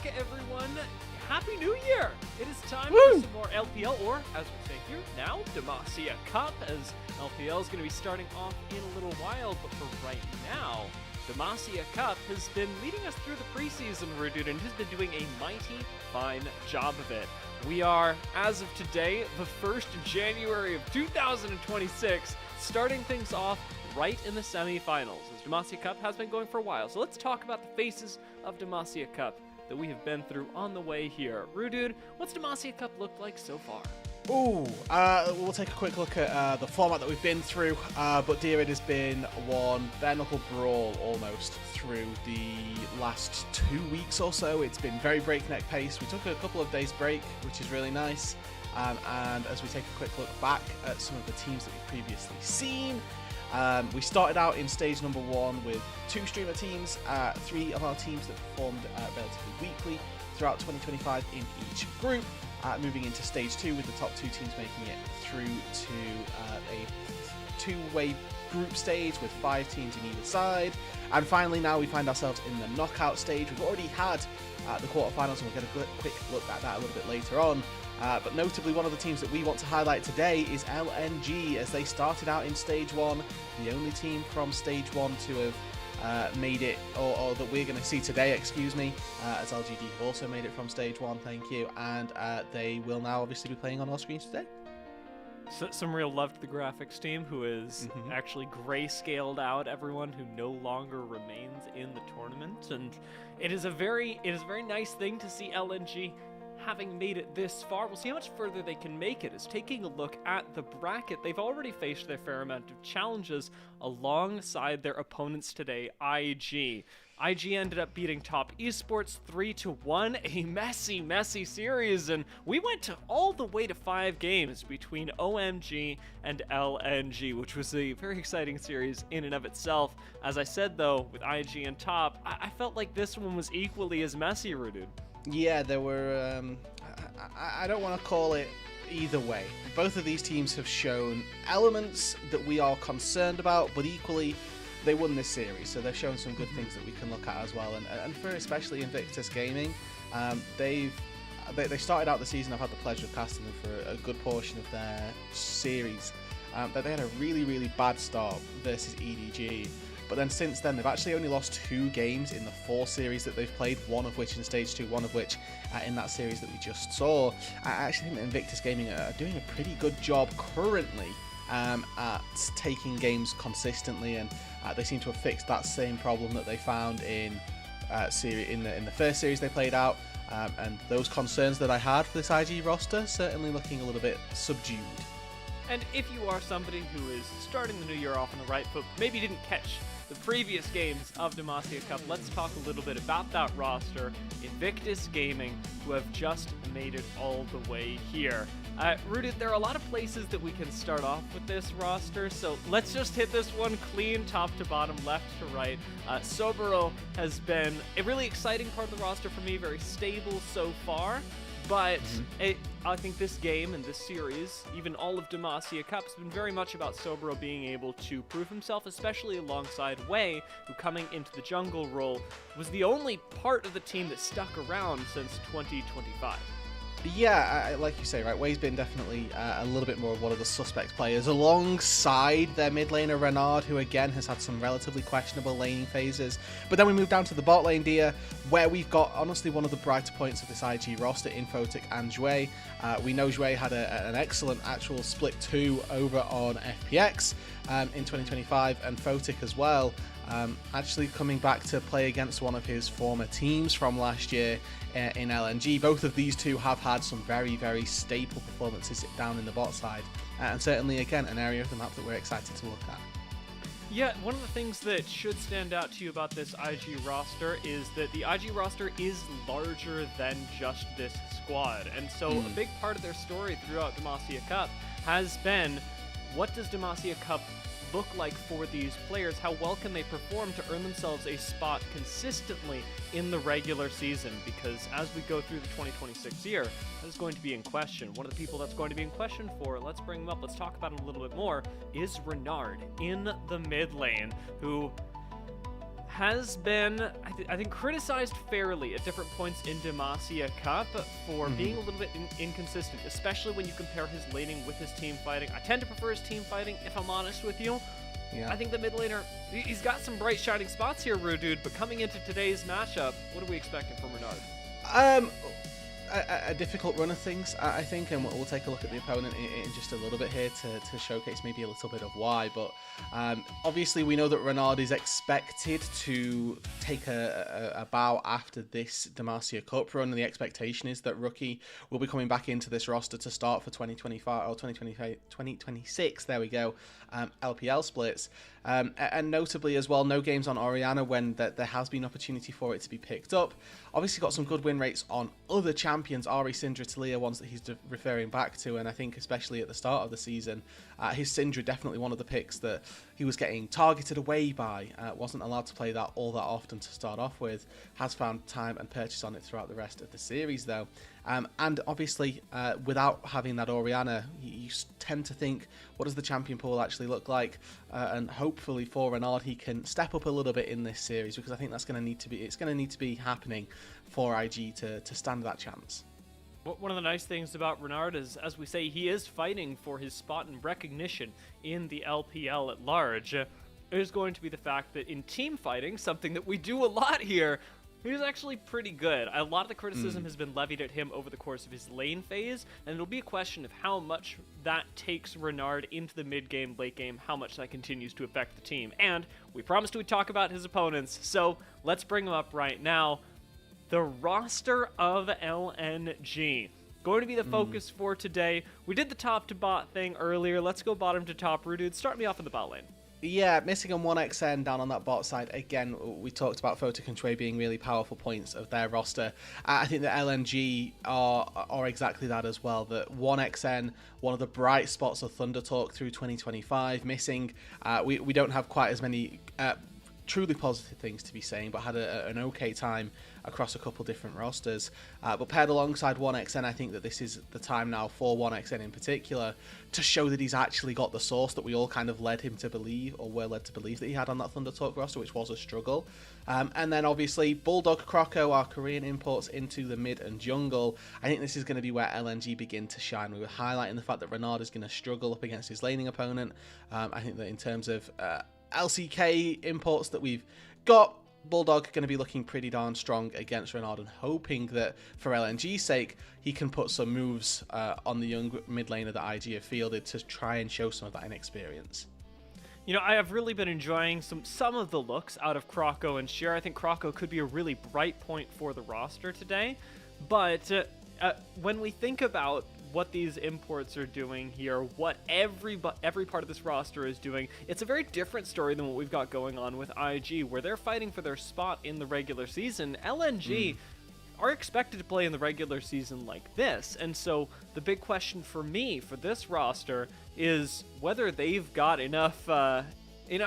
back, everyone. Happy New Year! It is time for some more LPL, or as we say here now, Demacia Cup, as LPL is going to be starting off in a little while, but for right now, Demacia Cup has been leading us through the preseason, Renard, and has been doing a mighty fine job of it. We are, as of today, the 1st of January of 2026, starting things off right in the semifinals, as Demacia Cup has been going for a while. So let's talk about the faces of Demacia Cup that we have been through on the way here. Renard, what's Demacia Cup looked like so far? We'll take a quick look at the format that we've been through, but dear, it has been one bare-knuckle brawl almost through the last 2 weeks or so. It's been very breakneck pace. We took a couple of days break, which is really nice, and as we take a quick look back at some of the teams that we've previously seen, we started out in stage number 1 with 2 streamer teams, 3 of our teams that performed relatively weekly throughout 2025 in each group. Moving into stage 2 with the top 2 teams making it through to a 2-way group stage with 5 teams in either side. And finally now we find ourselves in the knockout stage. We've already had the quarterfinals, and we'll get a quick look at that a little bit later on. But notably, one of the teams that we want to highlight today is LNG, as they started out in stage 1, the only team from stage 1 to have made it, or that we're going to see today, excuse me, as LGD have also made it from stage 1, thank you, and they will now obviously be playing on our screens today. So, some real love to the graphics team, who is actually grayscaled out everyone who no longer remains in the tournament, and it is a very nice thing to see LNG having made it this far. We'll see how much further they can make it. As taking a look at the bracket, they've already faced their fair amount of challenges alongside their opponents today, IG. IG ended up beating Top Esports 3-1, a messy series, and we went all the way to 5 games between OMG and LNG, which was a very exciting series in and of itself. As I said, though, with IG and Top, I felt like this one was equally as messy, Renard. Yeah, there were, I don't want to call it either way. Both of these teams have shown elements that we are concerned about, but equally, they won this series, so they've shown some good things that we can look at as well. And for especially Invictus Gaming, they started out the season, I've had the pleasure of casting them for a good portion of their series, but they had a really bad start versus EDG. But then since then, they've actually only lost 2 games in the 4 series that they've played, one of which in stage 2, one of which in that series that we just saw. I actually think that Invictus Gaming are doing a pretty good job currently at taking games consistently, and they seem to have fixed that same problem that they found in the first series they played out, and those concerns that I had for this IG roster certainly looking a little bit subdued. And if you are somebody who is starting the new year off on the right foot, maybe didn't catch the previous games of Demacia Cup, let's talk a little bit about that roster. Invictus Gaming, who have just made it all the way here. Renard, there are a lot of places that we can start off with this roster, so let's just hit this one clean, top to bottom, left to right. Sobero has been a really exciting part of the roster for me, very stable so far. But I think this game and this series, even all of Demacia Cup, has been very much about Sobero being able to prove himself, especially alongside Wei, who coming into the jungle role was the only part of the team that stuck around since 2025. Yeah, like you say, right, Wei's been definitely a little bit more of one of the suspect players, alongside their mid laner Renard, who again has had some relatively questionable laning phases. But then we move down to the bot lane, Dia, where we've got honestly one of the brighter points of this IG roster in Photic and Jue. We know Jue had an excellent actual split 2 over on FPX in 2025, and Photic as well. Actually coming back to play against one of his former teams from last year in LNG. Both of these two have had some very staple performances down in the bot side, and certainly again an area of the map that we're excited to look at. Yeah, one of the things that should stand out to you about this IG roster is that the IG roster is larger than just this squad, and so a big part of their story throughout Demacia Cup has been, what does Demacia Cup look like for these players? How well can they perform to earn themselves a spot consistently in the regular season? Because as we go through the 2026 year, that is going to be in question. One of the people that's going to be in question for, let's bring him up, let's talk about him a little bit more, is Renard in the mid lane, who has been, I think, criticized fairly at different points in Demacia Cup for being a little bit inconsistent, especially when you compare his laning with his team fighting. I tend to prefer his team fighting, if I'm honest with you. Yeah. I think the mid laner, he's got some bright shining spots here, Rudude, but coming into today's matchup, what are we expecting from Renard? A difficult run of things, I think, and we'll take a look at the opponent in just a little bit here to showcase maybe a little bit of why. But obviously we know that Renard is expected to take a bow after this Demacia Cup run, and the expectation is that Rookie will be coming back into this roster to start for 2025 or 2026. There we go. LPL splits. And notably as well, no games on Orianna when there has been opportunity for it to be picked up. Obviously got some good win rates on other champions, Ari, Syndra, Talia, ones that he's referring back to, and I think especially at the start of the season, his Syndra definitely one of the picks that he was getting targeted away by, wasn't allowed to play that all that often to start off with, has found time and purchase on it throughout the rest of the series though. And obviously, without having that Orianna, you tend to think, what does the champion pool actually look like? And hopefully for Renard, he can step up a little bit in this series, because I think that's going to need to be, it's going to need to be happening for IG to stand that chance. One of the nice things about Renard is, as we say, he is fighting for his spot and recognition in the LPL at large. It is going to be the fact that in team fighting, something that we do a lot here, he's actually pretty good. A lot of the criticism has been levied at him over the course of his lane phase, and it'll be a question of how much that takes Renard into the mid-game, late-game, how much that continues to affect the team. And we promised we'd talk about his opponents, so let's bring them up right now. The roster of LNG. Going to be the focus for today. We did the top-to-bot thing earlier. Let's go bottom to top. Rudude, start me off in the bot lane. Yeah, Missing and 1XN down on that bot side. Again, we talked about Photo Control being really powerful points of their roster. I think that LNG are exactly that as well. That 1XN, one of the bright spots of Thunder Talk through 2025. Missing, we don't have quite as many truly positive things to be saying, but had an okay time across a couple different rosters. But paired alongside 1XN, I think that this is the time now for 1XN in particular to show that he's actually got the source that we all kind of led him to believe, or were led to believe that he had on that Thunder Talk roster, which was a struggle. And then obviously Bulldog, Croco, our Korean imports into the mid and jungle. I think this is going to be where LNG begin to shine. We were highlighting the fact that Renard is going to struggle up against his laning opponent. I think that in terms of LCK imports that we've got, Bulldog going to be looking pretty darn strong against Renard, and hoping that for LNG's sake he can put some moves on the young mid laner that IG have fielded to try and show some of that inexperience. You know, I have really been enjoying some of the looks out of Croco and Sheer. I think Croco could be a really bright point for the roster today, but when we think about what these imports are doing here, what every part of this roster is doing, it's a very different story than what we've got going on with IG, where they're fighting for their spot in the regular season. LNG are expected to play in the regular season like this, and so the big question for me for this roster is whether they've got enough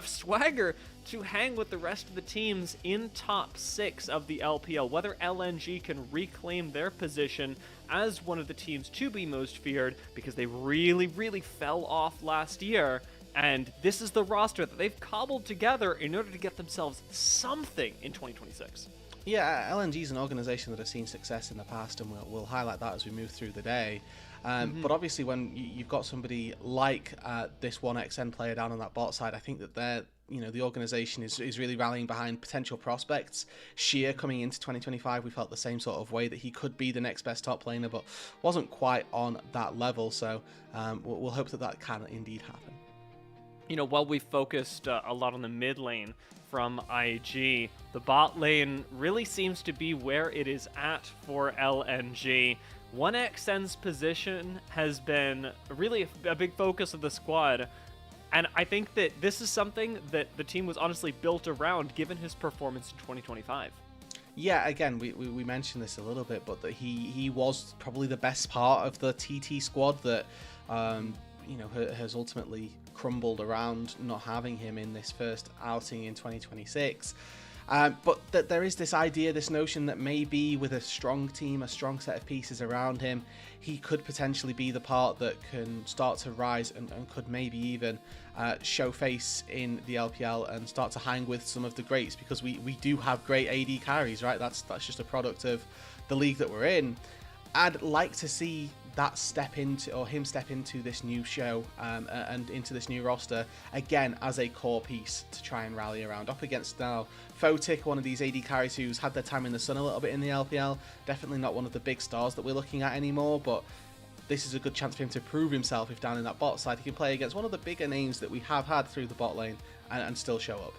swagger to hang with the rest of the teams in top 6 of the LPL, whether LNG can reclaim their position as one of the teams to be most feared, because they really fell off last year, and this is the roster that they've cobbled together in order to get themselves something in 2026. Yeah, LNG is an organization that has seen success in the past, and we'll highlight that as we move through the day. But obviously when you've got somebody like this 1XN player down on that bot side, I think that the organization is really rallying behind potential prospects. Sheer coming into 2025, we felt the same sort of way, that he could be the next best top laner, but wasn't quite on that level. So we'll hope that can indeed happen. You know, while we focused a lot on the mid lane from IG, the bot lane really seems to be where it is at for LNG. 1XN's position has been really a big focus of the squad, and I think that this is something that the team was honestly built around, given his performance in 2025. Yeah, again, we mentioned this a little bit, but that he was probably the best part of the TT squad that has ultimately crumbled around not having him in this first outing in 2026. But that there is this idea, this notion that maybe with a strong team, a strong set of pieces around him, he could potentially be the part that can start to rise and could maybe even show face in the LPL and start to hang with some of the greats, because we do have great AD carries, right? That's just a product of the league that we're in. I'd like to see that step into, or him step into this new show and into this new roster again as a core piece to try and rally around, up against now Photic, one of these AD carries who's had their time in the sun a little bit in the LPL. Definitely not one of the big stars that we're looking at anymore, but this is a good chance for him to prove himself. If down in that bot side he can play against one of the bigger names that we have had through the bot lane and still show up.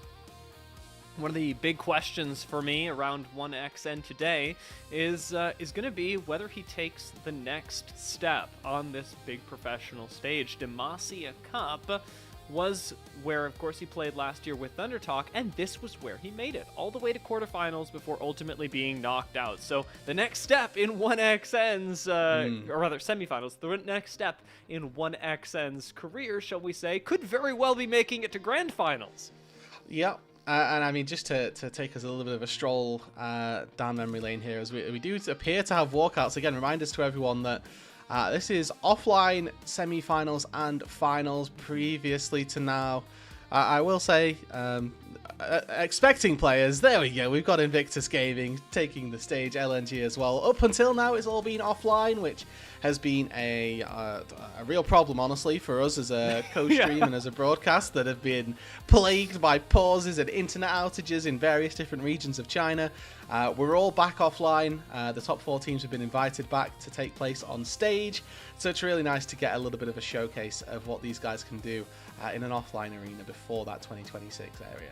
One of the big questions for me around 1XN today is going to be whether he takes the next step on this big professional stage. Demacia Cup was where, of course, he played last year with ThunderTalk, and this was where he made it, all the way to quarterfinals before ultimately being knocked out. So the next step in 1XN's, or rather semifinals, the next step in 1XN's career, shall we say, could very well be making it to grand finals. Yeah. And I mean, just to take us a little bit of a stroll down memory lane here, as we do appear to have walkouts. Again, reminders to everyone that this is offline semi-finals and finals previously to now. I will say, expecting players, there we go, we've got Invictus Gaming taking the stage, LNG as well. Up until now, it's all been offline, which has been a real problem, honestly, for us as a co-stream and as a broadcast that have been plagued by pauses and internet outages in various different regions of China. We're all back offline. The top 4 teams have been invited back to take place on stage, so it's really nice to get a little bit of a showcase of what these guys can do in an offline arena before that 2026 area.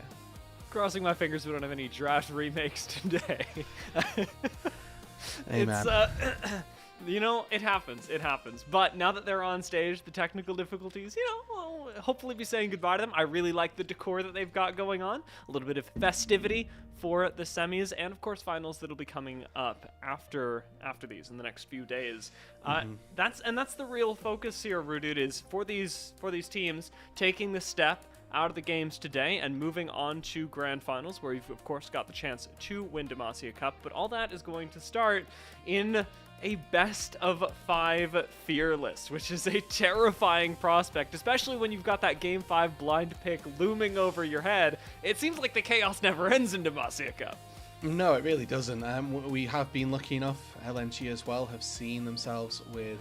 Crossing my fingers we don't have any draft remakes today. Amen. You know, it happens. But now that they're on stage, the technical difficulties, you know, we'll hopefully be saying goodbye to them. I really like the decor that they've got going on. A little bit of festivity for the semis, and of course finals that'll be coming up after these in the next few days. That's the real focus here, Rudude, is for these teams taking the step out of the games today and moving on to grand finals, where you've of course got the chance to win Demacia Cup. But all that is going to start in a best of 5 fearless, which is a terrifying prospect, especially when you've got that game 5 blind pick looming over your head. It seems like the chaos never ends in Demacia Cup. No, it really doesn't. We have been lucky enough. LNG as well have seen themselves with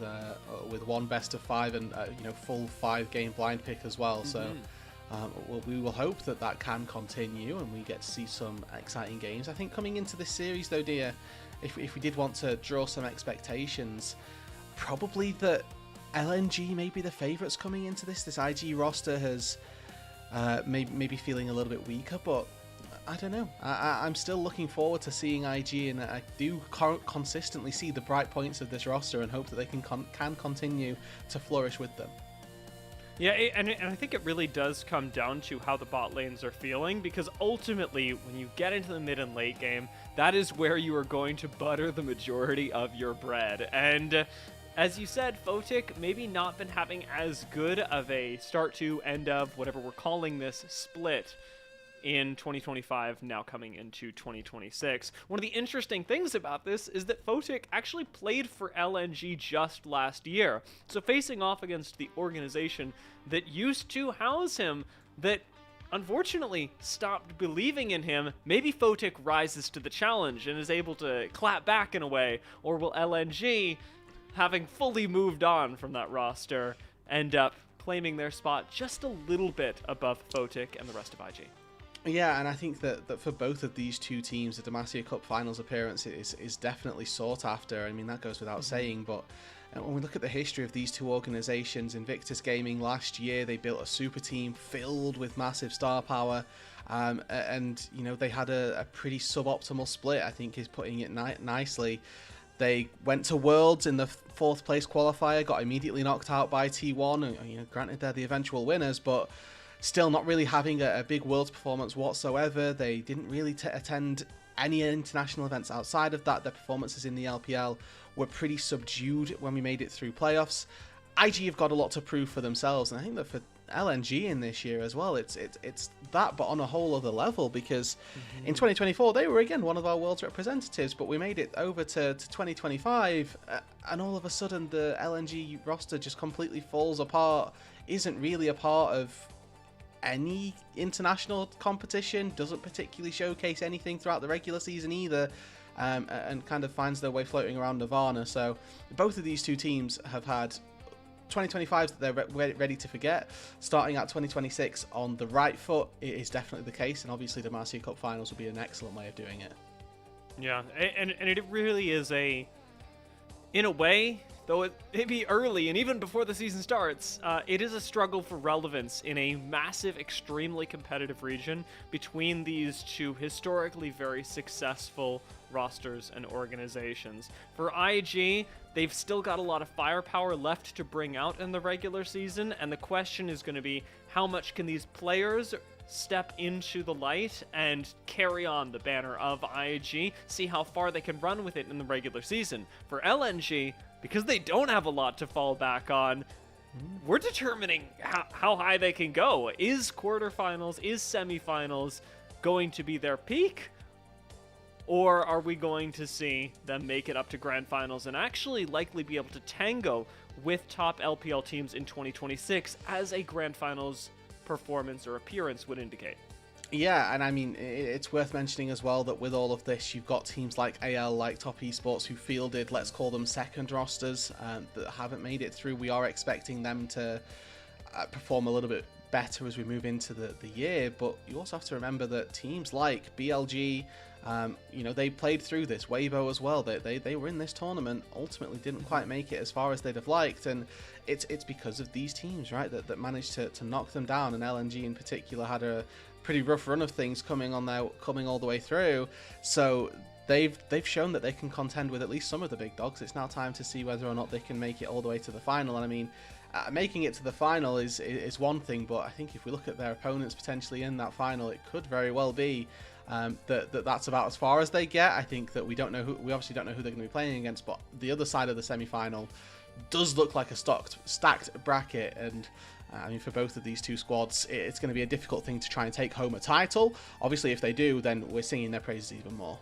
one best of 5 and full 5 game blind pick as well. So we will hope that can continue and we get to see some exciting games. I think coming into this series though, dear, if we did want to draw some expectations, probably that LNG may be the favourites coming into this. This IG roster has maybe feeling a little bit weaker, but I don't know. I'm still looking forward to seeing IG, and I do consistently see the bright points of this roster and hope that they can continue to flourish with them. Yeah, and I think it really does come down to how the bot lanes are feeling, because ultimately, when you get into the mid and late game, that is where you are going to butter the majority of your bread. And as you said, Photic maybe not been having as good of a start to end of whatever we're calling this split in 2025, now coming into 2026. One of the interesting things about this is that Photic actually played for LNG just last year. So facing off against the organization that used to house him, that unfortunately stopped believing in him, maybe Photic rises to the challenge and is able to clap back in a way, or will LNG, having fully moved on from that roster, end up claiming their spot just a little bit above Photic and the rest of IG? Yeah, and I think that for both of these two teams, the Damasia Cup finals appearance is definitely sought after. I mean, that goes without saying, but when we look at the history of these two organizations, Invictus Gaming last year, they built a super team filled with massive star power, and they had a pretty suboptimal split, I think is putting it nicely. They went to Worlds in the 4th place qualifier, got immediately knocked out by T1, and granted they're the eventual winners, but still not really having a big Worlds performance whatsoever. They didn't really attend any international events outside of that. Their performances in the LPL were pretty subdued when we made it through playoffs. IG have got a lot to prove for themselves, and I think that for LNG in this year as well. It's that, but on a whole other level, because in 2024 they were again one of our world's representatives, but we made it over to 2025, and all of a sudden the LNG roster just completely falls apart. Isn't really a part of any international competition, doesn't particularly showcase anything throughout the regular season either, and kind of finds their way floating around Nirvana. So both of these two teams have had 2025 that they're ready to forget. Starting at 2026 on the right foot, it is definitely the case, and obviously the Demacia Cup finals will be an excellent way of doing it. Yeah, and it really is in a way, though it may be early and even before the season starts, it is a struggle for relevance in a massive, extremely competitive region between these two historically very successful rosters and organizations. For IG, they've still got a lot of firepower left to bring out in the regular season, and the question is going to be, how much can these players step into the light and carry on the banner of IG, see how far they can run with it in the regular season. For LNG, because they don't have a lot to fall back on, we're determining how high they can go. Is quarterfinals, is semifinals going to be their peak? Or are we going to see them make it up to grand finals and actually likely be able to tango with top LPL teams in 2026 as a grand finals performance or appearance would indicate? Yeah, and I mean, it's worth mentioning as well that with all of this, you've got teams like AL, like Top Esports, who fielded, let's call them second rosters, that haven't made it through. We are expecting them to perform a little bit better as we move into the year, but you also have to remember that teams like BLG, they played through this. Weibo as well. They were in this tournament, ultimately didn't quite make it as far as they'd have liked, and it's because of these teams, right, that managed to knock them down. And LNG in particular had a pretty rough run of things coming all the way through. So they've shown that they can contend with at least some of the big dogs. It's now time to see whether or not they can make it all the way to the final. And I mean, making it to the final is one thing, but I think if we look at their opponents potentially in that final, it could very well be that's about as far as they get. I think that we obviously don't know who they're going to be playing against, but the other side of the semi-final does look like a stacked bracket, and I mean, for both of these two squads, it's going to be a difficult thing to try and take home a title. Obviously, if they do, then we're singing their praises even more.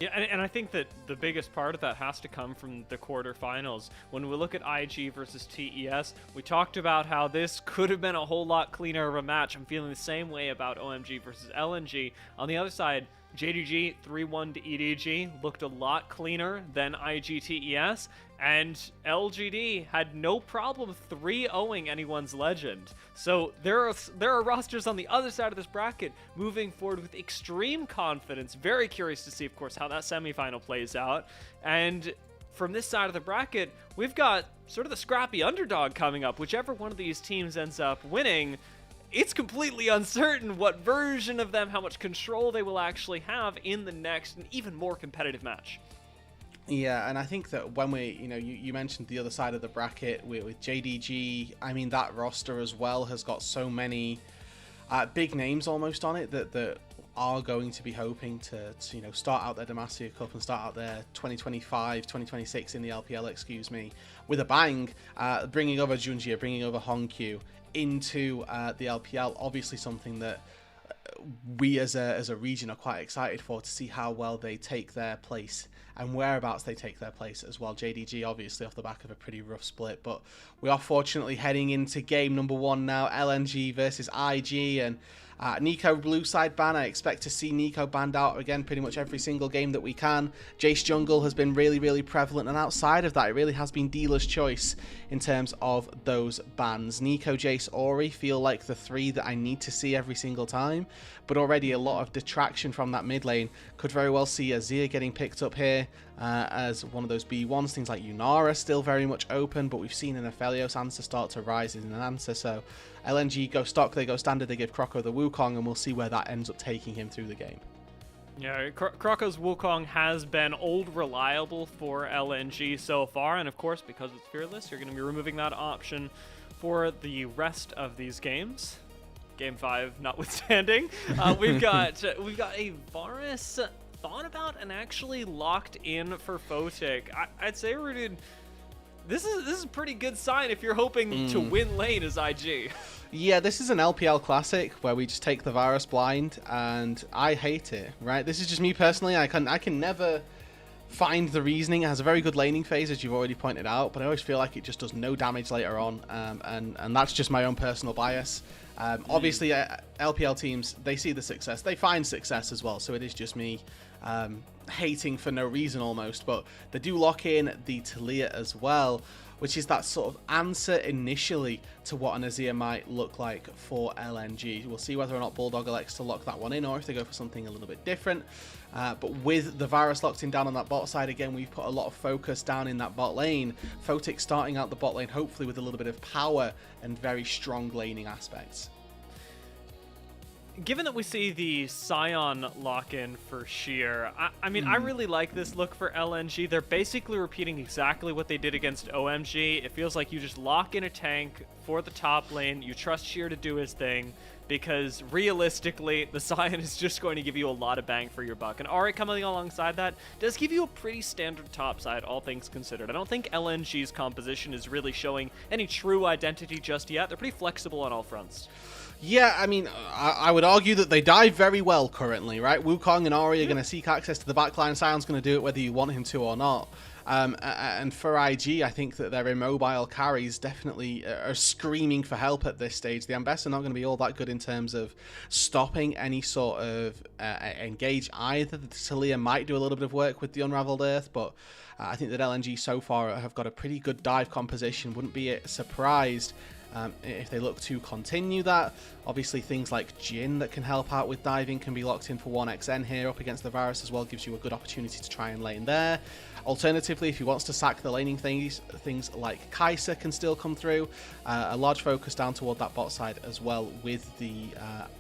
Yeah, and I think that the biggest part of that has to come from the quarterfinals. When we look at IG versus TES, we talked about how this could have been a whole lot cleaner of a match. I'm feeling the same way about OMG versus LNG. On the other side, JDG 3-1 to EDG looked a lot cleaner than IG TES, and LGD had no problem 3-0ing anyone's legend. So there are rosters on the other side of this bracket moving forward with extreme confidence. Very curious to see, of course, how that semifinal plays out. And from this side of the bracket, we've got sort of the scrappy underdog coming up. Whichever one of these teams ends up winning, it's completely uncertain what version of them, how much control they will actually have in the next and even more competitive match. Yeah, and I think that when you mentioned the other side of the bracket with JDG, I mean, that roster as well has got so many big names almost on it that are going to be hoping to start out their Demacia Cup and start out their 2025, 2026 in the LPL, with a bang, bringing over Junjia, bringing over Hongkyu into the LPL. Obviously something that we as a region are quite excited for, to see how well they take their place and whereabouts they take their place as well. JDG obviously off the back of a pretty rough split, but we are fortunately heading into game number 1 now, LNG versus IG, and Nico blue side ban. I expect to see Nico banned out again pretty much every single game that we can. Jace jungle has been really, really prevalent, and outside of that, it really has been dealer's choice in terms of those bans. Nico, Jace, Ori feel like the 3 that I need to see every single time, but already a lot of detraction from that mid lane. Could very well see Azir getting picked up here as one of those B1s. Things like Yunara still very much open, but we've seen an Aphelios answer start to rise in an answer. So LNG go stock, they go standard, they give Croco the Wukong, and we'll see where that ends up taking him through the game. Yeah, Croco's Wukong has been old reliable for LNG so far, and of course, because it's fearless, you're going to be removing that option for the rest of these games. Game 5 notwithstanding. We've got a Varus thought about and actually locked in for Photic. I'd say, Rooted, This is a pretty good sign if you're hoping to win lane as IG. Yeah, this is an LPL classic where we just take the Varus blind, and I hate it, right? This is just me personally. I can never find the reasoning. It has a very good laning phase, as you've already pointed out, but I always feel like it just does no damage later on, and that's just my own personal bias. Obviously, LPL teams, they see the success. They find success as well, so it is just me hating for no reason almost, but they do lock in the Talia as well, which is that sort of answer initially to what an Azir might look like for LNG. We'll see whether or not Bulldog elects to lock that one in, or if they go for something a little bit different. But with the Varus locked in down on that bot side, again, we've put a lot of focus down in that bot lane. Photic starting out the bot lane, hopefully with a little bit of power and very strong laning aspects. Given that we see the Scion lock-in for Sheer, I mean, I really like this look for LNG. They're basically repeating exactly what they did against OMG. It feels like you just lock in a tank for the top lane, you trust Sheer to do his thing, because realistically, the Scion is just going to give you a lot of bang for your buck. And Ahri coming alongside that does give you a pretty standard top side, all things considered. I don't think LNG's composition is really showing any true identity just yet. They're pretty flexible on all fronts. Yeah, I mean, I would argue that they dive very well currently, right? Wukong and Ahri are going to seek access to the backline. Sion's going to do it whether you want him to or not. And for IG, I think that their immobile carries definitely are screaming for help at this stage. The Ambess are not going to be all that good in terms of stopping any sort of engage either. The Talia might do a little bit of work with the Unraveled Earth, but I think that LNG so far have got a pretty good dive composition. Wouldn't be surprised if they look to continue that. Obviously things like Jhin that can help out with diving can be locked in for 1xN here up against the Varus as well, gives you a good opportunity to try and lane there. Alternatively, if he wants to sack the laning things like Kai'Sa can still come through. A large focus down toward that bot side as well, with the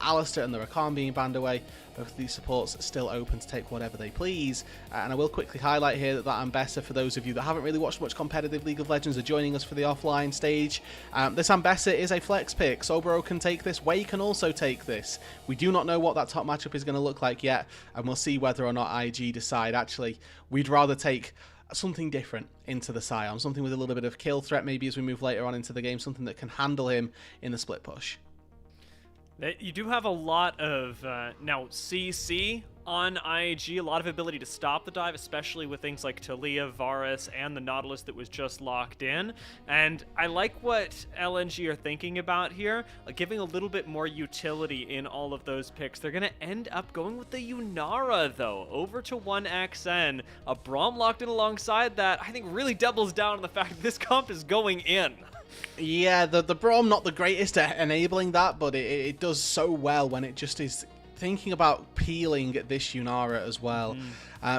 Alistar and the Rakan being banned away. Both of these supports still open to take whatever they please. And I will quickly highlight here that Ambessa, for those of you that haven't really watched much competitive League of Legends, are joining us for the offline stage. This Ambessa is a flex pick. Sobro can take this. Wei can also take this. We do not know what that top matchup is going to look like yet, and we'll see whether or not IG decide, actually, we'd rather take something different into the Scion, something with a little bit of kill threat maybe as we move later on into the game, something that can handle him in the split push. You do have a lot of now CC on IG, a lot of ability to stop the dive, especially with things like Talia, Varus, and the Nautilus that was just locked in. And I like what LNG are thinking about here, giving a little bit more utility in all of those picks. They're going to end up going with the Yunara, though, over to 1xN. A Braum locked in alongside that, I think really doubles down on the fact that this comp is going in. Yeah, the Braum not the greatest at enabling that, but it does so well when it just is thinking about peeling this Yunara as well.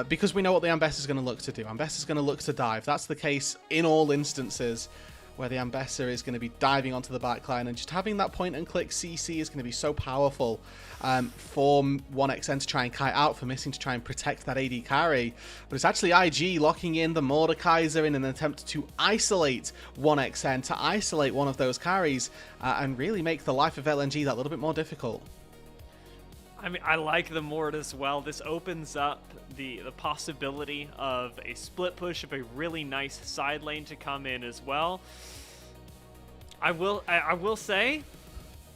Because we know what the Ambessa is going to look to do. Ambessa is going to look to dive. That's the case in all instances where the Ambessa is going to be diving onto the backline, and just having that point and click CC is going to be so powerful for 1xN to try and kite out, for Missing to try and protect that AD carry. But it's actually IG locking in the Mordekaiser in an attempt to isolate 1xN, to isolate one of those carries, and really make the life of LNG that little bit more difficult. I mean, I like the Mord as well. This opens up the possibility of a split push, of a really nice side lane to come in as well. I will say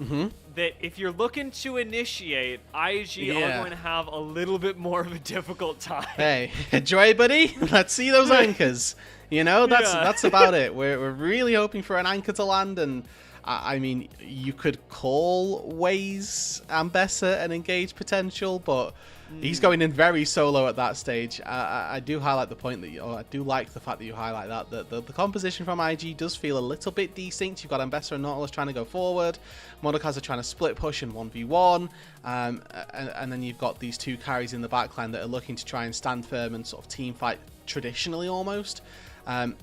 that if you're looking to initiate, IG are going to have a little bit more of a difficult time. Hey, enjoy, buddy. Let's see those anchors. You know, that's about it. We're really hoping for an anchor to land, and I mean, you could call Wei's Ambessa an engage potential, but he's going in very solo at that stage. I do highlight the point that I do like the fact that you highlight that the composition from IG does feel a little bit desync. You've got Ambessa and Nautilus trying to go forward, Mordekaiser trying to split push and 1v1, and then you've got these two carries in the backline that are looking to try and stand firm and sort of team fight traditionally almost.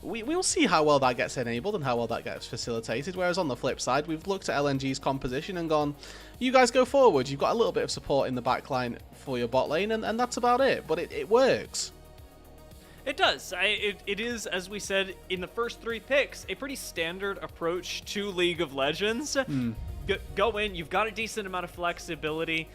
We'll see how well that gets enabled and how well that gets facilitated, whereas on the flip side, we've looked at LNG's composition and gone, you guys go forward, you've got a little bit of support in the backline for your bot lane, and that's about it, but it works. It does. It is, as we said in the first three picks, a pretty standard approach to League of Legends. Go in, you've got a decent amount of flexibility,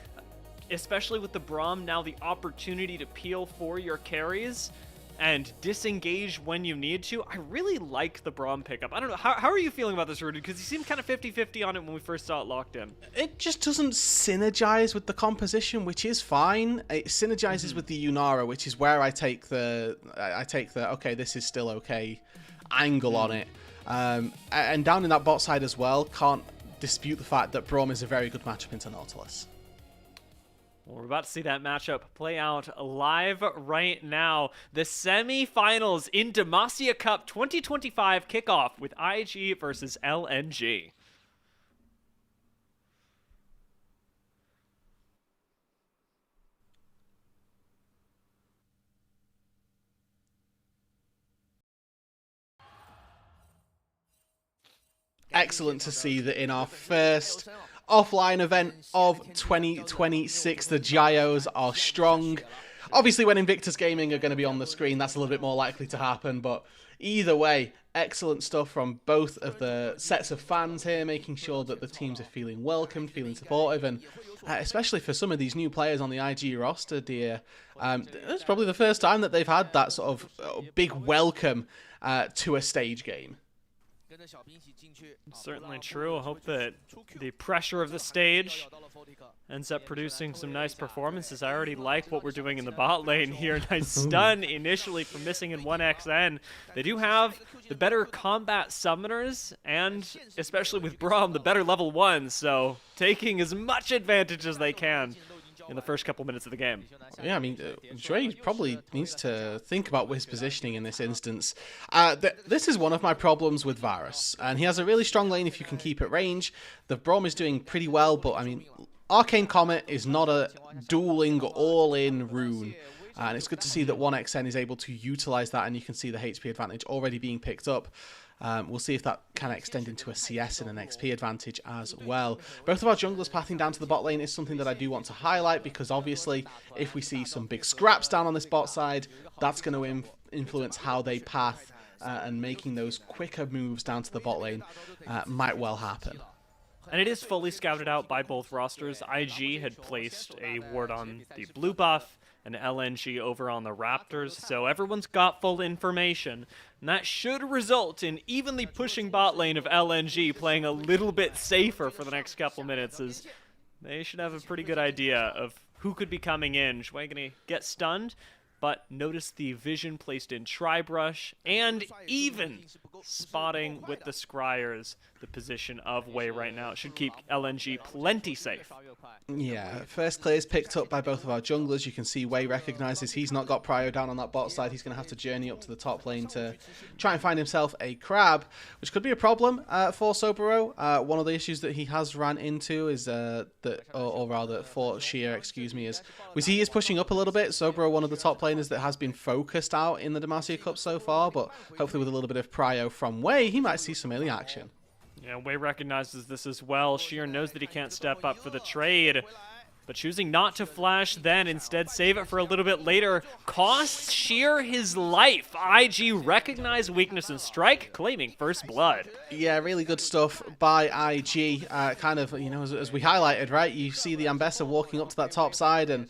especially with the Braum now the opportunity to peel for your carries. and disengage when you need to. I really like the Braum pickup. I don't know, how are you feeling about this, Rudy? Because you seemed kind of 50-50 on it when we first saw it locked in. It just doesn't synergize with the composition, which is fine. It synergizes with the Unara, which is where I take the okay, this is still okay angle on it. And down in that bot side as well, can't dispute the fact that Braum is a very good matchup into Nautilus. Well, we're about to see that matchup play out live right now. The semifinals in Demacia Cup 2025 kickoff with IG versus LNG. Excellent to see that in our first offline event of 2026, the Gyos are strong. Obviously, when Invictus Gaming are going to be on the screen, that's a little bit more likely to happen, but either way, excellent stuff from both of the sets of fans here, making sure that the teams are feeling welcomed, feeling supportive, and especially for some of these new players on the IG roster, dear, it's probably the first time that they've had that sort of big welcome to a stage game. Certainly true. I hope that the pressure of the stage ends up producing some nice performances. I already like what we're doing in the bot lane here. Nice stun initially from missing in 1xN. They do have the better combat summoners, and especially with Braum, the better level 1s, so taking as much advantage as they can in the first couple minutes of the game. Yeah, I mean, Dre probably needs to think about his positioning in this instance. This is one of my problems with Varus, and he has a really strong lane if you can keep at range. The Braum is doing pretty well, but I mean, Arcane Comet is not a dueling all-in rune. And it's good to see that 1xN is able to utilize that, and you can see the HP advantage already being picked up. We'll see if that can extend into a CS and an XP advantage as well. Both of our junglers pathing down to the bot lane is something that I do want to highlight, because obviously if we see some big scraps down on this bot side, that's going to influence how they path, and making those quicker moves down to the bot lane might well happen. And it is fully scouted out by both rosters. IG had placed a ward on the blue buff, and LNG over on the Raptors, so everyone's got full information, and that should result in evenly pushing bot lane of LNG playing a little bit safer for the next couple minutes, as they should have a pretty good idea of who could be coming in. Shui gonna get stunned, but notice the vision placed in Tribrush, and even spotting with the Scryers the position of Wei right now. It should keep LNG plenty safe. Yeah, first clear is picked up by both of our junglers. You can see Wei recognizes he's not got prio down on that bot side. He's going to have to journey up to the top lane to try and find himself a crab, which could be a problem for Sobero. One of the issues that he has ran into is for Sheer, excuse me, is we see he is pushing up a little bit. Sobero, one of the top laners that has been focused out in the Demacia Cup so far, but hopefully with a little bit of prio from Wei, he might see some early action. Yeah, Wei recognizes this as well. Sheer knows that he can't step up for the trade, but choosing not to flash then, instead save it for a little bit later, costs Sheer his life. IG recognize weakness and strike, claiming first blood. Yeah, really good stuff by IG. Kind of, you know, as we highlighted, right? You see the Ambessa walking up to that top side, and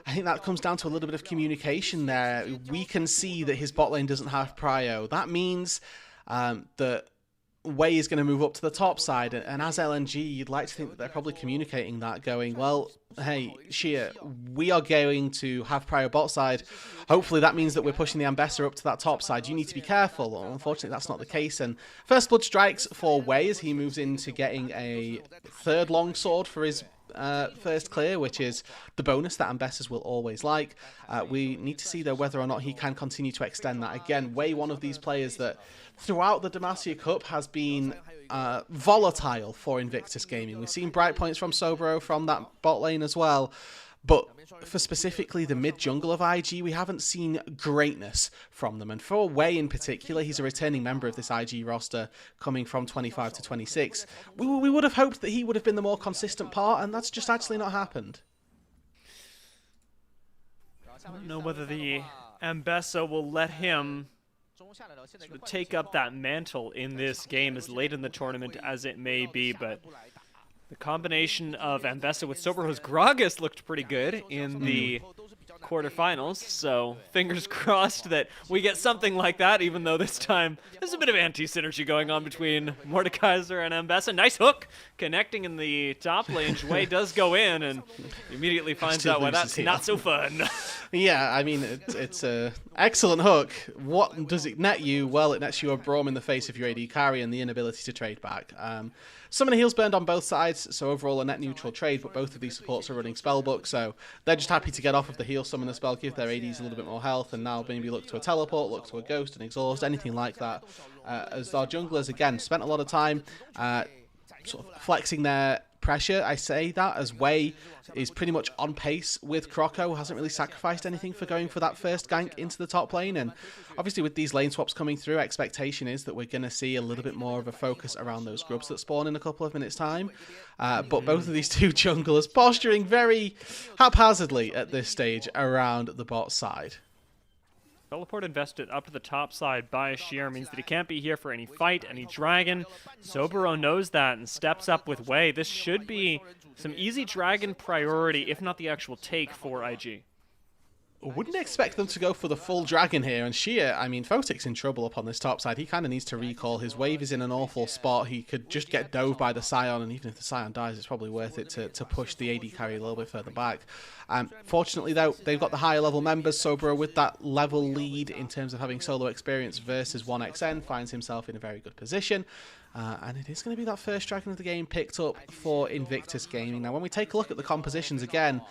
I think that comes down to a little bit of communication there. We can see that his bot lane doesn't have prio. That means that Wei is going to move up to the top side, and as LNG, you'd like to think that they're probably communicating that, going, well, hey, Sheer, we are going to have prio bot side. Hopefully that means that we're pushing the Ambessa up to that top side. You need to be careful. Well, unfortunately, that's not the case, and first blood strikes for Wei as he moves into getting a third longsword for his first clear, which is the bonus that Ambessas will always like. We need to see, though, whether or not he can continue to extend that. Again, Wei, one of these players that throughout the Demacia Cup has been volatile for Invictus Gaming. We've seen bright points from Sobero from that bot lane as well, but for specifically the mid jungle of IG, we haven't seen greatness from them. And for Wei in particular, he's a returning member of this IG roster coming from 25 to 26. We would have hoped that he would have been the more consistent part, and that's just actually not happened. I don't know whether the Ambessa will let him sort of take up that mantle in this game, as late in the tournament as it may be, but the combination of Ambessa with Sobero's Gragas looked pretty good in the quarterfinals, so fingers crossed that we get something like that, even though this time there's a bit of anti-synergy going on between Mordekaiser and Mbessa. Nice hook connecting in the top lane. Wei does go in and immediately finds out why that's not so fun. Yeah, I mean, it's a excellent hook. What does it net you? Well, it nets you a Braum in the face of your AD carry and the inability to trade back. Some of the heals burned on both sides, so overall a net neutral trade, but both of these supports are running Spellbook, so they're just happy to get off of the heal summon the spell, give their ADs a little bit more health, and now maybe look to a teleport, look to a ghost, and exhaust, anything like that. As our junglers, again, spent a lot of time sort of flexing their pressure. I say that as Wei is pretty much on pace with Croco, hasn't really sacrificed anything for going for that first gank into the top lane, and obviously with these lane swaps coming through, expectation is that we're going to see a little bit more of a focus around those grubs that spawn in a couple of minutes time, but both of these two junglers posturing very haphazardly at this stage around the bot side. Teleport invested up to the top side by Sheer means that he can't be here for any fight, any dragon. Sobero knows that and steps up with Wei. This should be some easy dragon priority, if not the actual take for IG. Wouldn't expect them to go for the full dragon here, and Sheer, I mean, Photic's in trouble up on this top side. He kind of needs to recall. His wave is in an awful spot. He could just get dove by the Scion, and even if the Scion dies, it's probably worth it to push the AD carry a little bit further back. Fortunately, though, they've got the higher level members. Sobro, with that level lead in terms of having solo experience versus 1xN, finds himself in a very good position. And it is going to be that first dragon of the game picked up for Invictus Gaming. Now, when we take a look at the compositions again,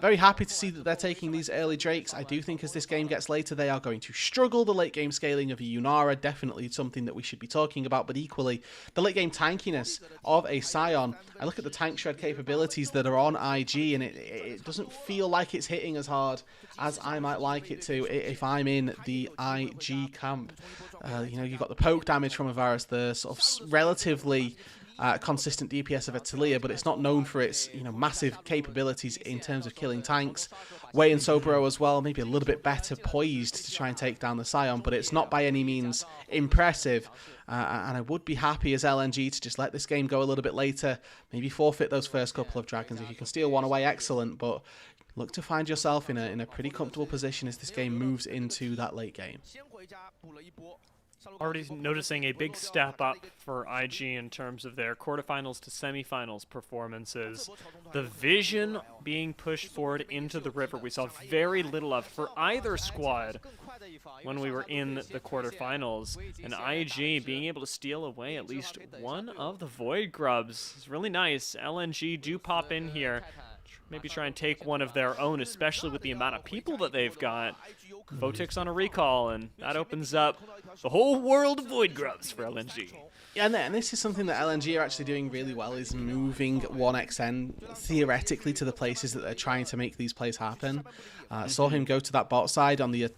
very happy to see that they're taking these early Drakes. I do think as this game gets later, they are going to struggle. The late game scaling of a Yunara, definitely something that we should be talking about, but equally, the late game tankiness of a Scion. I look at the tank shred capabilities that are on IG, and it doesn't feel like it's hitting as hard as I might like it to if I'm in the IG camp. You know, you've got the poke damage from a Varus, the sort of relatively consistent DPS of a Taliyah, but it's not known for its, you know, massive capabilities in terms of killing tanks. Wei and Sobro as well, maybe a little bit better poised to try and take down the Scion, but it's not by any means impressive. And I would be happy as LNG to just let this game go a little bit later, maybe forfeit those first couple of dragons. If you can steal one away, excellent, but look to find yourself in a pretty comfortable position as this game moves into that late game. Already noticing a big step up for IG in terms of their quarterfinals to semifinals performances. The vision being pushed forward into the river, we saw very little of for either squad when we were in the quarterfinals. And IG being able to steal away at least one of the Void Grubs is really nice. LNG do pop in here. Maybe try and take one of their own, especially with the amount of people that they've got. Photic's on a recall, and that opens up the whole world of Void Grubs for LNG. Yeah, and this is something that LNG are actually doing really well, is moving 1xN theoretically to the places that they're trying to make these plays happen. Saw him go to that bot side on the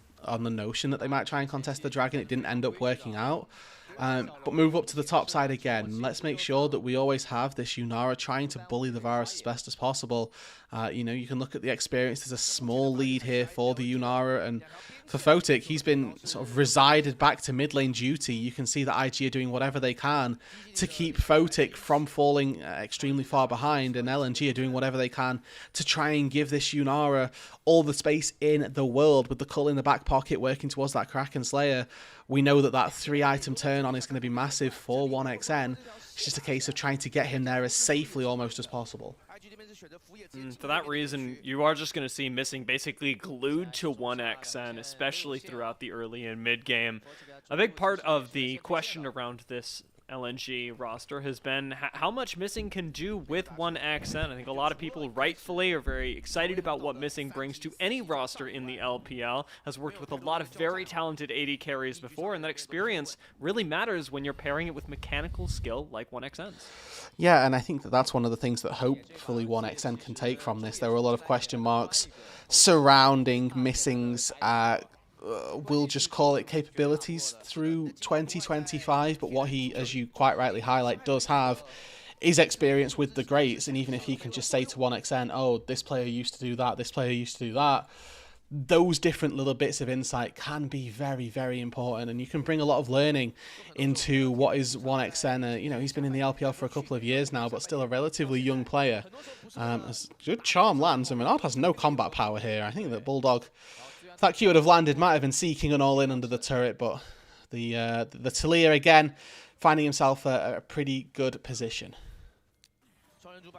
notion that they might try and contest the dragon. It didn't end up working out. But move up to the top side again. Let's make sure that we always have this Yunara trying to bully the Varus as best as possible. You know, you can look at the experience. There's a small lead here for the Yunara, and for Photic, he's been sort of resided back to mid lane duty. You can see that IG are doing whatever they can to keep Photic from falling extremely far behind, and LNG are doing whatever they can to try and give this Yunara all the space in the world, with the Cull in the back pocket working towards that Kraken Slayer. We know that that 3-item turn on is going to be massive for 1xN. It's just a case of trying to get him there as safely almost as possible. For that reason, you are just going to see Missing basically glued to 1xN, especially throughout the early and mid game. A big part of the question around this LNG roster has been how much Missing can do with 1xN. I think a lot of people rightfully are very excited about what Missing brings to any roster in the LPL. Has worked with a lot of very talented AD carries before, and that experience really matters when you're pairing it with mechanical skill like 1xN's. Yeah, and I think that that's one of the things that hopefully 1xN can take from this. There were a lot of question marks surrounding Missing's we'll just call it capabilities through 2025, but what he, as you quite rightly highlight, does have is experience with the greats, and even if he can just say to 1xN, oh, this player used to do that, this player used to do that, those different little bits of insight can be very, very important, and you can bring a lot of learning into what is 1xN. You know, he's been in the LPL for a couple of years now, but still a relatively young player. As good charm lands, and Renard has no combat power here. I think that Bulldog, if that Q would have landed, might have been seeking an all-in under the turret, but the Talia again finding himself a pretty good position.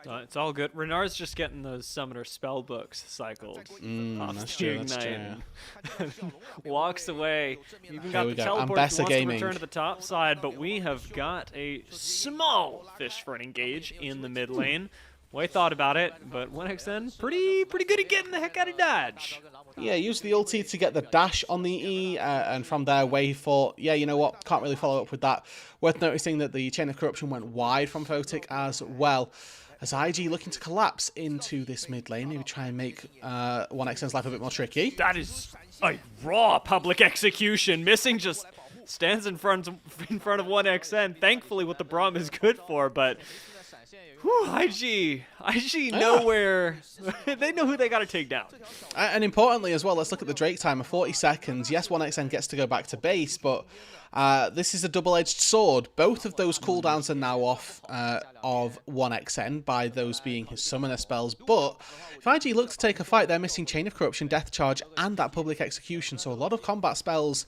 It's all good. Renard's just getting those summoner spell books cycled. That's true. Walks away. Even got the go. teleport if he wants Gaming. to return to the top side, but we have got a small fish for an engage in the mid lane. Way thought about it, but 1xN pretty good at getting the heck out of dodge. Yeah, use the ulti to get the dash on the E, and from there wave for, yeah, you know what, can't really follow up with that. Worth noticing that the Chain of Corruption went wide from Photic as well. As IG looking to collapse into this mid lane, maybe try and make 1xN's life a bit more tricky. That is a raw public execution. Missing just stands in front of 1xN. Thankfully, what the Braum is good for, but whew, IG know where they know who they got to take down. And importantly as well, let's look at the Drake timer, 40 seconds. Yes, 1xN gets to go back to base, but this is a double-edged sword. Both of those cooldowns are now off of 1xN by those being his summoner spells, but if IG look to take a fight, they're missing Chain of Corruption, Death Charge, and that public execution, so a lot of combat spells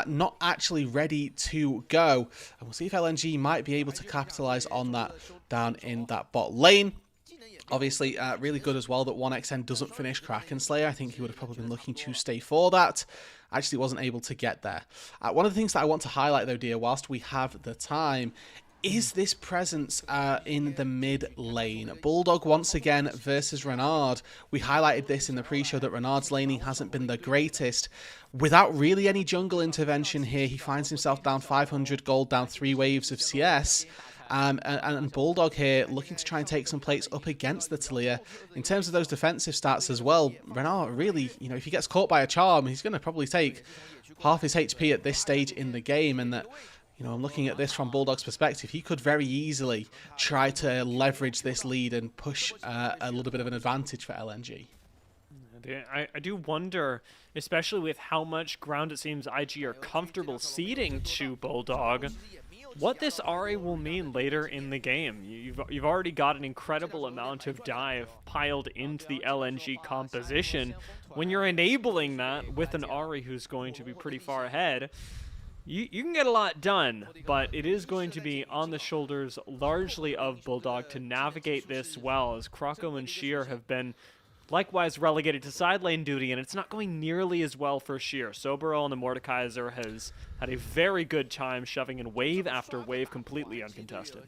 not actually ready to go. And we'll see if LNG might be able to capitalize on that down in that bot lane. Obviously, really good as well that 1xN doesn't finish Kraken Slayer. I think he would have probably been looking to stay for that. Actually wasn't able to get there. One of the things that I want to highlight though, dear, whilst we have the time, is this presence in the mid lane. Bulldog once again versus Renard. We highlighted this in the pre-show that Renard's laning hasn't been the greatest. Without really any jungle intervention here, he finds himself down 500 gold, down 3 waves of CS. And Bulldog here looking to try and take some plates up against the Talia. In terms of those defensive stats as well, Renard really, you know, if he gets caught by a charm, he's going to probably take half his HP at this stage in the game. And that, you know, I'm looking at this from Bulldog's perspective, he could very easily try to leverage this lead and push a little bit of an advantage for LNG. I do wonder, especially with how much ground it seems IG are comfortable ceding to Bulldog, what this RA will mean later in the game. You've already got an incredible amount of dive piled into the LNG composition. When you're enabling that with an RA who's going to be pretty far ahead, you can get a lot done, but it is going to be on the shoulders largely of Bulldog to navigate this well, as Kroko and Sheer have been likewise relegated to side lane duty, and it's not going nearly as well for Sheer. Sobero and the Mordekaiser has had a very good time shoving in wave after wave completely uncontested.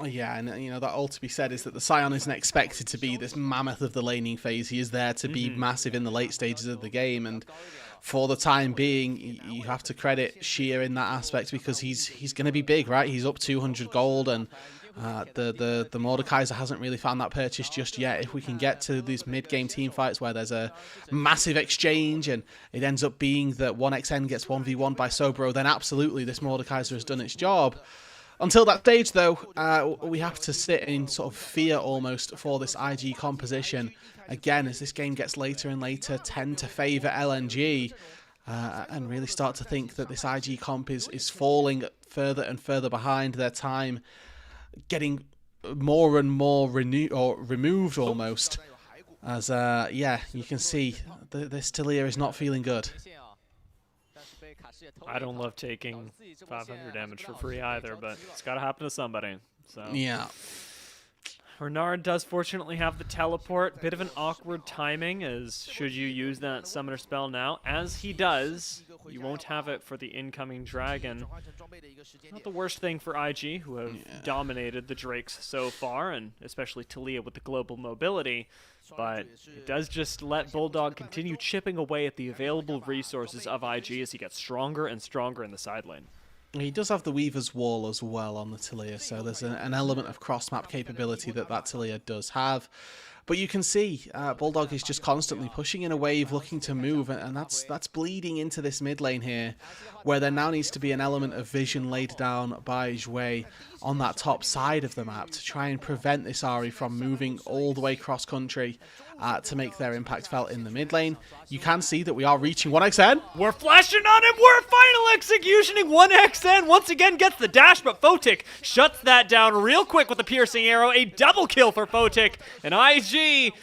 Yeah, and you know, that all to be said is that the Scion isn't expected to be this mammoth of the laning phase. He is there to be massive in the late stages of the game, and for the time being, you have to credit Sheer in that aspect because he's going to be big, right? He's up 200 gold, and the Mordekaiser hasn't really found that purchase just yet. If we can get to these mid-game team fights where there's a massive exchange and it ends up being that 1xN gets 1v1 by Sobero, then absolutely this Mordekaiser has done its job. Until that stage, though, we have to sit in sort of fear almost for this IG composition. Again, as this game gets later and later, tend to favour LNG. And really start to think that this IG comp is falling further and further behind. Their time getting more and more removed almost. As, yeah, you can see this Talia is not feeling good. I don't love taking 500 damage for free either, but it's got to happen to somebody. So Yeah. Renard does fortunately have the teleport. Bit of an awkward timing, as should you use that summoner spell now. As he does, you won't have it for the incoming dragon. Not the worst thing for IG, who have dominated the Drakes so far, and especially Talia with the global mobility. But it does just let Bulldog continue chipping away at the available resources of IG as he gets stronger and stronger in the side lane. He does have the Weaver's Wall as well on the Talia, so there's an element of cross-map capability that Talia does have. But you can see Bulldog is just constantly pushing in a wave, looking to move, and that's bleeding into this mid lane here, where there now needs to be an element of vision laid down by Zhui on that top side of the map to try and prevent this Ahri from moving all the way cross country to make their impact felt in the mid lane. You can see that we are reaching 1xN. We're flashing on him. We're final executioning 1xN. Once again gets the dash, but Photic shuts that down real quick with the piercing arrow. A double kill for Photic. And IG,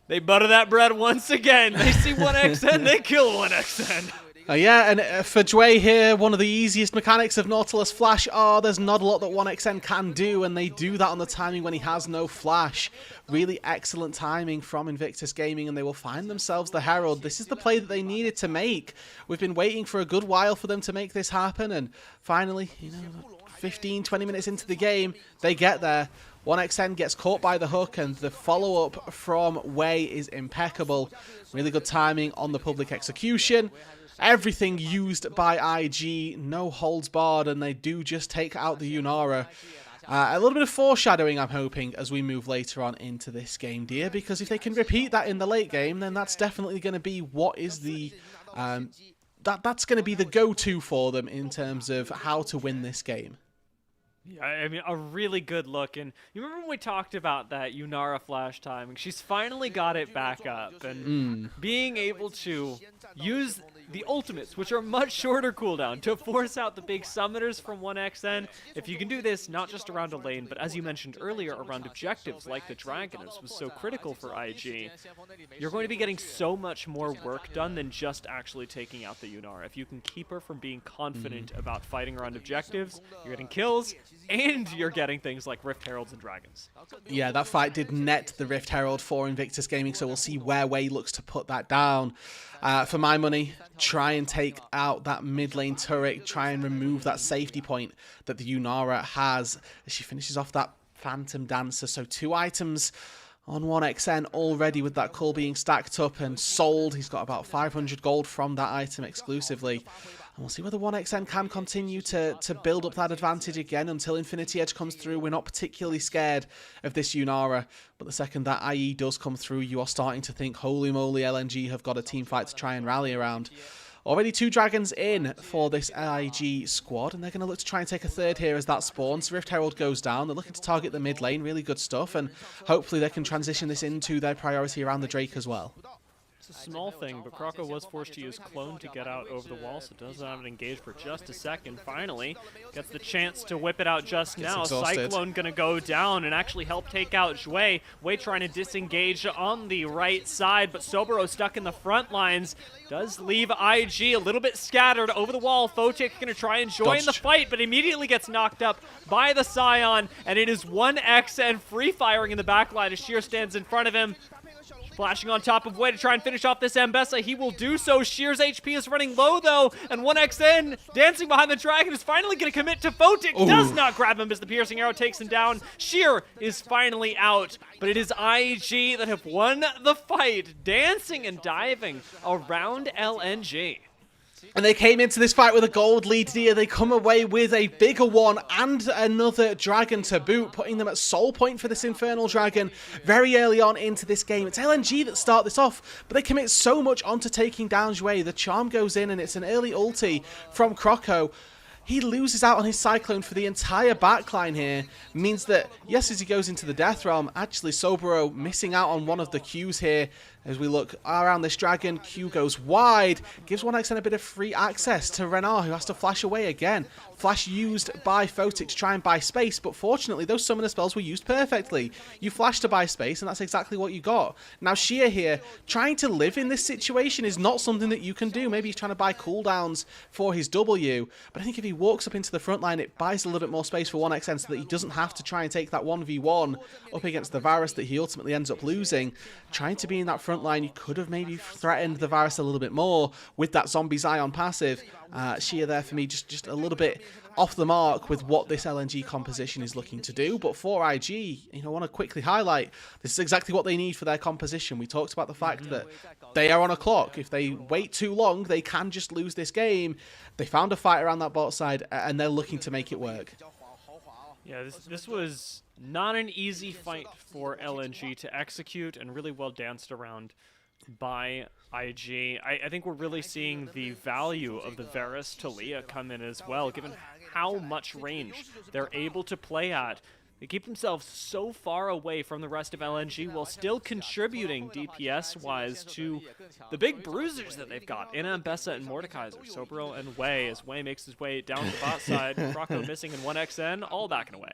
they butter that bread once again. They see 1xN, they kill 1xN. Yeah, and for Zhui here, one of the easiest mechanics of Nautilus Flash there's not a lot that 1xN can do, and they do that on the timing when he has no flash. Really excellent timing from Invictus Gaming, and they will find themselves the Herald. This is the play that they needed to make. We've been waiting for a good while for them to make this happen, and finally, 15, 20 minutes into the game, they get there. 1xN gets caught by the hook, and the follow-up from Wei is impeccable. Really good timing on the public execution. Everything used by IG, no holds barred, and they do just take out the Yunara. A little bit of foreshadowing, I'm hoping, as we move later on into this game, dear, because if they can repeat that in the late game, then that's definitely going to be what is the... that's going to be the go-to for them in terms of how to win this game. Yeah, I mean, a really good look. And you remember when we talked about that Yunara flash timing? She's finally got it back up. And being able to use the ultimates, which are much shorter cooldown, to force out the big summoners from 1xN. If you can do this, not just around a lane, but as you mentioned earlier, around objectives like the Dragon, this was so critical for IG, you're going to be getting so much more work done than just actually taking out the Yunara. If you can keep her from being confident about fighting around objectives, you're getting kills, and you're getting things like Rift Heralds and Dragons. Yeah, that fight did net the Rift Herald for Invictus Gaming, so we'll see where Wei looks to put that down. For my money, try and take out that mid lane turret, try and remove that safety point that the Yunara has as she finishes off that Phantom Dancer. So 2 items on 1xN already with that call being stacked up and sold. He's got about 500 gold from that item exclusively. And we'll see whether 1xN can continue to build up that advantage again until Infinity Edge comes through. We're not particularly scared of this Yunara, but the second that IE does come through, you are starting to think, holy moly, LNG have got a team fight to try and rally around. Already 2 dragons in for this IG squad, and they're going to look to try and take a third here as that spawns. Rift Herald goes down. They're looking to target the mid lane. Really good stuff, and hopefully they can transition this into their priority around the Drake as well. It's a small thing, but Kroko was forced to use Clone to get out over the wall, so doesn't have it engaged for just a second. Finally, gets the chance to whip it out just now. Cyclone gonna go down and actually help take out Zhui. Wei trying to disengage on the right side, but Sobero stuck in the front lines. Does leave IG a little bit scattered over the wall. Photic gonna try and join the fight, but immediately gets knocked up by the Scion, and it is 1xN free firing in the backline as Sheer stands in front of him. Flashing on top of Wei to try and finish off this Ambessa. He will do so. Sheer's HP is running low, though, and 1xN dancing behind the Dragon is finally going to commit to Photic. Does not grab him as the piercing arrow takes him down. Sheer is finally out, but it is IG that have won the fight, dancing and diving around LNG. And they came into this fight with a gold lead here. They come away with a bigger one and another dragon to boot, putting them at soul point for this Infernal Dragon very early on into this game. It's LNG that start this off, but they commit so much onto taking down Zhui. The charm goes in, and it's an early ulti from Kroko. He loses out on his Cyclone for the entire backline here. Means that, yes, as he goes into the Death Realm, actually Sobero missing out on one of the Qs here. As we look around this Dragon, Q goes wide, gives 1xN a bit of free access to Renard, who has to flash away again. Flash used by Photic to try and buy space, but fortunately those summoner spells were used perfectly. You flash to buy space, and that's exactly what you got. Now Sheer here, trying to live in this situation is not something that you can do. Maybe he's trying to buy cooldowns for his W, but I think if he walks up into the front line, it buys a little bit more space for 1xN so that he doesn't have to try and take that 1v1 up against the Varus that he ultimately ends up losing. Trying to be in that front line, you could have maybe threatened the Varus a little bit more with that Zombie Zion passive. Sheer there for me just a little bit off the mark with what this LNG composition is looking to do. But for IG, I want to quickly highlight, this is exactly what they need for their composition. We talked about the fact that they are on a clock. If they wait too long, they can just lose this game. They found a fight around that bot side, and they're looking to make it work. Yeah, this was not an easy fight for LNG to execute, and really well danced around by IG. I think we're really seeing the value of the Varus Talia come in as well, given how much range they're able to play at. They keep themselves so far away from the rest of LNG while still contributing DPS-wise to the big bruisers that they've got in Ambessa and Mordekaiser. Sobro and Wei, as Wei makes his way down to the bot side. Rocco missing in 1xN, all backing away.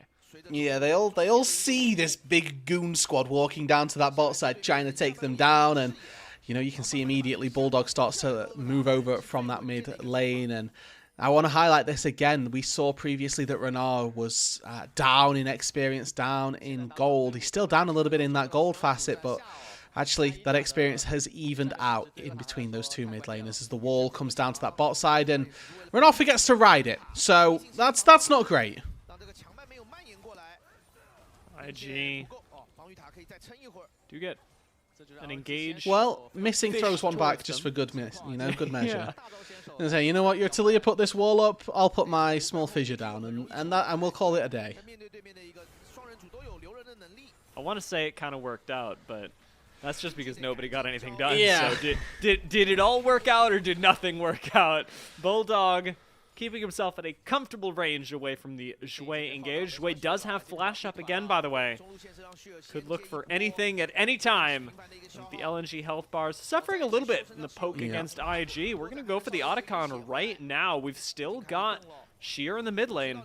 Yeah, they all see this big goon squad walking down to that bot side trying to take them down, and you know, you can see immediately Bulldog starts to move over from that mid lane. And I want to highlight this again. We saw previously that Renard was down in experience, down in gold. He's still down a little bit in that gold facet, but actually that experience has evened out in between those two mid laners as the wall comes down to that bot side, and Renard forgets to ride it. So that's not great. IG do get an engage. Well, missing throws one back just for good measure. And say, you know what, your Talia put this wall up, I'll put my small fissure down, and we'll call it a day. I want to say it kind of worked out, but that's just because nobody got anything done. Yeah. So did it all work out, or did nothing work out? Bulldog keeping himself at a comfortable range away from the Jouet engage. Jouet does have flash up again, by the way. Could look for anything at any time. The LNG health bars suffering a little bit in the poke against IG. We're going to go for the Otacon right now. We've still got Sheer in the mid lane.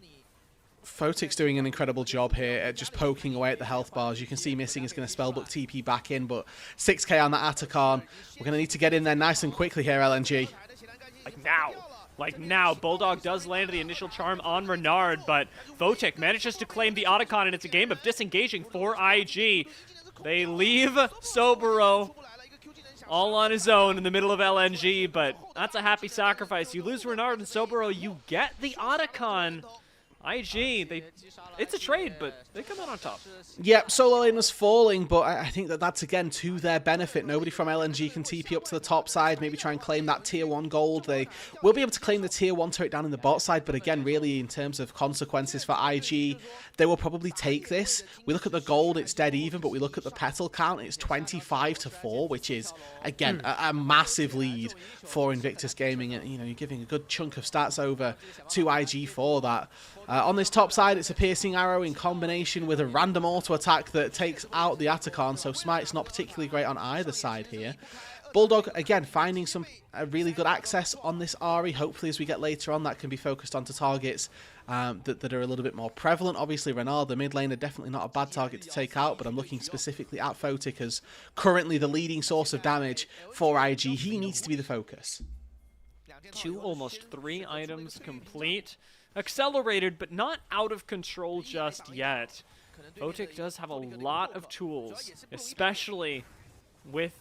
Photic's doing an incredible job here at just poking away at the health bars. You can see Missing is going to spellbook TP back in, but 6k on that Atacon. We're going to need to get in there nice and quickly here, LNG. Like now, Bulldog does land the initial charm on Renard, but Photic manages to claim the Otacon, and it's a game of disengaging for IG. They leave Soboro all on his own in the middle of LNG, but that's a happy sacrifice. You lose Renard and Soboro, you get the Otacon. IG, it's a trade, but they come out on top. Yep, solo lane was falling, but I think that's, again, to their benefit. Nobody from LNG can TP up to the top side, maybe try and claim that tier 1 gold. They will be able to claim the tier 1 turret down in the bot side, but again, really, in terms of consequences for IG, they will probably take this. We look at the gold, it's dead even, but we look at the petal count, it's 25-4, which is, again, a massive lead for Invictus Gaming. And, you know, you're giving a good chunk of stats over to IG for that. On this top side, it's a piercing arrow in combination with a random auto attack that takes out the Atacon, so Smite's not particularly great on either side here. Bulldog, again, finding some really good access on this Ahri. Hopefully, as we get later on, that can be focused onto targets that are a little bit more prevalent. Obviously, Renard, the mid laner, definitely not a bad target to take out, but I'm looking specifically at Photic as currently the leading source of damage for IG. He needs to be the focus. 2, almost 3 items complete. Accelerated, but not out of control just yet. Photic does have a lot of tools, especially with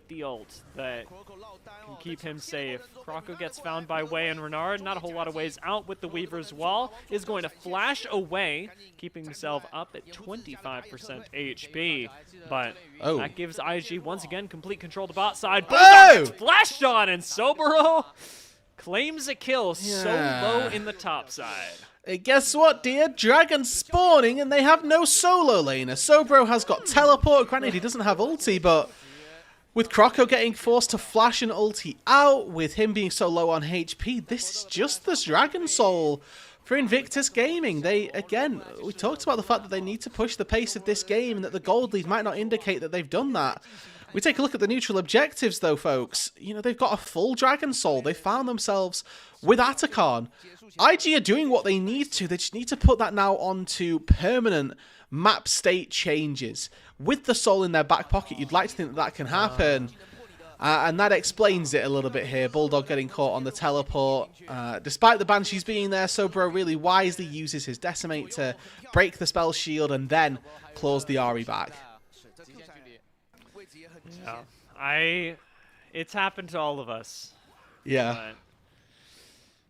the ult, that can keep him safe. Kroko gets found by Wei and Renard. Not a whole lot of ways out with the Weaver's Wall. Is going to flash away, keeping himself up at 25% HP. But that gives IG, once again, complete control of the bot side. Bulldog gets flashed on, and Soboro claims a kill so low in the top side. Hey, guess what, dear? Dragon's spawning and they have no solo laner. Sobro has got teleport. Granted, he doesn't have ulti, but with Kroko getting forced to flash an ulti out, with him being so low on HP, this is just the Dragon Soul for Invictus Gaming. They, again, we talked about the fact that they need to push the pace of this game and that the gold lead might not indicate that they've done that. We take a look at the neutral objectives, though, folks. You know, they've got a full Dragon Soul. They found themselves with Atacon. IG are doing what they need to. They just need to put that now onto permanent map state changes. With the Soul in their back pocket, you'd like to think that that can happen. And that explains it a little bit here. Bulldog getting caught on the teleport. Despite the Banshees being there, Sobro really wisely uses his Decimate to break the spell shield and then claws the Ahri back. Yeah. It's happened to all of us. Yeah. But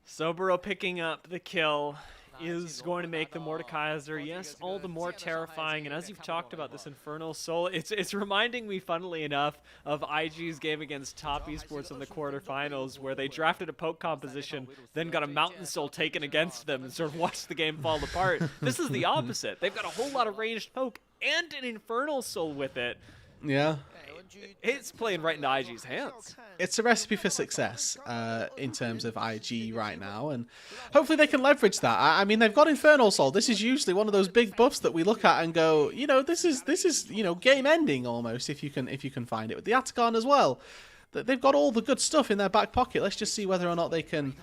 Soboro picking up the kill is going to make the Mordekaiser, yes, all the more terrifying. And as you've talked about this Infernal Soul, it's reminding me, funnily enough, of IG's game against Top Esports in the quarterfinals, where they drafted a poke composition, then got a Mountain Soul taken against them and sort of watched the game fall apart. This is the opposite. They've got a whole lot of ranged poke and an Infernal Soul with it. Yeah. It's playing right into IG's hands. It's a recipe for success in terms of IG right now, and hopefully they can leverage that. I mean, they've got Infernal Soul. This is usually one of those big buffs that we look at and go, you know, this is you know, game ending almost if you can find it. With the Atakan as well, they've got all the good stuff in their back pocket. Let's just see whether or not they can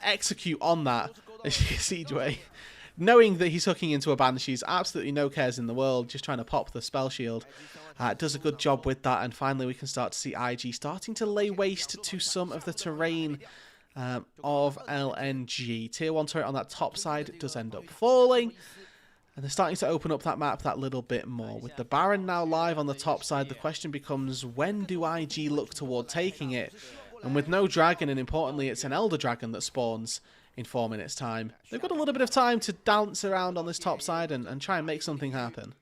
execute on that. As you can see, Dway, knowing that he's hooking into a Banshee's, absolutely no cares in the world, just trying to pop the spell shield. Does a good job with that, and finally we can start to see IG starting to lay waste to some of the terrain of LNG. Tier 1 turret on that top side does end up falling, and they're starting to open up that map that little bit more. With the Baron now live on the top side, the question becomes, when do IG look toward taking it? And with no dragon, and importantly it's an Elder Dragon that spawns in 4 minutes time, they've got a little bit of time to dance around on this top side and try and make something happen.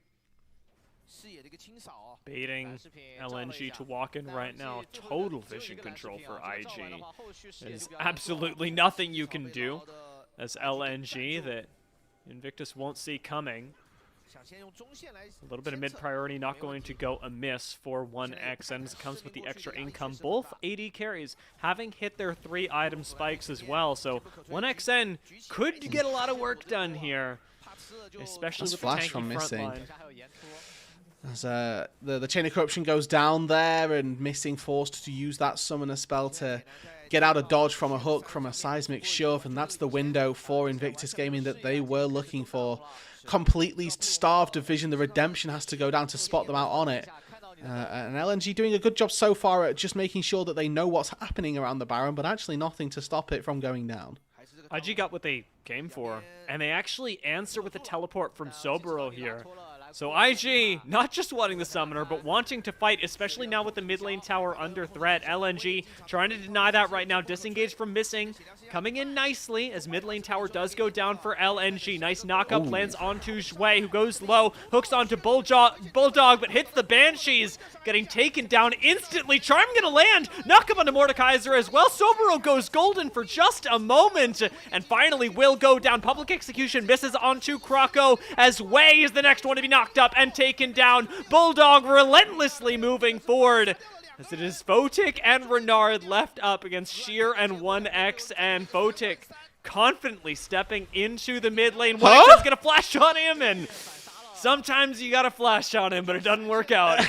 Baiting LNG to walk in right now. Total vision control for IG. There's absolutely nothing you can do as LNG that Invictus won't see coming. A little bit of mid-priority not going to go amiss for 1X, and it comes with the extra income. Both AD carries having hit their 3-item spikes as well, so 1XN could get a lot of work done here, especially with the tanky from missing. frontline. As the Chain of Corruption goes down there, and Missing forced to use that Summoner spell to get out of dodge from a hook, from a seismic shove, and that's the window for Invictus Gaming that they were looking for. Completely starved of vision, the redemption has to go down to spot them out on it. And LNG doing a good job so far at just making sure that they know what's happening around the Baron, but actually nothing to stop it from going down. IG got what they came for, and they actually answer with a teleport from Sobero here. So IG, not just wanting the Summoner, but wanting to fight, especially now with the mid lane tower under threat. LNG trying to deny that right now, disengaged from Missing, coming in nicely as mid lane tower does go down for LNG. Nice knockup, lands onto Zhui, who goes low, hooks onto Bulldog, but hits the Banshees, getting taken down instantly. Charm gonna land, knock him onto Mordekaiser as well. Sobero goes golden for just a moment, and finally will go down. Public Execution misses onto Krako, as Wei is the next one to be knocked up and taken down. Bulldog relentlessly moving forward, as it is Photic and Renard left up against Sheer and 1X, and Photic confidently stepping into the mid lane. 1X is gonna flash on him, and sometimes you gotta flash on him, but it doesn't work out.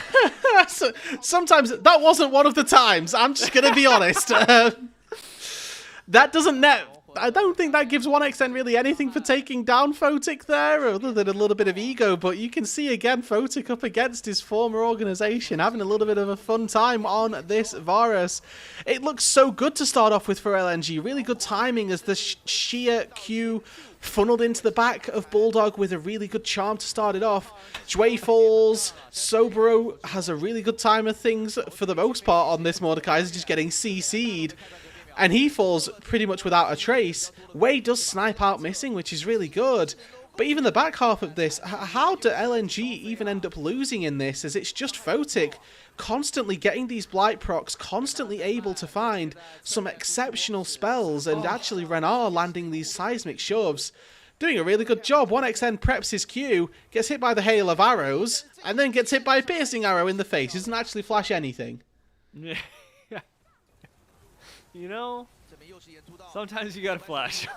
Sometimes that wasn't one of the times, I'm just gonna be honest. That doesn't net. I don't think that gives 1XN really anything for taking down Photic there, other than a little bit of ego, but you can see again Photic up against his former organisation, having a little bit of a fun time on this Varus. It looks so good to start off with for LNG, really good timing as the sheer Q funneled into the back of Bulldog with a really good charm to start it off. Zhui falls, Sobero has a really good time of things for the most part on this Mordekaiser, just getting CC'd. And he falls pretty much without a trace. Wei does snipe out Missing, which is really good. But even the back half of this, how do LNG even end up losing in this? As it's just Photic constantly getting these Blight procs, constantly able to find some exceptional spells, and actually Renard landing these seismic shoves. Doing a really good job. 1XN preps his Q, gets hit by the hail of arrows, and then gets hit by a piercing arrow in the face. He doesn't actually flash anything. You know, sometimes you gotta flash.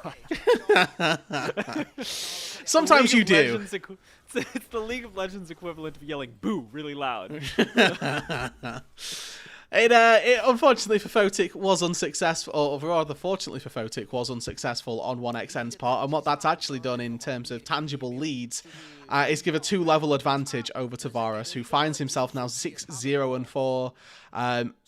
Sometimes you do. It's the League of Legends equivalent of yelling "boo" really loud. It unfortunately for Photic was unsuccessful, or rather fortunately for Photic was unsuccessful on 1XN's part, and what that's actually done in terms of tangible leads is give a 2-level advantage over to Varus, who finds himself now 6-0-4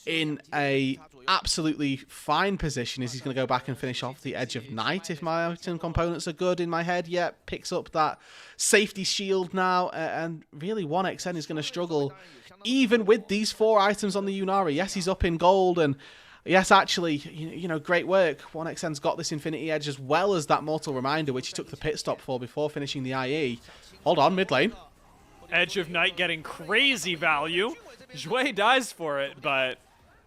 in a absolutely fine position as he's going to go back and finish off the Edge of Night if my item components are good in my head. Yeah, picks up that safety shield now, and really 1XN is going to struggle even with these 4 items on the Yunara. Yes, he's up in gold, and Yes, actually, you know, great work. 1xn's got this Infinity Edge as well as that Mortal Reminder, which he took the pit stop for before finishing the IE. Hold on, mid lane. Edge of Night getting crazy value. Jue dies for it, but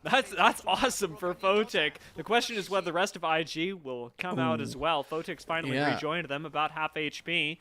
that's awesome for Photic. The question is whether the rest of IG will come out as well. Photic's finally rejoined them, about half HP.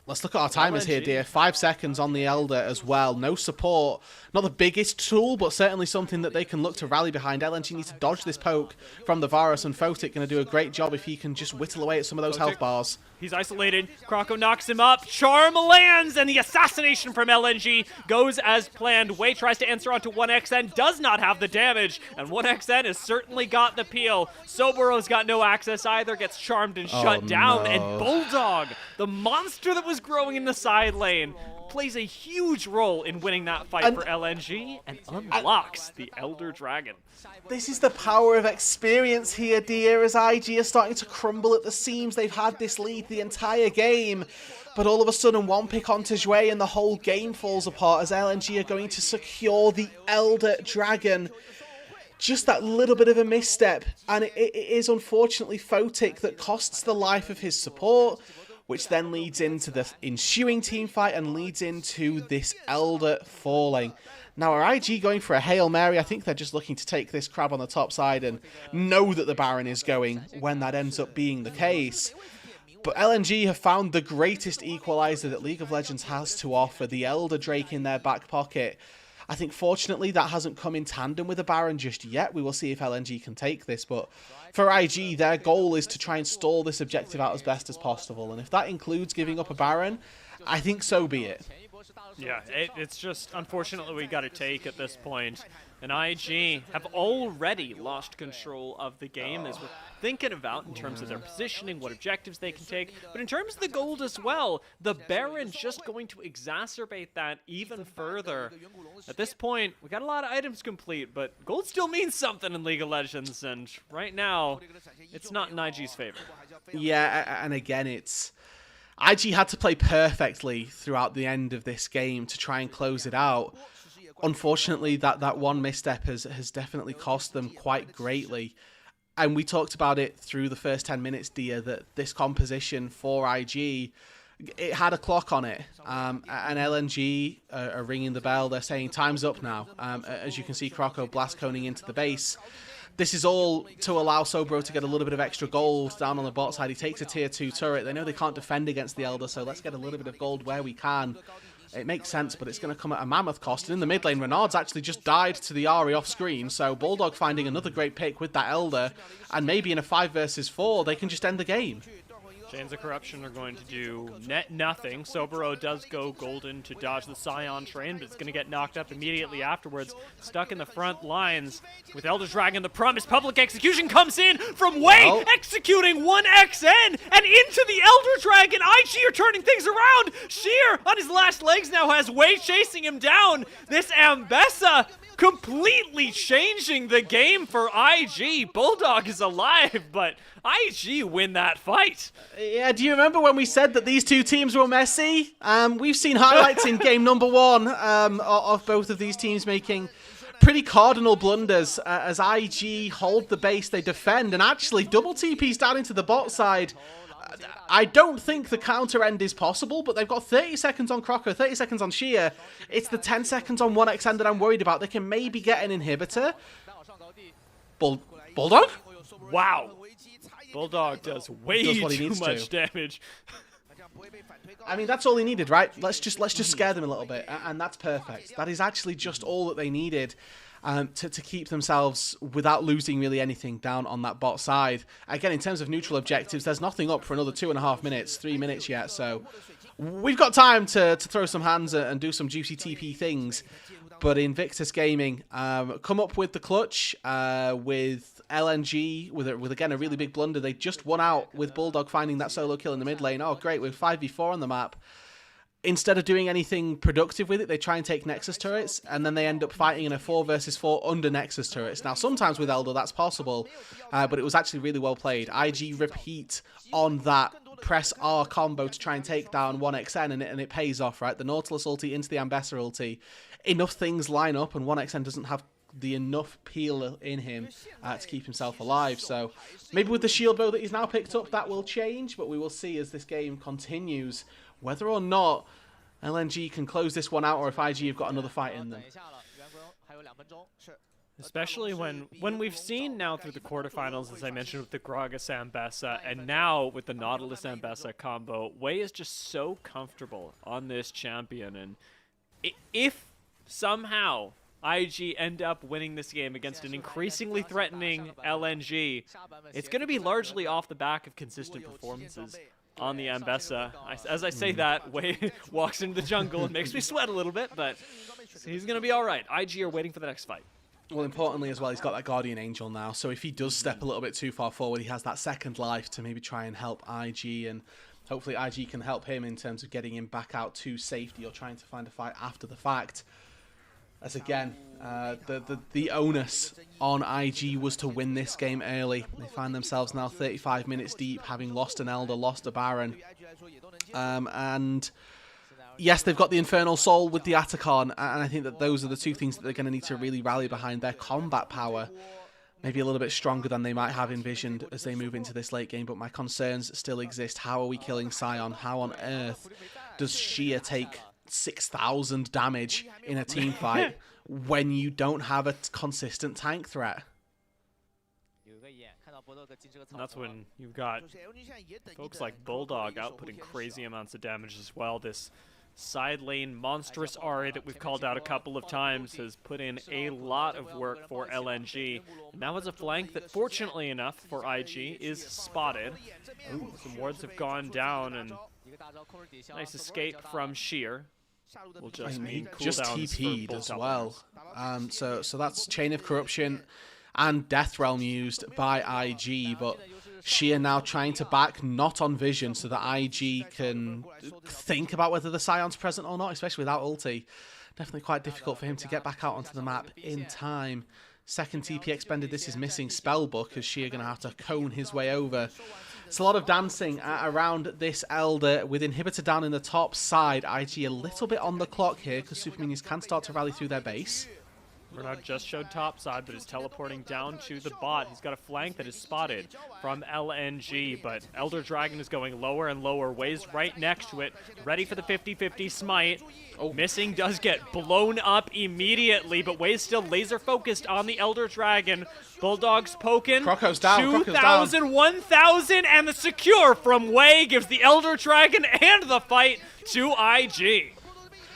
Let's look at our timers here, dear. 5 seconds on the Elder as well. No support. Not the biggest tool, but certainly something that they can look to rally behind. LNG needs to dodge this poke from the Varus, and Photic going to do a great job if he can just whittle away at some of those health bars. He's isolated. Kroko knocks him up. Charm lands, and the assassination from LNG goes as planned. Wei tries to answer onto 1xn, does not have the damage, and 1xn has certainly got the peel. Sobero's got no access either, gets charmed and shut down, and Bulldog, the monster that was growing in the side lane, plays a huge role in winning that fight for LNG and unlocks the Elder Dragon. This is the power of experience here, dear, as IG are starting to crumble at the seams. They've had this lead the entire game, but all of a sudden one pick onto Jue and the whole game falls apart as LNG are going to secure the Elder Dragon. Just that little bit of a misstep, and it is unfortunately Photic that costs the life of his support, which then leads into the ensuing team fight and leads into this Elder falling. Now, are IG going for a Hail Mary? I think they're just looking to take this crab on the top side and know that the Baron is going when that ends up being the case. But LNG have found the greatest equalizer that League of Legends has to offer, the Elder Drake in their back pocket. I think, fortunately, that hasn't come in tandem with the Baron just yet. We will see if LNG can take this, but for IG, their goal is to try and stall this objective out as best as possible, and if that includes giving up a Baron, I think so be it. Yeah, it's just, unfortunately, we got to take at this point. And IG have already lost control of the game as we're thinking about in terms of their positioning, what objectives they can take. But in terms of the gold as well, the Baron just going to exacerbate that even further. At this point, we got a lot of items complete, but gold still means something in League of Legends. And right now, it's not in IG's favor. Yeah, and again, IG had to play perfectly throughout the end of this game to try and close it out. Unfortunately, that one misstep has definitely cost them quite greatly. And we talked about it through the first 10 minutes, Dia, that this composition for IG, it had a clock on it. And LNG are ringing the bell. They're saying time's up now. As you can see, Kroko blast coning into the base. This is all to allow Sobro to get a little bit of extra gold down on the bot side. He takes a tier 2 turret. They know they can't defend against the Elder, so let's get a little bit of gold where we can. It makes sense, but it's going to come at a mammoth cost. And in the mid lane, Renard's actually just died to the Ahri off screen, so Bulldog finding another great pick with that Elder, and maybe in a 5 versus 4, they can just end the game. Chains of Corruption are going to do net nothing. Sobero does go golden to dodge the Scion train, but it's going to get knocked up immediately afterwards. Stuck in the front lines with Elder Dragon. The promised public execution comes in from Wei, executing 1xn and into the Elder Dragon. IG are turning things around. Sheer on his last legs now has Wei chasing him down. This Ambessa completely changing the game for IG. Bulldog is alive, but IG win that fight. Yeah, do you remember when we said that these two teams were messy? We've seen highlights in game number 1 of both of these teams making pretty cardinal blunders as IG hold the base, they defend, and actually double TPs down into the bot side. I don't think the counter end is possible, but they've got 30 seconds on Kroko, 30 seconds on Sheer. It's the 10 seconds on 1xn that I'm worried about. They can maybe get an inhibitor. Bulldog? Wow. Bulldog does way too much damage. I mean, that's all he needed, right? Let's just scare them a little bit, and that's perfect. That is actually just all that they needed. To keep themselves without losing really anything down on that bot side. Again, in terms of neutral objectives, there's nothing up for another 2.5 minutes, 3 minutes yet, so we've got time to throw some hands and do some juicy TP things. But Invictus Gaming come up with the clutch with LNG, with again a really big blunder. They just won out with Bulldog finding that solo kill in the mid lane. Oh, great, with 5v4 on the map. Instead of doing anything productive with it, they try and take Nexus turrets, and then they end up fighting in a 4 versus 4 under Nexus turrets. Now, sometimes with Elder, that's possible, but it was actually really well played. IG repeat on that press R combo to try and take down 1xn, and it pays off, right? The Nautilus ulti into the Ambessa ulti. Enough things line up, and 1xn doesn't have the enough peel in him to keep himself alive. So maybe with the shield bow that he's now picked up, that will change, but we will see as this game continues whether or not LNG can close this one out, or if IG have got another fight in them. Especially when we've seen now through the quarterfinals, as I mentioned, with the Gragas Ambessa, and now with the Nautilus Ambessa combo, Wei is just so comfortable on this champion. And if somehow IG end up winning this game against an increasingly threatening LNG, it's going to be largely off the back of consistent performances on the Ambessa. As I say that, Wei walks into the jungle and makes me sweat a little bit, but he's going to be all right. IG are waiting for the next fight. Well, importantly as well, he's got that Guardian Angel now, so if he does step a little bit too far forward, he has that second life to maybe try and help IG, and hopefully IG can help him in terms of getting him back out to safety or trying to find a fight after the fact. As again, the onus on IG was to win this game early. They find themselves now 35 minutes deep, having lost an Elder, lost a Baron, and yes, they've got the Infernal Soul with the Atacon, and I think that those are the two things that they're going to need to really rally behind. Their combat power maybe a little bit stronger than they might have envisioned as they move into this late game, but my concerns still exist. How are we killing Sion? How on earth does Shia take 6,000 damage in a team fight when you don't have a consistent tank threat? And that's when you've got folks like Bulldog outputting crazy amounts of damage as well. This side lane monstrous Ahri that we've called out a couple of times has put in a lot of work for LNG. And now has a flank that, fortunately enough for IG, is spotted. Ooh, some wards have gone down, and nice escape from Sheer. Will just mean just TP'd as well. So that's Chain of Corruption and Death Realm used by IG, but Sheer now trying to back not on vision so that IG can think about whether the Sion's present or not, especially without ulti. Definitely quite difficult for him to get back out onto the map in time. Second TP expended. This is missing Spellbook, as Sheer going to have to cone his way over. It's a lot of dancing around this Elder with Inhibitor down in the top side. IG a little bit on the clock here because Super Minions can start to rally through their base. Renard just showed top side, but is teleporting down to the bot. He's got a flank that is spotted from LNG, but Elder Dragon is going lower and lower. Wei's right next to it, ready for the 50-50 smite. Oh, missing does get blown up immediately, but Wei's still laser focused on the Elder Dragon. Bulldog's poking. Croco's down. 2,000, 1,000, and the secure from Wei gives the Elder Dragon and the fight to IG.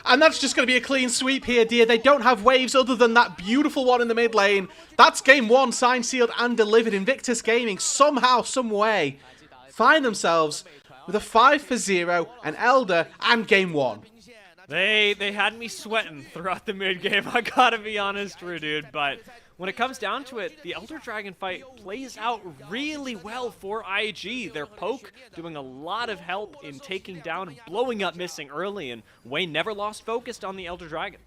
And that's just going to be a clean sweep here, dear. They don't have waves other than that beautiful one in the mid lane. That's game one, signed, sealed, and delivered. Invictus Gaming somehow, some way, find themselves with a 5-0, an Elder, and game one. They had me sweating throughout the mid game. I gotta be honest, dude. But when it comes down to it, the Elder Dragon fight plays out really well for IG. Their poke doing a lot of help in taking down and blowing up missing early, and Wayne never lost focused on the Elder Dragon.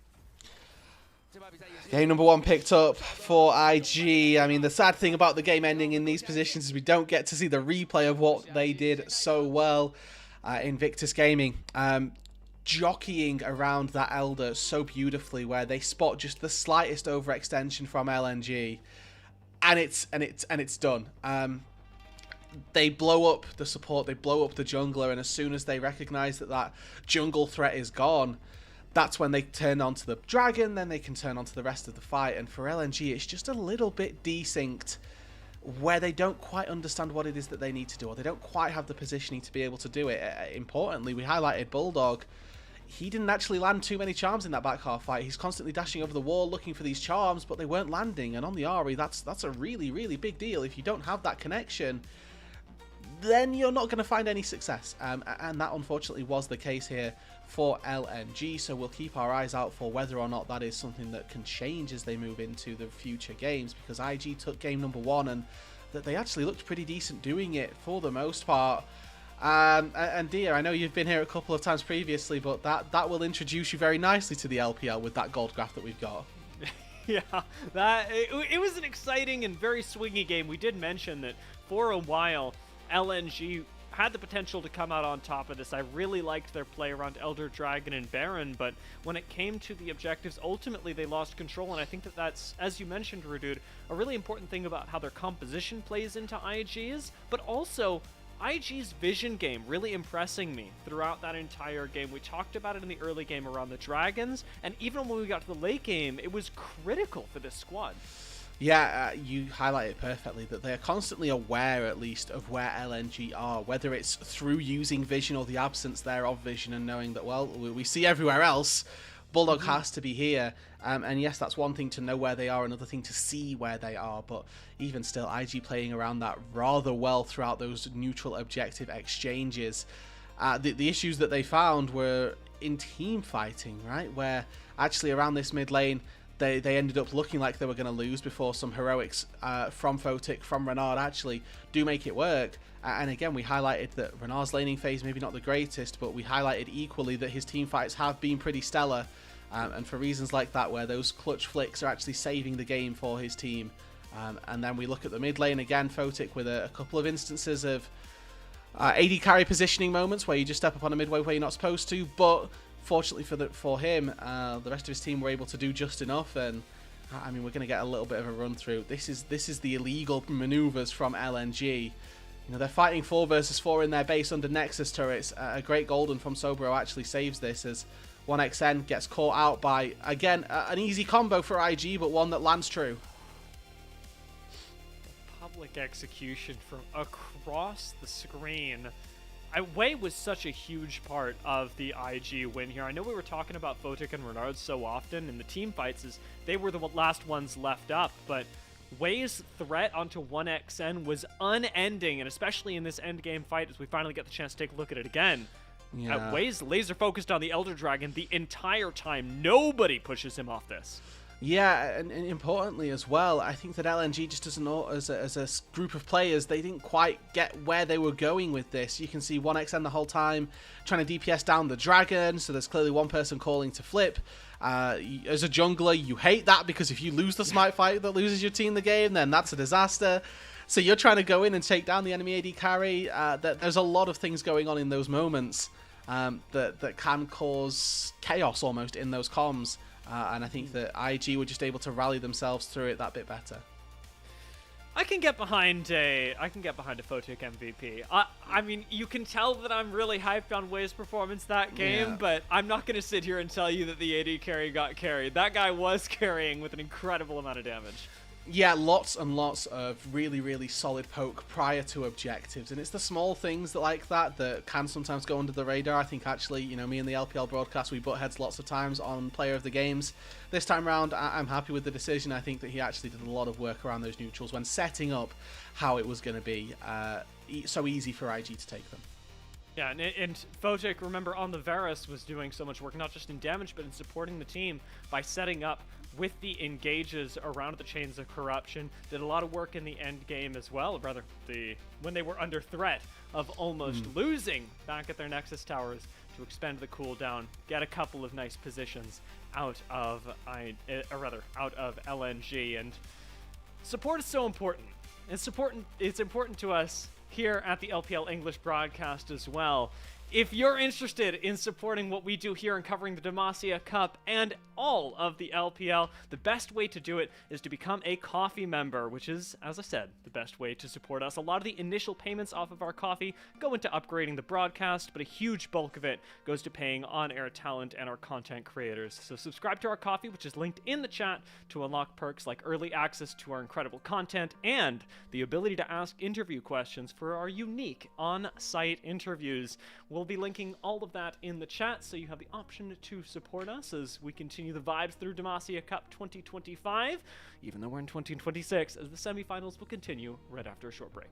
Game number one picked up for IG. I mean, the sad thing about the game ending in these positions is we don't get to see the replay of what they did so well. Invictus Gaming jockeying around that Elder so beautifully, where they spot just the slightest overextension from LNG, and it's done. They blow up the support, they blow up the jungler, and as soon as they recognize that that jungle threat is gone, that's when they turn onto the dragon. Then they can turn onto the rest of the fight. And for LNG, it's just a little bit desynced, where they don't quite understand what it is that they need to do, or they don't quite have the positioning to be able to do it. Importantly, we highlighted Bulldog. He didn't actually land too many charms in that back half fight. He's constantly dashing over the wall looking for these charms, but they weren't landing. And on the Ahri, that's a really, really big deal. If you don't have that connection, then you're not going to find any success. And that unfortunately was the case here for LNG. So we'll keep our eyes out for whether or not that is something that can change as they move into the future games, because IG took game number one and that they actually looked pretty decent doing it for the most part. And dear, I know you've been here a couple of times previously, but that will introduce you very nicely to the LPL with that gold graph that we've got. Yeah, it was an exciting and very swingy game. We did mention that for a while, LNG had the potential to come out on top of this. I really liked their play around Elder Dragon and Baron, but when it came to the objectives, ultimately they lost control, and I think that that's, as you mentioned, Redude, a really important thing about how their composition plays into IG's, but also IG's vision game really impressing me throughout that entire game. We talked about it in the early game around the Dragons, and even when we got to the late game, it was critical for this squad. Yeah, you highlight it perfectly, that they're constantly aware, at least, of where LNG are, whether it's through using vision or the absence there of vision and knowing that, well, we see everywhere else, Bulldog has to be here. And yes, that's one thing to know where they are, another thing to see where they are, but even still, IG playing around that rather well throughout those neutral objective exchanges. The issues that they found were in team fighting, right, where actually around this mid lane, they ended up looking like they were going to lose before some heroics from Photic, from Renard actually do make it work. And again, we highlighted that Renard's laning phase maybe not the greatest, but we highlighted equally that his team fights have been pretty stellar. And for reasons like that, where those clutch flicks are actually saving the game for his team. And then we look at the mid lane again, Photic with a couple of instances of AD carry positioning moments where you just step up on a midway where you're not supposed to, but fortunately for him, the rest of his team were able to do just enough, and I mean, we're going to get a little bit of a run through. This is the illegal maneuvers from LNG. You know, they're fighting 4 versus 4 in their base under Nexus turrets. A great golden from Sobro actually saves this as 1xN gets caught out by, again, an easy combo for IG, but one that lands true. Public execution from across the screen. Wei was such a huge part of the IG win here. I know we were talking about Photic and Renard so often in the team fights as they were the last ones left up, but Wei's threat onto 1xN was unending, and especially in this endgame fight as we finally get the chance to take a look at it again. Yeah. Wei's laser focused on the Elder Dragon the entire time. Nobody pushes him off this. Yeah, and importantly as well, I think that LNG just as a group of players, they didn't quite get where they were going with this. You can see 1xN the whole time trying to DPS down the dragon, so there's clearly one person calling to flip. As a jungler, you hate that because if you lose the smite fight that loses your team the game, then that's a disaster. So you're trying to go in and take down the enemy AD carry. There's a lot of things going on in those moments that can cause chaos almost in those comms. And I think that IG were just able to rally themselves through it that bit better. I can get behind a Photic MVP. I mean, you can tell that I'm really hyped on Wei's performance that game, but I'm not going to sit here and tell you that the AD carry got carried. That guy was carrying with an incredible amount of damage. Yeah, lots and lots of really, really solid poke prior to objectives, and it's the small things like that can sometimes go under the radar. I think actually, you know, me and the LPL broadcast, we butt heads lots of times on player of the games. This time around, I'm happy with the decision. I think that he actually did a lot of work around those neutrals when setting up how it was going to be so easy for IG to take them. Yeah, and Photic, remember, on the Varus was doing so much work, not just in damage, but in supporting the team by setting up with the engages around the Chains of Corruption. Did a lot of work in the end game as well, rather, when they were under threat of almost losing back at their Nexus towers to expend the cooldown, get a couple of nice positions out of LNG, and support is so important. It's important to us here at the LPL English broadcast as well. If you're interested in supporting what we do here and covering the Demacia Cup and all of the LPL, the best way to do it is to become a coffee member, which is, as I said, the best way to support us. A lot of the initial payments off of our coffee go into upgrading the broadcast, but a huge bulk of it goes to paying on-air talent and our content creators. So subscribe to our coffee, which is linked in the chat, to unlock perks like early access to our incredible content and the ability to ask interview questions for our unique on-site interviews. We'll be linking all of that in the chat, so you have the option to support us as we continue the vibes through Demacia Cup 2025, even though we're in 2026, as the semifinals will continue right after a short break.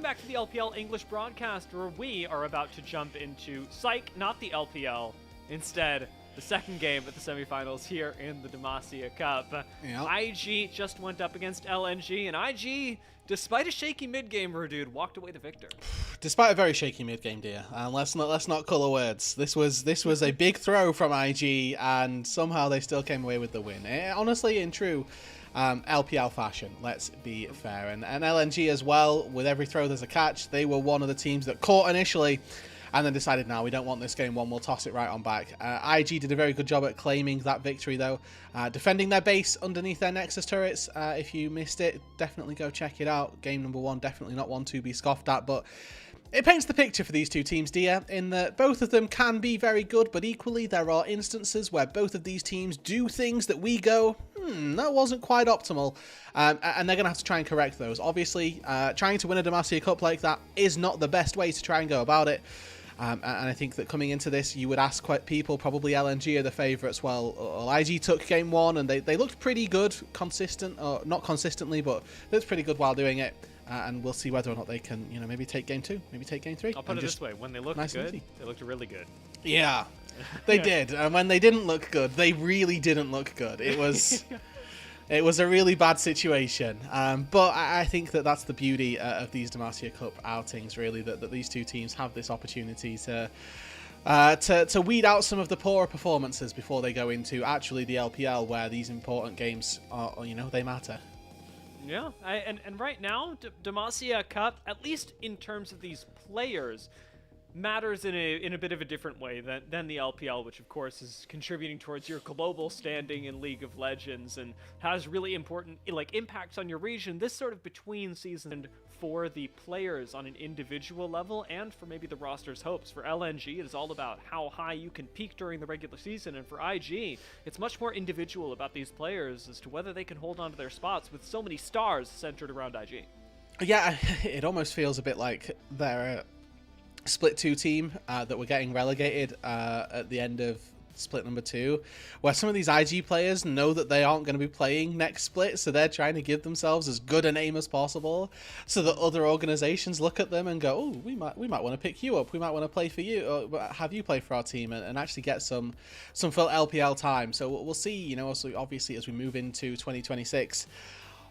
welcome back to the LPL English broadcast, where we are about to jump into Psych, not the LPL, instead the second game at the semifinals here in the Demacia Cup. Yep. IG just went up against LNG, and IG, despite a shaky mid-game, dude, walked away the victor. Despite a very shaky mid-game, dear. Let's not colour words. This was a big throw from IG, and somehow they still came away with the win. Honestly, in true LPL fashion, let's be fair. And LNG as well, with every throw there's a catch. They were one of the teams that caught initially, and then decided, no, we don't want this game one, we'll toss it right on back. IG did a very good job at claiming that victory, though. Defending their base underneath their Nexus turrets. If you missed it, definitely go check it out. Game number 1, definitely not one to be scoffed at, but it paints the picture for these two teams, dear, in that both of them can be very good, but equally there are instances where both of these teams do things that we go, that wasn't quite optimal, and they're going to have to try and correct those. Obviously, trying to win a Demacia Cup like that is not the best way to try and go about it. And I think that coming into this, you would ask quite people, probably LNG are the favourites. Well, IG took game 1, and they looked pretty good, consistent, or not consistently, but looked pretty good while doing it. And we'll see whether or not they can, maybe take game 2, maybe take game 3. I'll put it this way: when they looked good, they looked really good. Yeah, they did. And when they didn't look good, they really didn't look good. It was. It was a really bad situation, but I think that that's the beauty of these Demacia Cup outings, really, that these two teams have this opportunity to weed out some of the poorer performances before they go into actually the LPL, where these important games are, they matter. Yeah, and right now, Demacia Cup, at least in terms of these players, matters in a bit of a different way than the LPL, which of course is contributing towards your global standing in League of Legends and has really important impacts on your region. This sort of between season for the players on an individual level, and for maybe the roster's hopes. For LNG, it is all about how high you can peak during the regular season, and for IG, it's much more individual about these players as to whether they can hold on to their spots with so many stars centered around IG. Yeah, it almost feels a bit like they're split 2 team that were getting relegated at the end of split number 2, where some of these IG players know that they aren't going to be playing next split, so they're trying to give themselves as good a name as possible, so that other organizations look at them and go, oh, we might want to pick you up, we might want to play for you, or have you play for our team, and actually get some full LPL time. So we'll see, also obviously as we move into 2026,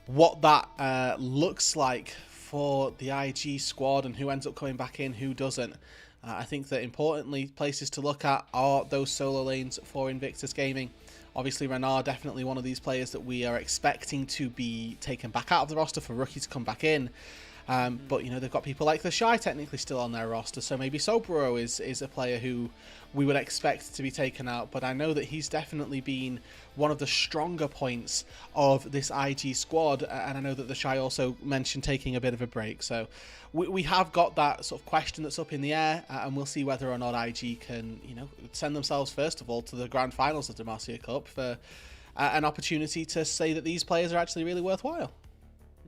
what that looks like for the IG squad and who ends up coming back in, who doesn't. I think that importantly, places to look at are those solo lanes for Invictus Gaming. Obviously, Renard, definitely one of these players that we are expecting to be taken back out of the roster for Rookie to come back in. But, they've got people like the Shy technically still on their roster, so maybe Sobro is a player who we would expect to be taken out, but I know that he's definitely been one of the stronger points of this IG squad, and I know that the Shy also mentioned taking a bit of a break, so we have got that sort of question that's up in the air, and we'll see whether or not IG can, send themselves first of all to the grand finals of the Demacia Cup for an opportunity to say that these players are actually really worthwhile.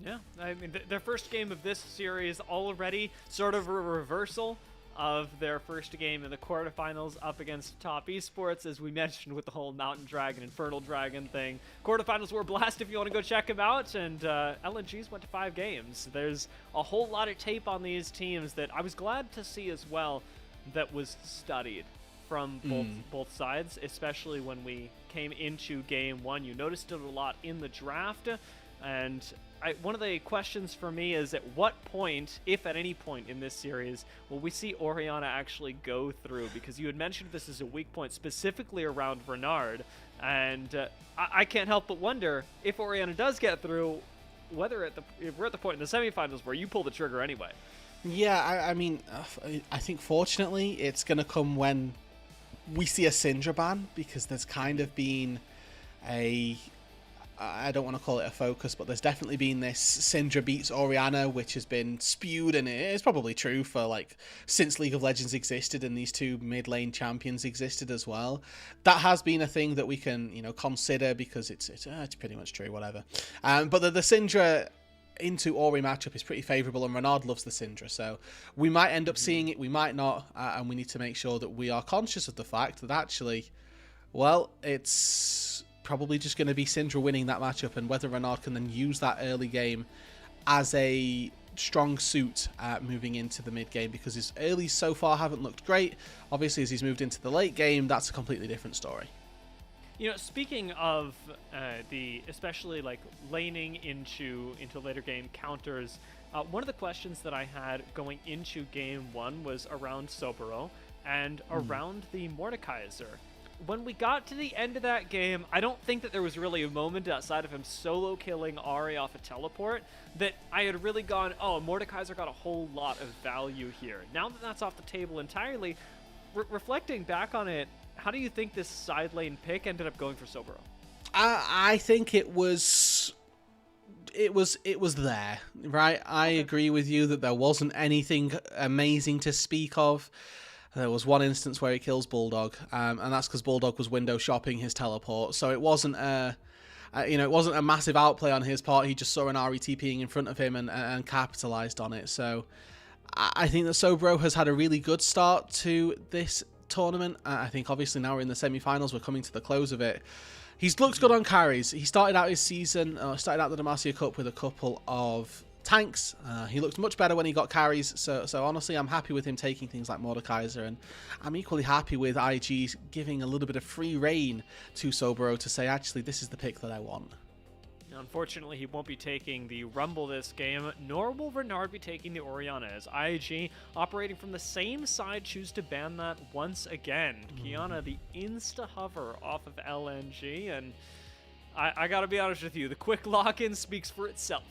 Yeah, I mean, their first game of this series already sort of a reversal of their first game in the quarterfinals up against Top Esports, as we mentioned with the whole Mountain Dragon, Infernal Dragon thing. Quarterfinals were a blast if you want to go check them out, and LNG's went to 5 games. There's a whole lot of tape on these teams that I was glad to see as well that was studied from both sides, especially when we came into game 1. You noticed it a lot in the draft, and one of the questions for me is, at what point, if at any point in this series, will we see Orianna actually go through? Because you had mentioned this as a weak point, specifically around Renard, and I can't help but wonder if Orianna does get through, whether if we're at the point in the semifinals where you pull the trigger anyway. Yeah, I mean, I think fortunately it's going to come when we see a Syndra ban, because there's kind of been I don't want to call it a focus, but there's definitely been this Syndra beats Orianna, which has been spewed, and it's probably true for since League of Legends existed and these two mid lane champions existed as well. That has been a thing that we can consider, because it's pretty much true, whatever. But the Syndra into Ori matchup is pretty favourable, and Renard loves the Syndra, so we might end up seeing it, we might not, and we need to make sure that we are conscious of the fact that actually, well, it's probably just going to be Syndra winning that matchup, and whether Renard can then use that early game as a strong suit moving into the mid game, because his early so far haven't looked great. Obviously, as he's moved into the late game, that's a completely different story. You know, speaking of especially like laning into later game counters, one of the questions that I had going into game 1 was around Sobero and around the Mordekaiser. When we got to the end of that game, I don't think that there was really a moment outside of him solo killing Ari off a teleport that I had really gone, oh, Mordekaiser got a whole lot of value here. Now that that's off the table entirely, reflecting back on it, how do you think this side lane pick ended up going for Sobero? I think it was there, right? I agree with you that there wasn't anything amazing to speak of. There was one instance where he kills Bulldog, and that's because Bulldog was window shopping his teleport. So it wasn't a massive outplay on his part. He just saw an RE TPing in front of him and capitalized on it. So I think that Sobero has had a really good start to this tournament. I think obviously now we're in the semi-finals. We're coming to the close of it. He's looked good on carries. He started out his season, started out the Demacia Cup with a couple of tanks. He looked much better when he got carries, so honestly I'm happy with him taking things like Mordekaiser, and I'm equally happy with IG giving a little bit of free reign to Sobero to say, actually, this is the pick that I want. Unfortunately, he won't be taking the Rumble this game, nor will Renard be taking the Orianna, as IG, operating from the same side, choose to ban that once again. Kiana, the insta-hover off of LNG, and I gotta be honest with you, the quick lock-in speaks for itself.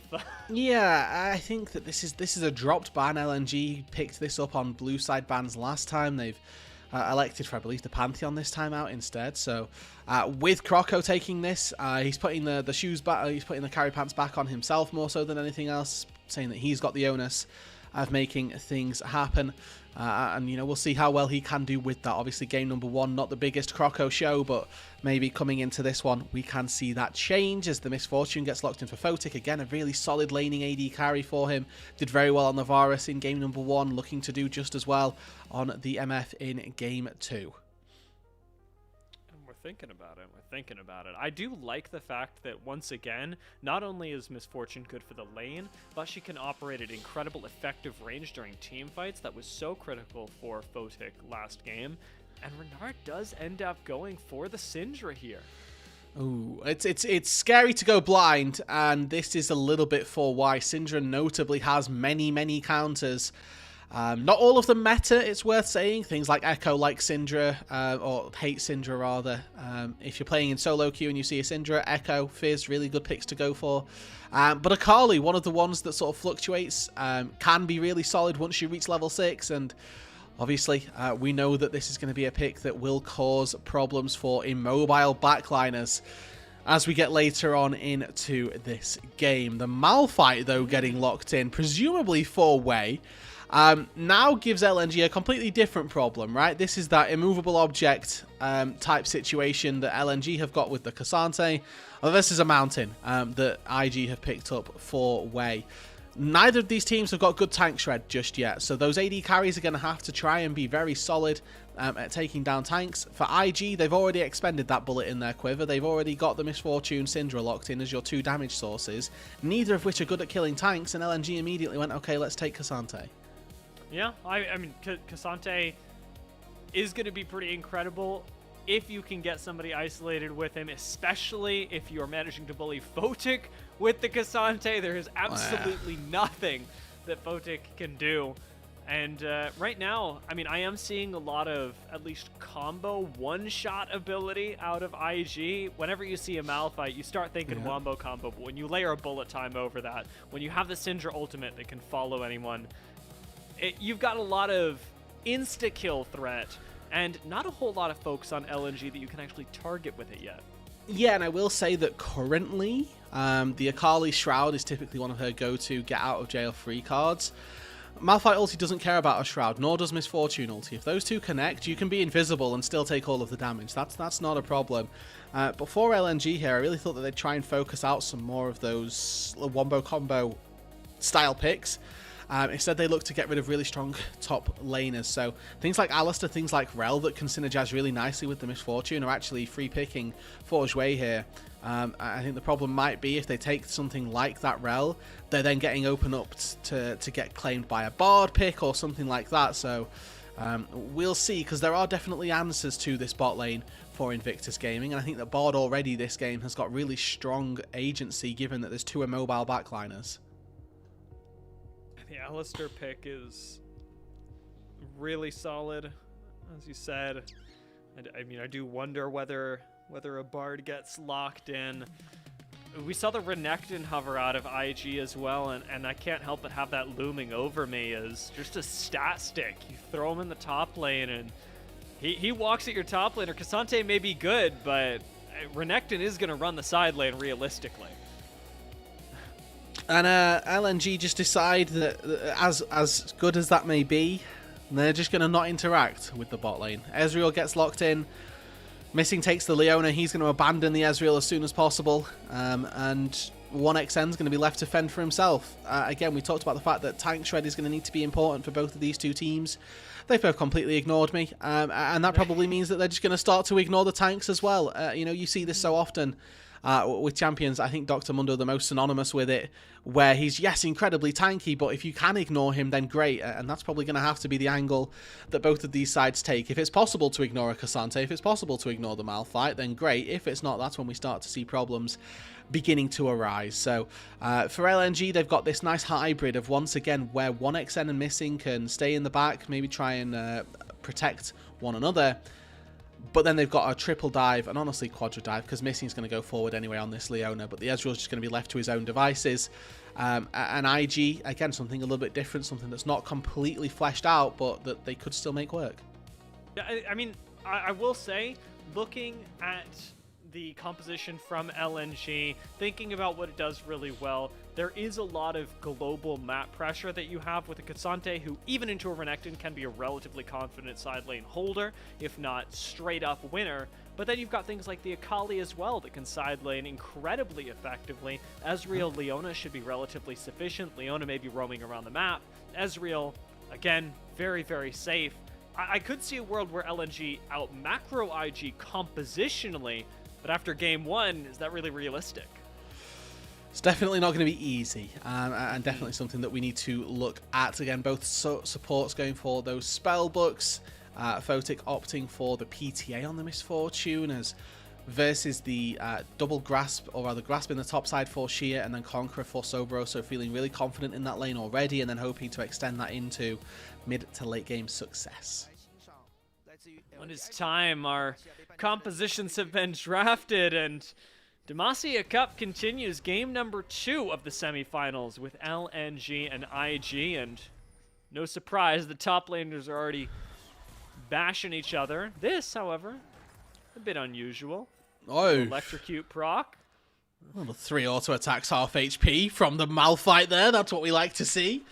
Yeah, I think that this is a dropped ban. LNG picked this up on blue side bans last time. They've elected for, I believe, the Pantheon this time out instead. So with Croco taking this, he's putting the shoes back, he's putting the carry pants back on himself more so than anything else, saying that he's got the onus of making things happen. And, you know, we'll see how well he can do with that. Obviously, game number 1, not the biggest Croco show, but maybe coming into this one, we can see that change as the Misfortune gets locked in for Photic. Again, a really solid laning AD carry for him. Did very well on the Varus in game number 1, looking to do just as well on the MF in game 2. Thinking about it. I do like the fact that, once again, not only is Misfortune good for the lane, but she can operate at incredible effective range during team fights. That was so critical for Photic last game. And Renard does end up going for the Syndra here. Ooh, it's scary to go blind, and this is a little bit for why. Syndra notably has many counters. Not all of them meta, it's worth saying. Things like Echo like Syndra, or hate Syndra rather. If you're playing in solo queue and you see a Syndra, Echo, Fizz, really good picks to go for. But Akali, one of the ones that sort of fluctuates, can be really solid once you reach level 6. And obviously, we know that this is going to be a pick that will cause problems for immobile backliners as we get later on into this game. The Malphite, though, getting locked in, presumably for Wei. Now gives LNG a completely different problem, right? This is that immovable object type situation that LNG have got with the Cassante. Well, this is a mountain that IG have picked up for Wei. Neither of these teams have got good tank shred just yet, so those AD carries are going to have to try and be very solid at taking down tanks. For IG, they've already expended that bullet in their quiver. They've already got the Misfortune Syndra locked in as your 2 damage sources, neither of which are good at killing tanks, and LNG immediately went, okay, let's take Cassante. Yeah, I mean, Cassante is going to be pretty incredible if you can get somebody isolated with him, especially if you're managing to bully Photic with the Cassante. There is absolutely nothing that Photic can do. And right now, I mean, I am seeing a lot of at least combo one-shot ability out of IG. Whenever you see a Malphite, you start thinking wombo combo, but when you layer a bullet time over that, when you have the Syndra ultimate that can follow anyone, you've got a lot of insta-kill threat, and not a whole lot of folks on LNG that you can actually target with it yet. Yeah, and I will say that currently, the Akali Shroud is typically one of her go-to get-out-of-jail-free cards. Malphite ulti doesn't care about a Shroud, nor does Misfortune ulti. If those two connect, you can be invisible and still take all of the damage. That's not a problem. But for LNG here, I really thought that they'd try and focus out some more of those wombo combo style picks. Instead, they look to get rid of really strong top laners. So things like Alistair, things like Rel that can synergize really nicely with the Misfortune are actually free picking for Zhui here. I think the problem might be if they take something like that rel, they're then getting open up to get claimed by a Bard pick or something like that. So we'll see, because there are definitely answers to this bot lane for Invictus Gaming, and I think that Bard already this game has got really strong agency, given that there's 2 immobile backliners. The Alistair pick is really solid, as you said. I mean, I do wonder whether a Bard gets locked in. We saw the Renekton hover out of IG as well, and I can't help but have that looming over me as just a stat stick. You throw him in the top lane, and he walks at your top laner. Cassante may be good, but Renekton is going to run the side lane realistically. And LNG just decide that as good as that may be, they're just going to not interact with the bot lane. Ezreal gets locked in. Missing takes the Leona. He's going to abandon the Ezreal as soon as possible. And 1XN is going to be left to fend for himself. Again, we talked about the fact that tank shred is going to need to be important for both of these two teams. They've both completely ignored me. And that probably means that they're just going to start to ignore the tanks as well. You know, you see this so often with champions. I think Dr. Mundo the most synonymous with it, where he's, yes, incredibly tanky, but if you can ignore him, then great. And that's probably going to have to be the angle that both of these sides take. If it's possible to ignore a Cassante, if it's possible to ignore the Malphite, then great. If it's not, that's when we start to see problems beginning to arise. So for LNG, they've got this nice hybrid of, once again, where 1XN and Missing can stay in the back, maybe try and protect one another. But then they've got a triple dive, and honestly quadra dive, because Missing's going to go forward anyway on this Leona, but the Ezreal's just going to be left to his own devices. And IG, again, something a little bit different, something that's not completely fleshed out, but that they could still make work. Yeah, I mean, I will say, looking at the composition from LNG, thinking about what it does really well, there is a lot of global map pressure that you have with a Cassante, who even into a Renekton can be a relatively confident side lane holder, if not straight up winner. But then you've got things like the Akali as well that can side lane incredibly effectively. Ezreal, Leona should be relatively sufficient. Leona may be roaming around the map. Ezreal, again, very, very safe. I could see a world where LNG out macro IG compositionally, but after game one, is that really realistic? It's definitely not going to be easy, and definitely something that we need to look at. Again, both supports going for those spell books, Photic opting for the PTA on the Misfortune as versus the double grasp, or rather grasp in the top side for Shia, and then Conqueror for Sobro, so feeling really confident in that lane already, and then hoping to extend that into mid to late game success. When it's time, our compositions have been drafted, and Demacia Cup continues game number 2 of the semifinals with LNG and IG, and no surprise, the top laners are already bashing each other. This, however, a bit unusual. Oh. Electrocute proc. Well, the 3 auto attacks half HP from the Malphite there. That's what we like to see.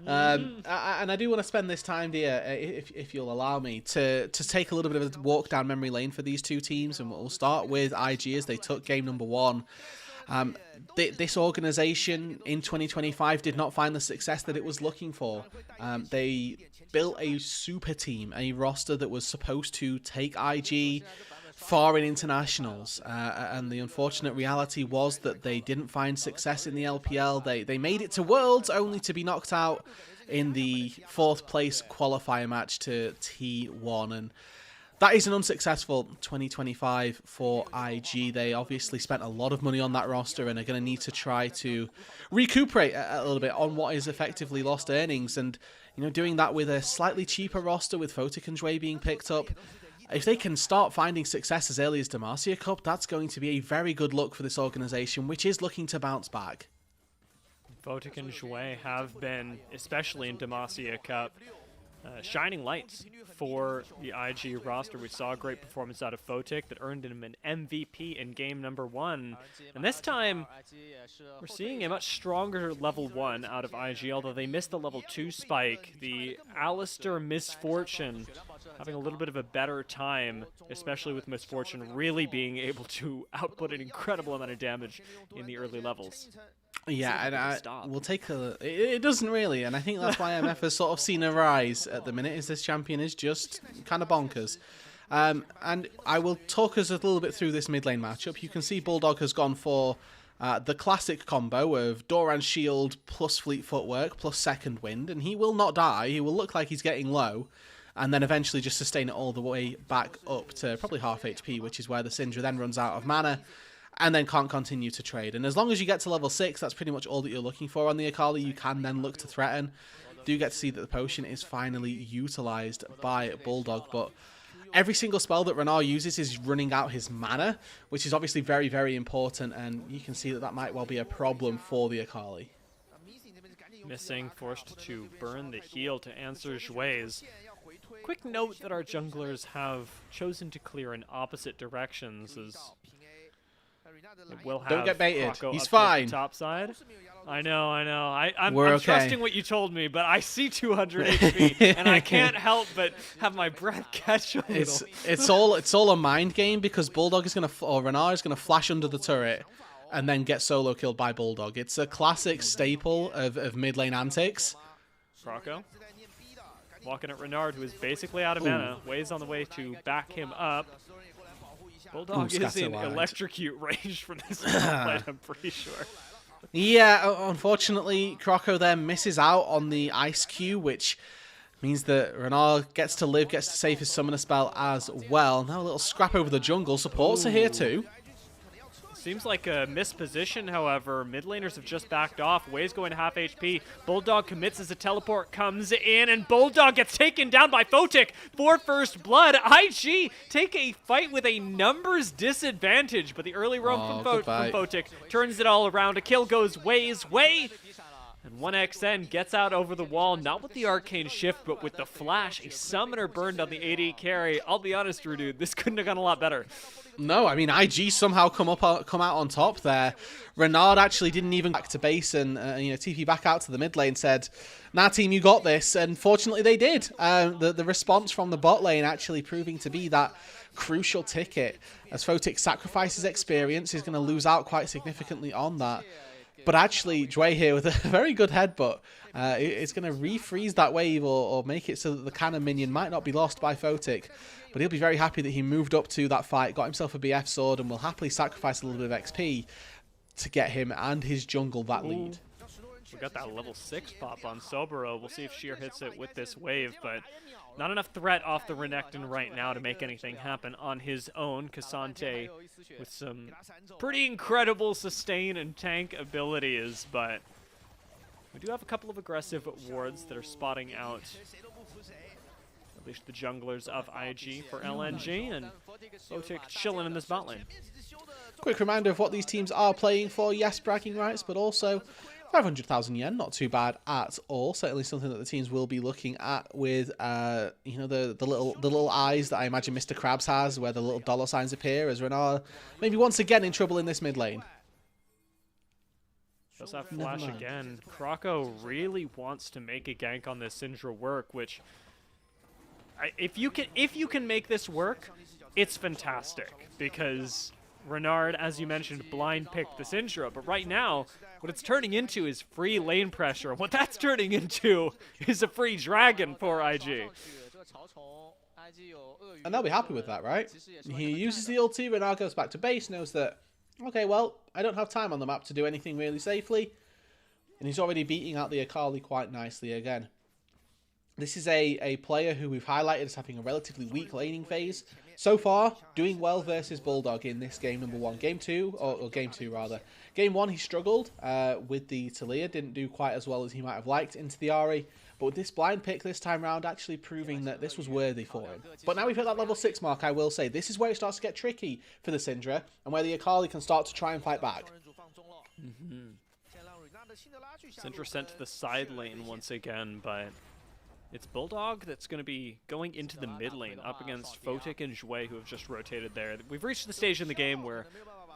And I do want to spend this time, dear, if you'll allow me, to take a little bit of a walk down memory lane for these two teams. And we'll start with IG as they took game number 1. This organization in 2025 did not find the success that it was looking for. They built a super team, a roster that was supposed to take IG far in internationals, and the unfortunate reality was that they didn't find success in the LPL. They made it to Worlds only to be knocked out in the 4th place qualifier match to T1, and that is an unsuccessful 2025 for IG. They obviously spent a lot of money on that roster and are going to need to try to recuperate a little bit on what is effectively lost earnings, and you know, doing that with a slightly cheaper roster with Photic and Jway being picked up. If they can start finding success as early as Demacia Cup, that's going to be a very good look for this organization, which is looking to bounce back. Photic and Jway have been, especially in Demacia Cup, shining lights for the IG roster. We saw a great performance out of Photic that earned him an MVP in game number 1. And this time, we're seeing a much stronger level 1 out of IG, although they missed the level 2 spike. The Alistair Misfortune having a little bit of a better time, especially with Misfortune really being able to output an incredible amount of damage in the early levels. Yeah, and we'll take a... It doesn't really, and I think that's why MF has sort of seen a rise at the minute, is this champion is just kind of bonkers. And I will talk us a little bit through this mid lane matchup. You can see Bulldog has gone for the classic combo of Doran's shield plus fleet footwork plus second wind, and he will not die. He will look like he's getting low, and then eventually just sustain it all the way back up to probably half HP, which is where the Syndra then runs out of mana and then can't continue to trade. And as long as you get to level 6, that's pretty much all that you're looking for on the Akali. You can then look to threaten. Do get to see that the potion is finally utilised by Bulldog, but every single spell that Renard uses is running out his mana, which is obviously very, very important, and you can see that that might well be a problem for the Akali. Missing, forced to burn the heal to answer Zhui's. Quick note that our junglers have chosen to clear in opposite directions, as it will have Don't get baited. Croco He's up fine. the top side. I know. I'm okay. trusting what you told me, but I see 200 HP, and I can't help but have my breath catch a little. It's all a mind game, because Bulldog is or Renard is gonna flash under the turret and then get solo killed by Bulldog. It's a classic staple of mid lane antics. Croco walking at Renard, who is basically out of mana. Way's on the way to back him up. Bulldog is in electrocute range for this fight, I'm pretty sure. Yeah, unfortunately, Croco then misses out on the Ice Q, which means that Renard gets to live, gets to save his summoner spell as well. Now a little scrap over the jungle. Supports are here too. Seems like a misposition, however. Mid laners have just backed off. Way's going to half HP. Bulldog commits as a teleport comes in, and Bulldog gets taken down by Photic for first blood. IG take a fight with a numbers disadvantage, but the early roam from Photic turns it all around. A kill goes Way's way. And 1xN gets out over the wall, not with the arcane shift, but with the flash. A summoner burned on the AD carry. I'll be honest, dude, this couldn't have gone a lot better. No, I mean, IG somehow come out on top there. Renard actually didn't even back to base and TP back out to the mid lane, said, "Nah, team, you got this." And fortunately, they did. The response from the bot lane actually proving to be that crucial ticket. As Photic sacrifices experience, he's going to lose out quite significantly on that. But actually, Dway here with a very good headbutt. It's going to refreeze that wave or make it so that the cannon minion might not be lost by Photic. But he'll be very happy that he moved up to that fight, got himself a BF sword, and will happily sacrifice a little bit of XP to get him and his jungle that lead. We got that level 6 pop on Sobero. We'll see if Sheer hits it with this wave, but not enough threat off the Renekton right now to make anything happen on his own. Cassante with some pretty incredible sustain and tank abilities, but we do have a couple of aggressive wards that are spotting out at least the junglers of IG for LNG, and Photic chilling in this bot lane. Quick reminder of what these teams are playing for. Yes, bragging rights, but also 500,000 yen, not too bad at all. Certainly something that the teams will be looking at with, the little eyes that I imagine Mr. Krabs has, where the little dollar signs appear, as Renard maybe once again in trouble in this mid lane. Does have flash again. Croco really wants to make a gank on this Syndra work, which if you can make this work, it's fantastic, because Renard, as you mentioned, blind picked the Syndra, but right now, what it's turning into is free lane pressure. What that's turning into is a free dragon for IG. And they'll be happy with that, right? He uses the ulti, Renard goes back to base, knows that, okay, well, I don't have time on the map to do anything really safely, and he's already beating out the Akali quite nicely again. This is a player who we've highlighted as having a relatively weak laning phase. So far, doing well versus Bulldog in this game number 1. Game 2, or game 2 rather. Game 1 he struggled with the Talia, didn't do quite as well as he might have liked into the Ahri. But with this blind pick this time round, actually proving that this was worthy for him. But now we've hit that level 6 mark, I will say. This is where it starts to get tricky for the Syndra, and where the Akali can start to try and fight back. Syndra sent to the side lane once again, but it's Bulldog that's going to be going into the mid lane up against Photic and Zhui, who have just rotated there. We've reached the stage in the game where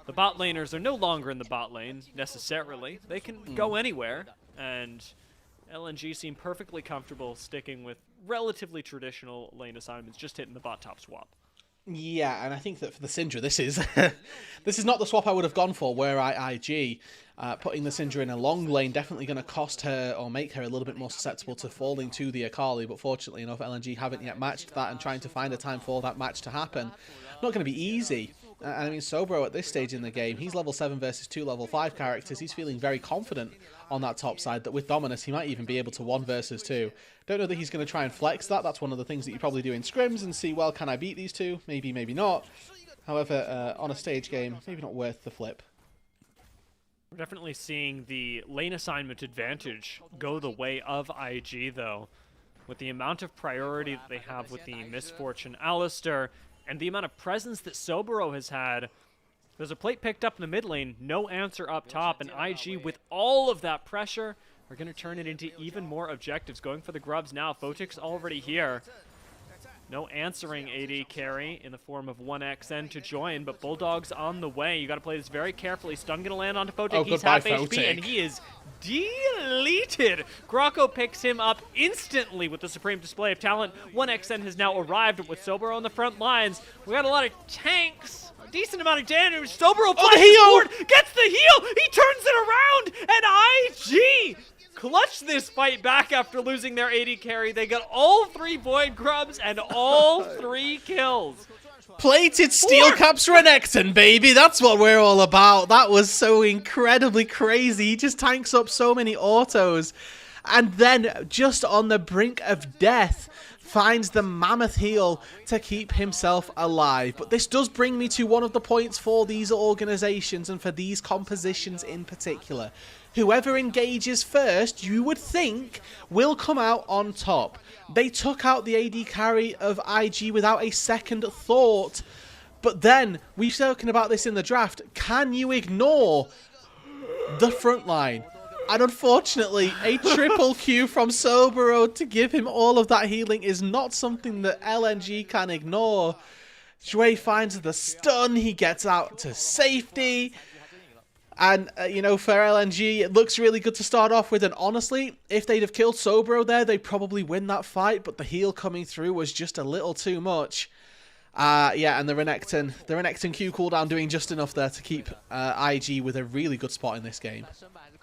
the bot laners are no longer in the bot lane, necessarily. They can go anywhere, and LNG seem perfectly comfortable sticking with relatively traditional lane assignments, just hitting the bot top swap. Yeah, and I think that for the Syndra, this is this is not the swap I would have gone for. Where IG putting the Syndra in a long lane definitely going to cost her or make her a little bit more susceptible to falling to the Akali. But fortunately enough, LNG haven't yet matched that, and trying to find a time for that match to happen, not going to be easy. And I mean, Sobro at this stage in the game, he's level 7 versus 2 level 5 characters. He's feeling very confident on that top side that with Dominus he might even be able to 1 versus 2. Don't know that he's going to try and flex that. That's one of the things that you probably do in scrims and see, well, can I beat these two? Maybe, maybe not. However, on a stage game, maybe not worth the flip. We're definitely seeing the lane assignment advantage go the way of IG, though. With the amount of priority that they have with the Misfortune Alistar, and the amount of presence that Soboro has had. There's a plate picked up in the mid lane, no answer up top, and IG, with all of that pressure, are going to turn it into even more objectives. Going for the grubs now. Photic's already here. No answering AD carry in the form of 1xN to join, but Bulldog's on the way. You got to play this very carefully. Stun going to land onto Photic. Oh, he's goodbye, half HP, Photic. and he is deleted. Grocko picks him up instantly with the supreme display of talent. 1xN has now arrived with Soboro on the front lines. We got a lot of tanks. A decent amount of damage. Soboro flashes forward, gets the heal. He turns it around, and IG clutch this fight back after losing their AD carry. They got all 3 Void Grubs and all 3 kills. Plated steel caps Renekton, baby. That's what we're all about. That was so incredibly crazy. He just tanks up so many autos. And then, just on the brink of death, finds the mammoth heal to keep himself alive. But this does bring me to one of the points for these organizations and for these compositions in particular. Whoever engages first, you would think, will come out on top. They took out the AD carry of IG without a second thought. But then, we've spoken about this in the draft, can you ignore the front line? And unfortunately, a triple Q from Soboro to give him all of that healing is not something that LNG can ignore. Shui finds the stun, he gets out to safety. And, you know, for LNG, it looks really good to start off with. And honestly, if they'd have killed Soboro there, they'd probably win that fight. But the heal coming through was just a little too much. Yeah, and the Renekton Q cooldown doing just enough there to keep IG with a really good spot in this game.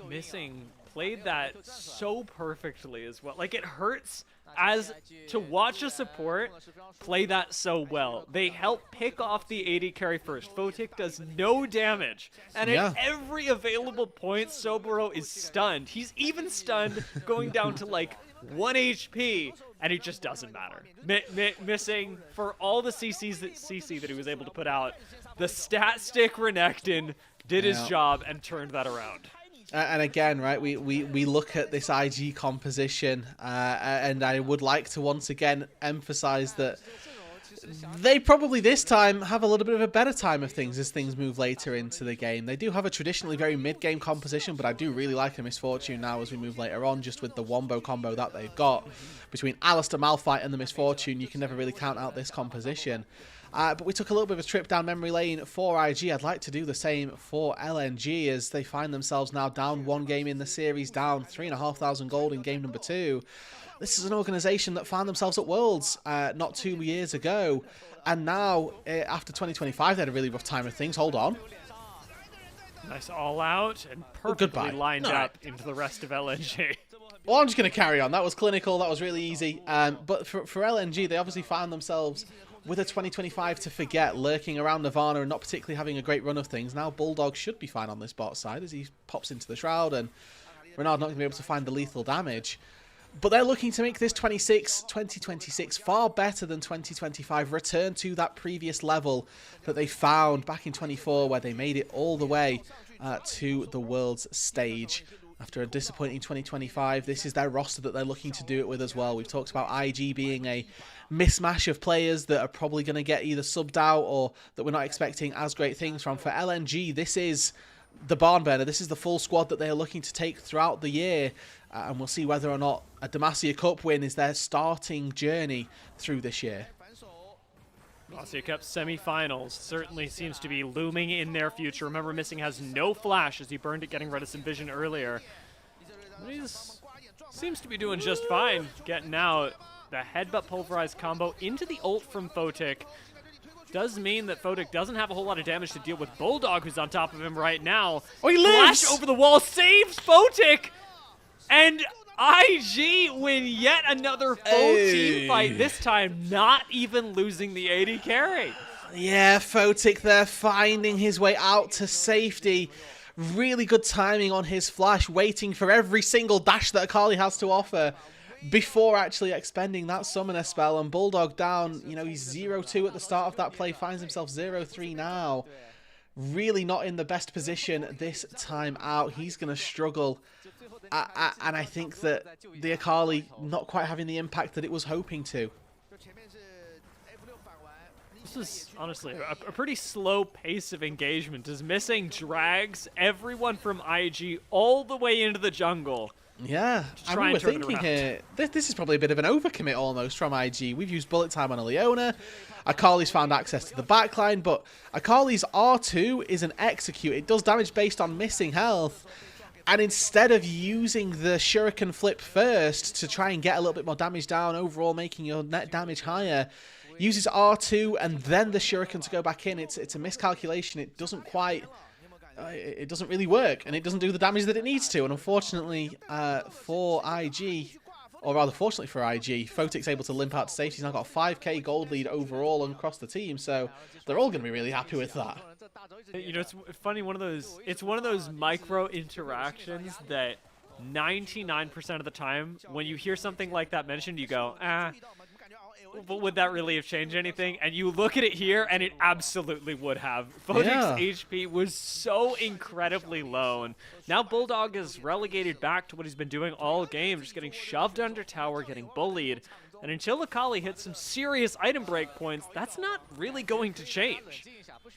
Missing played that so perfectly as well. Like, it hurts as to watch a support play that so well. They help pick off the AD carry first. Photic does no damage, and at every available point, Soboro is stunned. He's even stunned going down to like 1 HP, and it just doesn't matter. Missing for all the CC that he was able to put out. The stat stick Renekton did his job and turned that around. And again, right, we look at this IG composition, and I would like to once again emphasize that they probably this time have a little bit of a better time of things as things move later into the game. They do have a traditionally very mid-game composition, but I do really like a Misfortune now as we move later on, just with the wombo combo that they've got. Between Alistar, Malphite, and the Misfortune, you can never really count out this composition. But we took a little bit of a trip down memory lane for IG. I'd like to do the same for LNG as they find themselves now down 1 game in the series, down 3,500 gold in game number 2. This is an organisation that found themselves at Worlds not 2 years ago. And now, after 2025, they had a really rough time of things. Hold on. Nice all out and perfectly lined up into the rest of LNG. Well, I'm just going to carry on. That was clinical. That was really easy. But for LNG, they obviously found themselves with a 2025 to forget, lurking around Nirvana and not particularly having a great run of things. Now Bulldog should be fine on this bot side as he pops into the Shroud, and Renard not going to be able to find the lethal damage. But they're looking to make this 2026 far better than 2025, return to that previous level that they found back in 24, where they made it all the way to the World's stage. After a disappointing 2025, this is their roster that they're looking to do it with as well. We've talked about IG being a mismatch of players that are probably going to get either subbed out or that we're not expecting as great things from. For LNG, this is the barn burner. This is the full squad that they are looking to take throughout the year. And we'll see whether or not a Demacia Cup win is their starting journey through this year. Demacia Cup Semifinals certainly seems to be looming in their future. Remember, Missing has no flash as he burned it getting Reticent Vision earlier. But he seems to be doing just fine getting out. The headbutt pulverized combo into the ult from Photic. does mean that Photic doesn't have a whole lot of damage to deal with. Bulldog, who's on top of him right now. Oh, he lives! Flash over the wall, saves Photic! And IG win yet another full team fight, this time not even losing the AD carry. Yeah, Photic there finding his way out to safety. Really good timing on his flash, waiting for every single dash that Akali has to offer before actually expending that summoner spell. And Bulldog down, you know, he's 0-2 at the start of that play, finds himself 0-3 now. Really not in the best position this time out. He's going to struggle. And I think that the Akali not quite having the impact that it was hoping to. This is honestly a pretty slow pace of engagement. As Missing drags everyone from IG all the way into the jungle. Yeah, I mean, we're thinking here, this is probably a bit of an overcommit almost from IG. We've used bullet time on a Leona. Akali's found access to the backline, but Akali's R2 is an execute. It does damage based on missing health. And instead of using the Shuriken flip first to try and get a little bit more damage down, overall making your net damage higher, uses R2 and then the Shuriken to go back in. It's a miscalculation. It doesn't quite... it doesn't really work, and it doesn't do the damage that it needs to. And unfortunately for IG, or rather fortunately for IG, Photic's able to limp out to safety. He's now got a 5k gold lead overall across the team, so they're all going to be really happy with that. You know, it's funny, it's one of those micro interactions that 99% of the time, when you hear something like that mentioned, you go, but would that really have changed anything? And you look at it here, and it absolutely would have. Photic's HP was so incredibly low, and now Bulldog is relegated back to what he's been doing all game, just getting shoved under tower, getting bullied. And until Akali hits some serious item break points, that's not really going to change.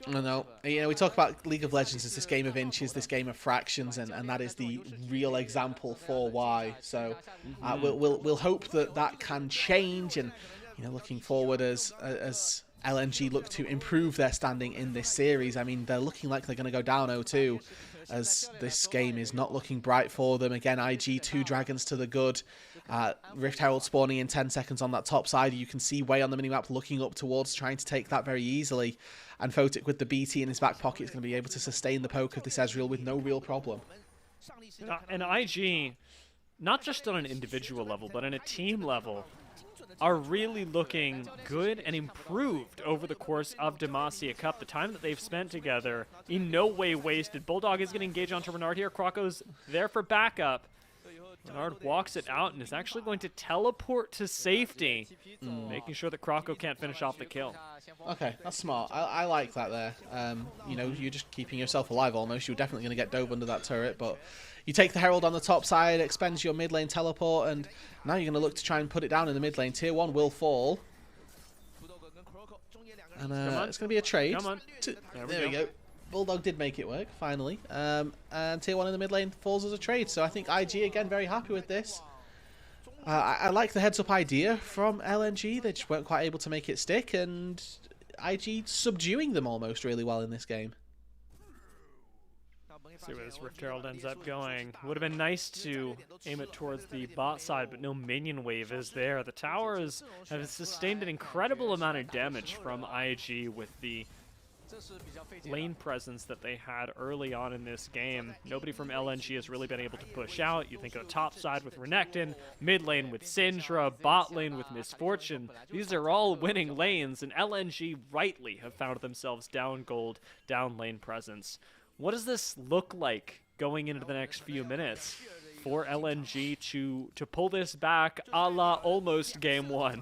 No. You know, we talk about League of Legends as this game of inches, this game of fractions, and that is the real example for why. So we'll hope that can change, and you know, looking forward as LNG look to improve their standing in this series. I mean, they're looking like they're going to go down 0-2, as this game is not looking bright for them. Again, IG 2 dragons to the good. Rift Herald spawning in 10 seconds on that top side. You can see Way on the minimap looking up towards, trying to take that very easily. And Photic with the BT in his back pocket is going to be able to sustain the poke of this Ezreal with no real problem. And IG, not just on an individual level, but on a team level, are really looking good and improved over the course of Demacia Cup. The time that they've spent together, in no way wasted. Bulldog is going to engage onto Renard here. Croco's there for backup. Renard walks it out and is actually going to teleport to safety, making sure that Croco can't finish off the kill. Okay, that's smart. I like that there. You know, you're just keeping yourself alive almost. You're definitely going to get dove under that turret, but you take the Herald on the top side, expends your mid lane teleport, and now you're going to look to try and put it down in the mid lane. Tier 1 will fall. And it's going to be a trade. Come on. There we go. Bulldog did make it work, finally. And Tier 1 in the mid lane falls as a trade. So I think IG, again, very happy with this. I like the heads-up idea from LNG. They just weren't quite able to make it stick, and IG subduing them almost really well in this game. See where this Rift Herald ends up going. Would have been nice to aim it towards the bot side, but no minion wave is there. The towers have sustained an incredible amount of damage from IG with the lane presence that they had early on in this game. Nobody from LNG has really been able to push out. You think of the top side with Renekton, mid lane with Syndra, bot lane with Misfortune. These are all winning lanes, and LNG rightly have found themselves down gold, down lane presence. What does this look like going into the next few minutes for LNG to pull this back a la almost game 1?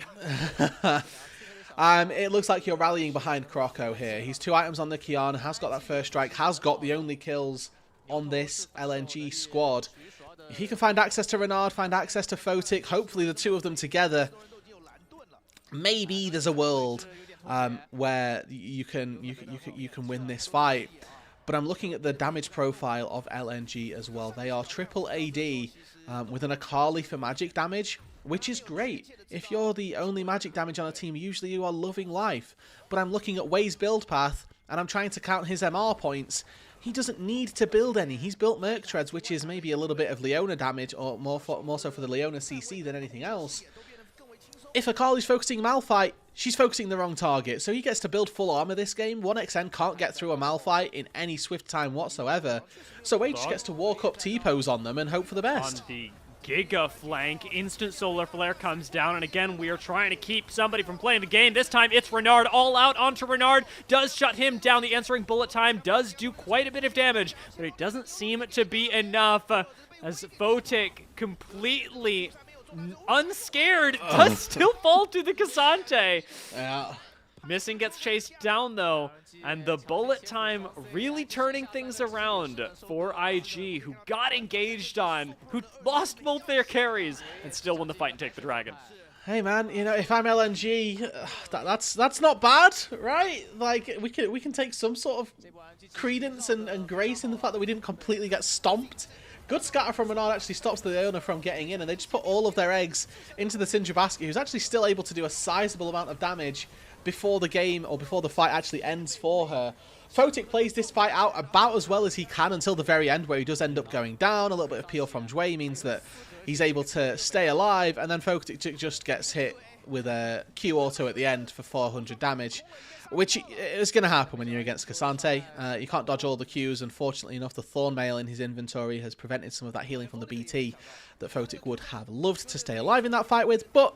It looks like you're rallying behind Croco here. He's 2 items on the Kiana, has got that first strike, has got the only kills on this LNG squad. If he can find access to Renard, find access to Photic, hopefully the two of them together, maybe there's a world where you can win this fight. But I'm looking at the damage profile of LNG as well. They are triple AD with an Akali for magic damage, which is great. If you're the only magic damage on a team, usually you are loving life. But I'm looking at Way's build path, and I'm trying to count his MR points. He doesn't need to build any. He's built Merc Treads, which is maybe a little bit of Leona damage, or more so for the Leona CC than anything else. If Akali's focusing Malphite, she's focusing the wrong target. So he gets to build full armor this game. 1xN can't get through a Malphite in any swift time whatsoever. So H gets to walk up T-pose on them and hope for the best. On the Giga flank, instant solar flare comes down, and again we are trying to keep somebody from playing the game. This time it's Renard, all out onto Renard, does shut him down. The answering bullet time does do quite a bit of damage, but it doesn't seem to be enough as Photic completely unscared does still fall to the Cassante. Yeah. Missing gets chased down though, and the bullet time really turning things around for IG, who got engaged on, who lost both their carries, and still won the fight and take the dragon. Hey man, you know, if I'm LNG, that's not bad, right? Like we can take some sort of credence and grace in the fact that we didn't completely get stomped. Good scatter from Renard actually stops the owner from getting in, and they just put all of their eggs into the Syndra basket, who's actually still able to do a sizable amount of damage before the game, or before the fight actually ends for her. Photic plays this fight out about as well as he can until the very end, where he does end up going down. A little bit of peel from Jway means that he's able to stay alive, and then Photic just gets hit with a Q auto at the end for 400 damage, which is going to happen when you're against Cassante. You can't dodge all the Qs. Unfortunately enough, the Thorn Mail in his inventory has prevented some of that healing from the BT that Photic would have loved to stay alive in that fight with, but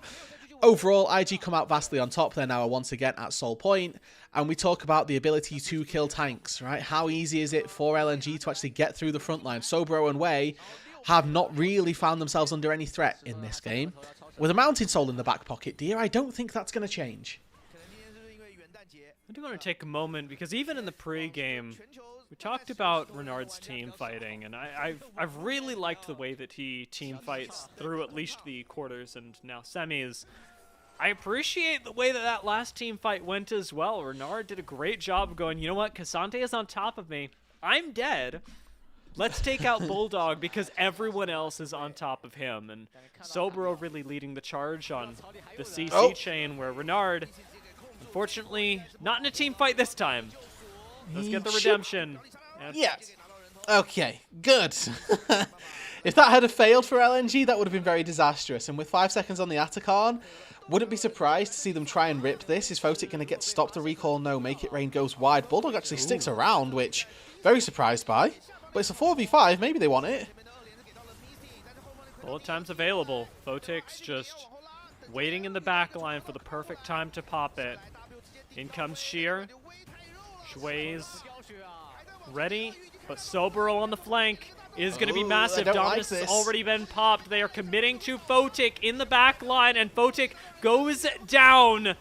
overall, IG come out vastly on top. They're now once again at Soul Point, and we talk about the ability to kill tanks, right? How easy is it for LNG to actually get through the front line? Sobro and Wei have not really found themselves under any threat in this game. With a Mountain Soul in the back pocket, dear, I don't think that's going to change. I do want to take a moment, because even in the pre-game, we talked about Renard's team fighting, and I've really liked the way that he team fights through at least the quarters and now semis. I appreciate the way that that last team fight went as well. Renard did a great job of going, you know what, Cassante is on top of me. I'm dead. Let's take out Bulldog because everyone else is on top of him. And Sobro really leading the charge on the CC chain, where Renard, unfortunately, not in a team fight this time. Let's get the redemption. Yeah. Okay, good. If that had failed for LNG, that would have been very disastrous. And with 5 seconds on the Atacon, wouldn't be surprised to see them try and rip this. Is Photic going to get stopped the recall? No. Make It Rain goes wide. Bulldog actually sticks around, which very surprised by. But it's a 4v5. Maybe they want it. Bullet time's available. Photic's just waiting in the back line for the perfect time to pop it. In comes Sheer. Shway's ready, but Sobro on the flank is going to be massive. Dominus has already been popped. They are committing to Photic in the back line, and Photic goes down.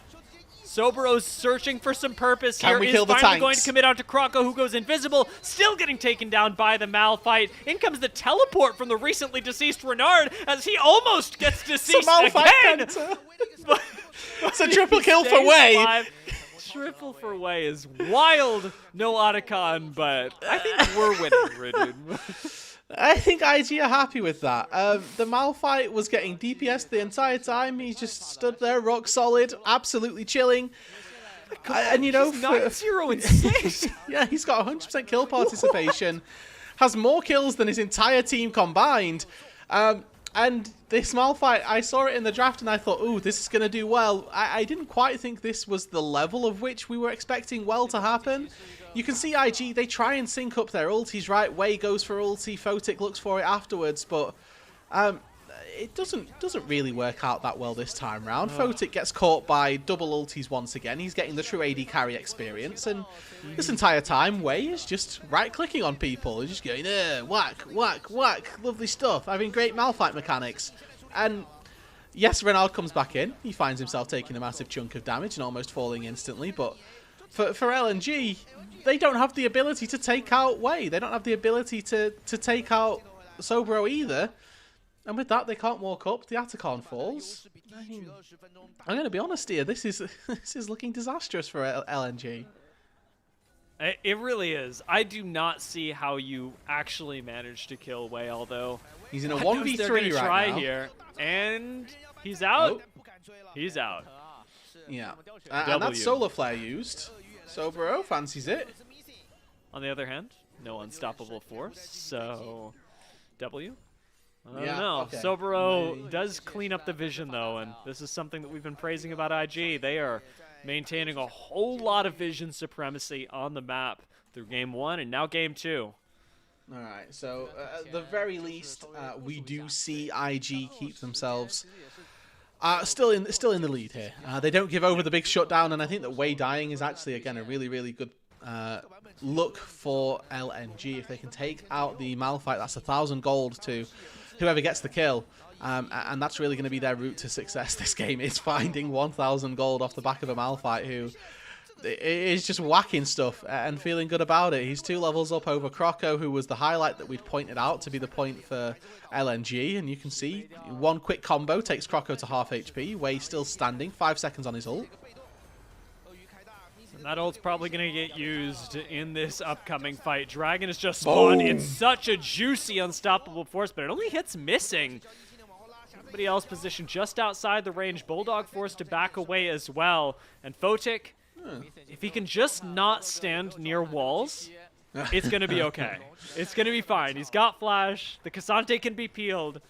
Sobro's searching for some purpose here. Is finally going to commit out to Kroko, who goes invisible, still getting taken down by the Malphite. In comes the teleport from the recently deceased Renard, as he almost gets deceased again. It's a triple kill for Wei. Triple for Wei is wild. No Otacon, but I think we're winning, Ridden. I think IG are happy with that. The Malphite was getting DPS the entire time. He just stood there rock solid, absolutely chilling. And you know, 9-0 and 6. Yeah, he's got 100% kill participation. Has more kills than his entire team combined. And this Malphite, I saw it in the draft and I thought, ooh, this is going to do well. I didn't quite think this was the level of which we were expecting well to happen. You can see IG, they try and sync up their ultis, right? Wei goes for ulti, Photic looks for it afterwards, but it doesn't really work out that well this time round. Photic gets caught by double ultis once again. He's getting the true AD carry experience, and this entire time, Wei is just right-clicking on people. He's just going, whack, whack, whack, lovely stuff, having great Malphite mechanics. And yes, Renard comes back in. He finds himself taking a massive chunk of damage and almost falling instantly, but for LNG, they don't have the ability to take out Wei. They don't have the ability to take out Sobro either. And with that, they can't walk up. The Atacon falls. I'm going to be honest here. This is looking disastrous for LNG. It really is. I do not see how you actually manage to kill Wei, although he's in a 1v3 right now. Here, and he's out. Oh. He's out. Yeah. And that's Solar Flare used. Sobro fancies it. On the other hand, no unstoppable force, so W. I Yeah, don't know. okay. Sobero Maybe. does clean up the vision, though, and this is something that we've been praising about IG. They are maintaining a whole lot of vision supremacy on the map through Game 1 and now Game 2. All right, so at the very least, we do see IG keep themselves still in the lead here. They don't give over the big shutdown, and I think that Wei dying is actually, again, a really good look for LNG. If they can take out the Malphite, that's 1,000 gold to whoever gets the kill. And that's really going to be their route to success this game, is finding 1,000 gold off the back of a Malphite who is just whacking stuff and feeling good about it. He's 2 levels up over Croco, who was the highlight that we'd pointed out to be the point for LNG. And you can see one quick combo takes Croco to half HP. Wei still standing, 5 seconds on his ult. And that ult's probably going to get used in this upcoming fight. Dragon has just spawned. Boom. It's such a juicy, unstoppable force, but it only hits missing. Everybody else positioned just outside the range. Bulldog forced to back away as well. And Photic, if he can just not stand near walls, it's going to be okay. It's going to be fine. He's got flash. The Cassante can be peeled.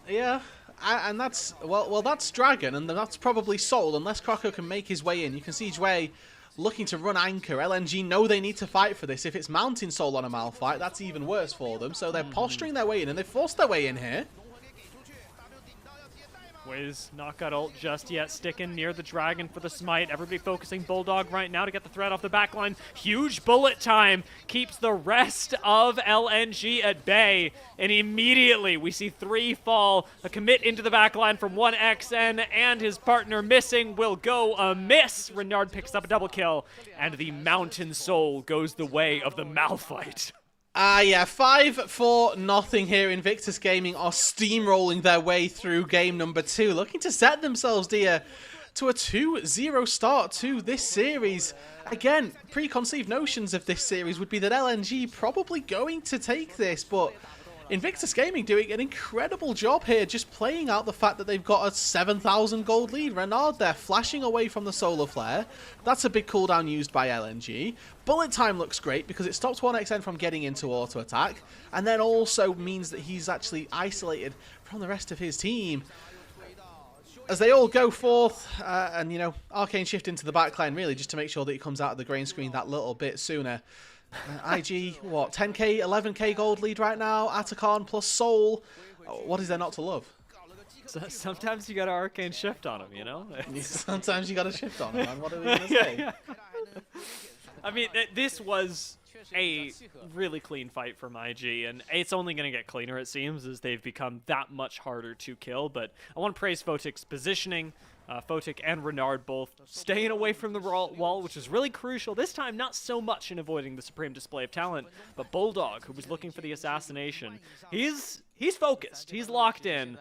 Yeah, and that's, well, that's Dragon, and that's probably Soul, unless Croco can make his way in. You can see Jway looking to run anchor. LNG know they need to fight for this. If it's mounting Soul on a Malphite, that's even worse for them. So they're posturing their way in, and they've forced their way in here. Wiz not got ult just yet, sticking near the Dragon for the smite. Everybody focusing Bulldog right now to get the threat off the backline. Huge bullet time keeps the rest of LNG at bay, and immediately we see 3 fall. A commit into the backline from 1XN, and his partner missing will go amiss. Renard picks up a double kill, and the Mountain Soul goes the way of the Malphite. Yeah, 5-4-0 here. Invictus Gaming are steamrolling their way through game number 2, looking to set themselves, dear, to a 2-0 start to this series. Again, preconceived notions of this series would be that LNG probably going to take this, but Invictus Gaming doing an incredible job here, just playing out the fact that they've got a 7,000 gold lead. Renard there, flashing away from the Solar Flare. That's a big cooldown used by LNG. Bullet time looks great because it stops 1XN from getting into auto attack, and then also means that he's actually isolated from the rest of his team. As they all go forth, and, you know, Arcane shift into the backline, really, just to make sure that he comes out of the grain screen that little bit sooner. IG, what, 10k, 11k gold lead right now. Atacon plus Soul. What is there not to love? So sometimes you got to Arcane shift on him, you know? Sometimes you got to shift on him, man. What are we going to say? I mean, this was a really clean fight from IG, and it's only going to get cleaner, it seems, as they've become that much harder to kill. But I want to praise Photic's positioning. Photic and Renard both staying away from the wall, which is really crucial. This time, not so much in avoiding the supreme display of talent, but Bulldog, who was looking for the assassination, he's focused, he's locked in,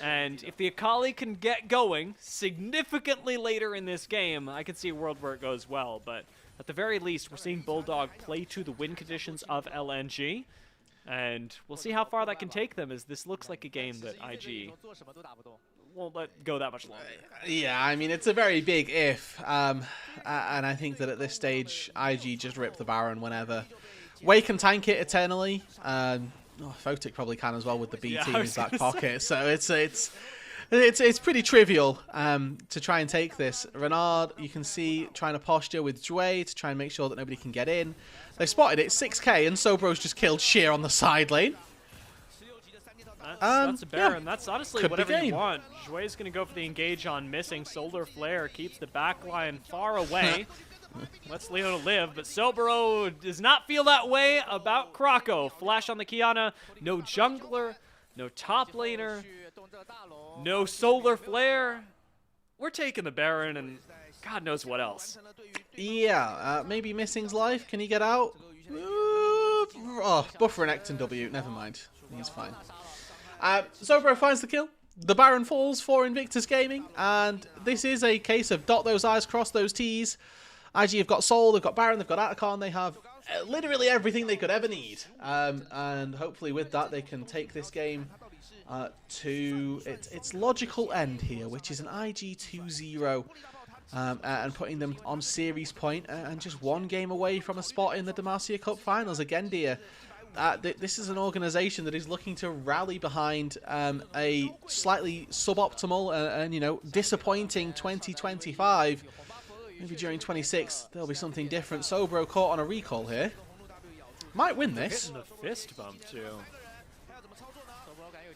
and if the Akali can get going significantly later in this game, I could see a world where it goes well. But at the very least, we're seeing Bulldog play to the win conditions of LNG, and we'll see how far that can take them, as this looks like a game that IG won't let go that much longer. Yeah, I mean, it's a very big if, and I think that at this stage, IG just rip the Baron whenever. Wei can tank it eternally. Photic probably can as well with the B team in his back pocket, so it's pretty trivial to try and take this. Renard, you can see, trying to posture with Jway to try and make sure that nobody can get in. They've spotted it, 6k, and Sobro's just killed Sheer on the side lane. That's a Baron. Yeah. That's honestly Could whatever be you want. Jway's going to go for the engage on missing. Solar Flare keeps the backline far away. Lets Leona live, but Sobro does not feel that way about Croco. Flash on the Kiana. No jungler. No top laner. No Solar Flare. We're taking the Baron, and God knows what else. Yeah, maybe Missing's life. Can he get out? Oh, buffer and Ecton W. Never mind. He's fine. Sobro finds the kill. The Baron falls for Invictus Gaming, and this is a case of dot those I's, cross those T's. IG have got Soul, they've got Baron, they've got Atacon, they have literally everything they could ever need. And hopefully with that they can take this game to its logical end here, which is an IG 2-0, and putting them on series point and just one game away from a spot in the Demacia Cup finals. Again, dear, this is an organization that is looking to rally behind a slightly suboptimal and you know, disappointing 2025. Maybe during 26 there'll be something different. Sobro caught on a recall here. Might win this. Hitting the fist bump too.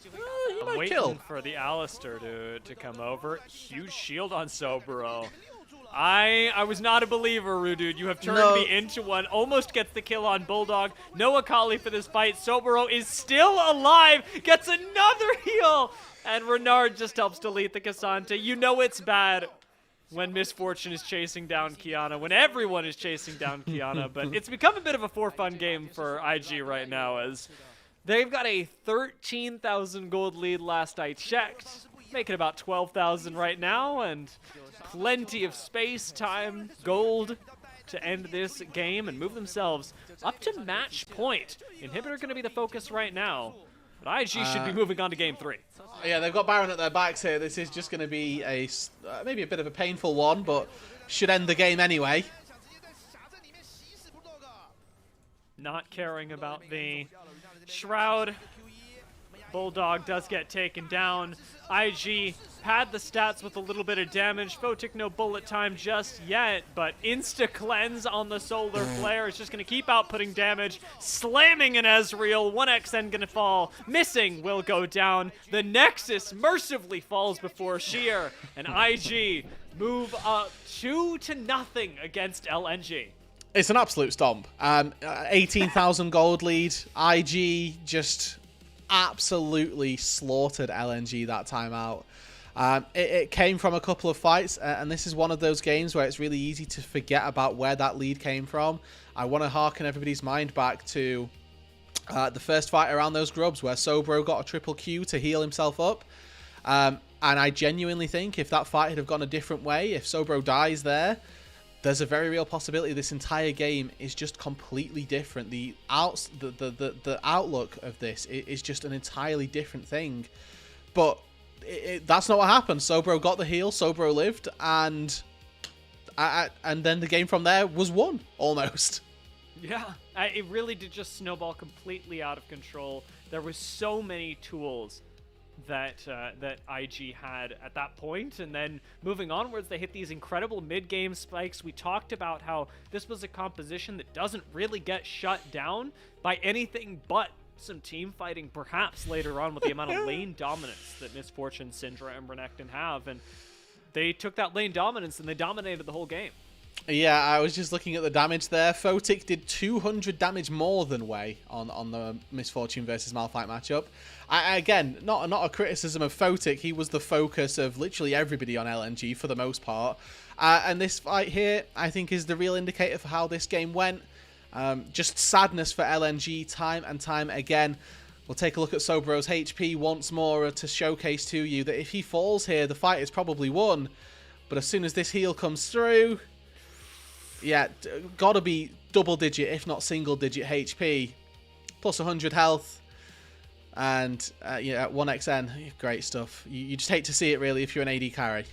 He I'm might waiting kill. for the Alistair to come over. Huge shield on Sobro. I was not a believer, Rudude. You have turned me into one. Almost gets the kill on Bulldog. No Akali for this fight. Sobro is still alive. Gets another heal. And Renard just helps delete the Cassante. You know it's bad when Misfortune is chasing down Kiana, when everyone is chasing down Kiana. But it's become a bit of a for-fun game for IG right now, as they've got a 13,000 gold lead last I checked. Making about 12,000 right now, and plenty of space, time, gold to end this game and move themselves up to match point. Inhibitor going to be the focus right now, but IG should be moving on to game 3. Yeah, they've got Baron at their backs here. This is just going to be a maybe a bit of a painful one, but should end the game anyway. Not caring about the Shroud. Bulldog does get taken down. IG pad the stats with a little bit of damage. Photic no bullet time just yet, but insta-cleanse on the Solar Flare is just going to keep outputting damage. Slamming an Ezreal. 1xN going to fall. Missing will go down. The Nexus mercifully falls before Sheer, and IG move up 2-0 against LNG. It's an absolute stomp. 18,000 gold lead. IG just absolutely slaughtered LNG that time out. It came from a couple of fights, and this is one of those games where it's really easy to forget about where that lead came from. I want to harken everybody's mind back to the first fight around those grubs where Sobro got a triple Q to heal himself up. And I genuinely think if that fight had have gone a different way, if Sobro dies there, there's a very real possibility this entire game is just completely different. The outlook of this is just an entirely different thing. But that's not what happened. Sobro got the heal, Sobro lived, and then the game from there was won, almost. Yeah, it really did just snowball completely out of control. There were so many tools that IG had at that point, and then moving onwards, they hit these incredible mid-game spikes. We talked about how this was a composition that doesn't really get shut down by anything but some team fighting, perhaps later on with the amount of lane dominance that Misfortune, Syndra, and Renekton have, and they took that lane dominance and they dominated the whole game. Yeah, I was just looking at the damage there. Photic did 200 damage more than Wei on the Misfortune versus Malphite matchup. Again, not a criticism of Photic. He was the focus of literally everybody on LNG for the most part. And this fight here, I think, is the real indicator for how this game went. Just sadness for LNG time and time again. We'll take a look at Sobro's HP once more to showcase to you that if he falls here, the fight is probably won. But as soon as this heal comes through, yeah, gotta be double-digit, if not single-digit HP. Plus 100 health. And, yeah, 1xN. Great stuff. You just hate to see it, really, if you're an AD carry.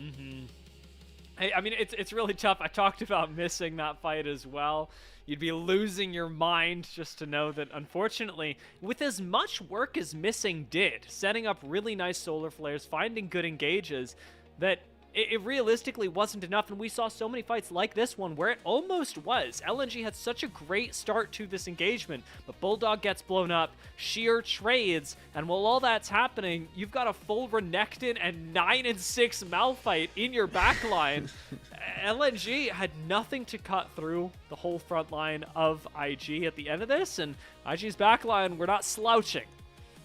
I mean, it's really tough. I talked about missing that fight as well. You'd be losing your mind just to know that, unfortunately, with as much work as Missing did, setting up really nice solar flares, finding good engages, that it realistically wasn't enough, and we saw so many fights like this one where it almost was. LNG had such a great start to this engagement, but Bulldog gets blown up, Sheer trades, and while all that's happening, you've got a full Renekton and 9-6 Malphite in your backline. LNG had nothing to cut through the whole front line of IG at the end of this, and IG's backline, we're not slouching.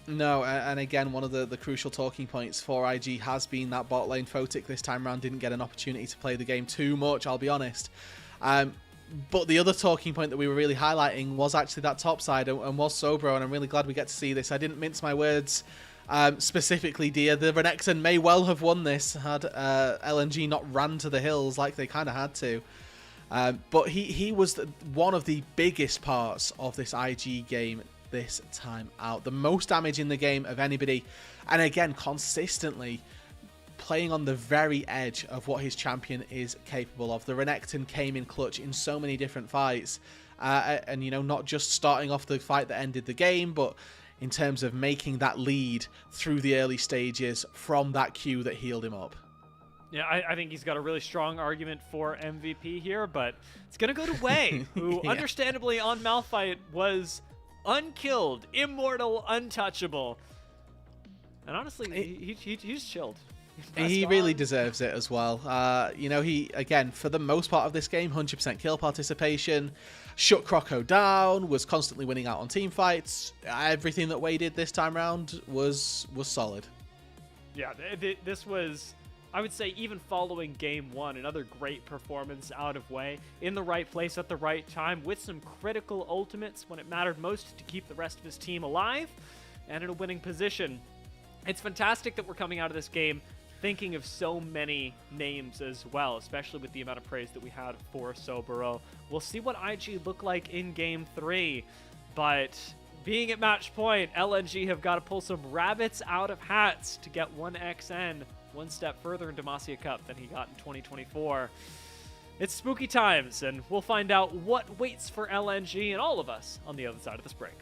No, and again, one of the crucial talking points for IG has been that bot lane. Photic this time around didn't get an opportunity to play the game too much, I'll be honest. But the other talking point that we were really highlighting was actually that top side and was Sobro, and I'm really glad we get to see this. I didn't mince my words specifically, dear. The Renekton may well have won this had LNG not ran to the hills like they kind of had to. But he was one of the biggest parts of this IG game this time out. The most damage in the game of anybody, and again consistently playing on the very edge of what his champion is capable of. The Renekton came in clutch in so many different fights, and not just starting off the fight that ended the game, but in terms of making that lead through the early stages from that Q that healed him up. Yeah, I think he's got a really strong argument for MVP here, but it's going to go to Wei, who Yeah. understandably on Malphite was unkilled, immortal, untouchable. And honestly, he's chilled. He really deserves it as well. He, again, for the most part of this game, 100% kill participation, shut Croco down, was constantly winning out on team fights. Everything that Wei did this time around was solid. Yeah, this was, I would say, even following game one, another great performance out of Wei, in the right place at the right time, with some critical ultimates when it mattered most to keep the rest of his team alive, and in a winning position. It's fantastic that we're coming out of this game thinking of so many names as well, especially with the amount of praise that we had for Sobero. We'll see what IG look like in Game 3, but being at match point, LNG have got to pull some rabbits out of hats to get 1xN one step further in Demacia Cup than he got in 2024. It's spooky times, and we'll find out what waits for LNG and all of us on the other side of this break.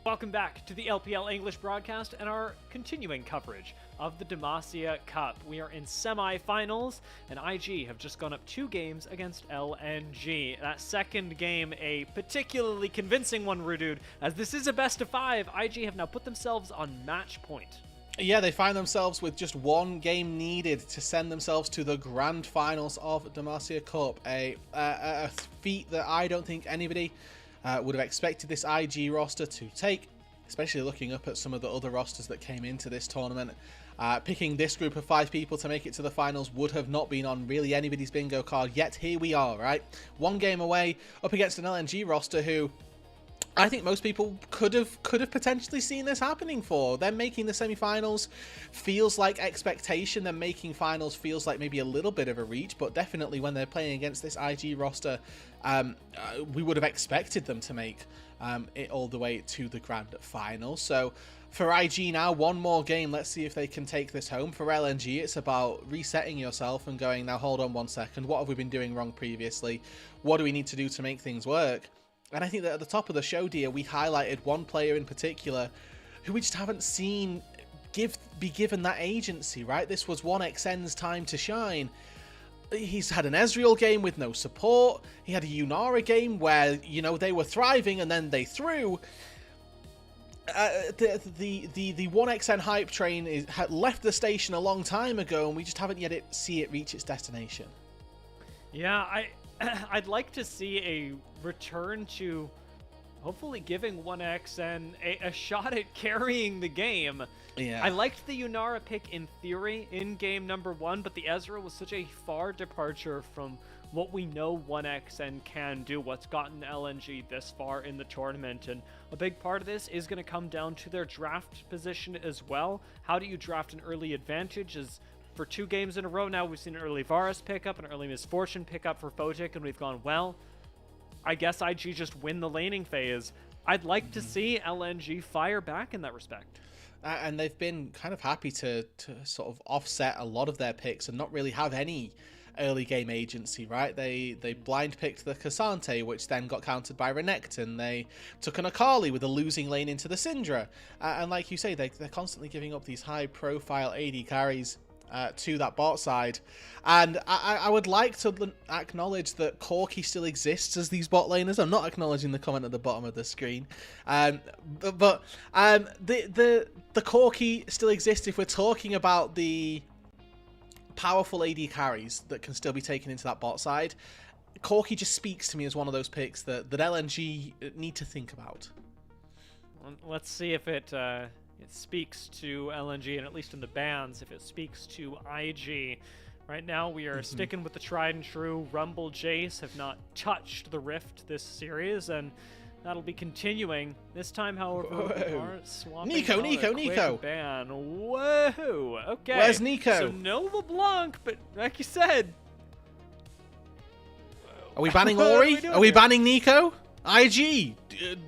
Welcome back to the LPL English broadcast and our continuing coverage of the Demacia Cup. We are in semifinals, and IG have just gone up 2 games against LNG. That second game, a particularly convincing one, Renard, as this is a best of 5. IG have now put themselves on match point. Yeah, they find themselves with just 1 game needed to send themselves to the grand finals of Demacia Cup. A feat that I don't think anybody would have expected this IG roster to take, especially looking up at some of the other rosters that came into this tournament. Picking this group of 5 people to make it to the finals would have not been on really anybody's bingo card, yet here we are, right? 1 game away up against an LNG roster who I think most people could have potentially seen this happening for. Them making the semi-finals feels like expectation. Them making finals feels like maybe a little bit of a reach, but definitely when they're playing against this IG roster, we would have expected them to make it all the way to the grand final. So for IG now, 1 more game. Let's see if they can take this home. For LNG, it's about resetting yourself and going, now hold on 1 second. What have we been doing wrong previously? What do we need to do to make things work? And I think that at the top of the show, dear, we highlighted 1 player in particular who we just haven't seen be given that agency, right? This was 1xN's time to shine. He's had an Ezreal game with no support. He had a Yunara game where, you know, they were thriving and then they threw. The 1xN hype train had left the station a long time ago, and we just haven't yet see it reach its destination. Yeah, I'd like to see a return to hopefully giving 1xN a shot at carrying the game. Yeah. I liked the Yunara pick in theory in game number 1, but the Ezreal was such a far departure from what we know 1xN can do, what's gotten LNG this far in the tournament. And a big part of this is going to come down to their draft position as well. How do you draft an early advantage? For 2 games in a row now, we've seen an early Varus pickup, an early Misfortune pickup for Photic, and we've gone, well, I guess IG just win the laning phase. I'd like to see LNG fire back in that respect. And they've been kind of happy to sort of offset a lot of their picks and not really have any early game agency, right? They blind picked the Cassante, which then got countered by Renekton. They took an Akali with a losing lane into the Syndra. And like you say, they're constantly giving up these high profile AD carries to that bot side. And I would like to acknowledge that Corki still exists as these bot laners. I'm not acknowledging the comment at the bottom of the screen. But the Corki still exists if we're talking about the powerful AD carries that can still be taken into that bot side. Corki just speaks to me as one of those picks that LNG need to think about. Let's see if it speaks to LNG, and at least in the bans, if it speaks to IG. Right now, we are sticking with the tried and true. Rumble Jace have not touched the Rift this series, and that'll be continuing. This time, however, we are swapping Nico! Ban. Whoa! Okay. Where's Nico? So no LeBlanc, but like you said... Are we banning Ori? Are we banning Nico? IG,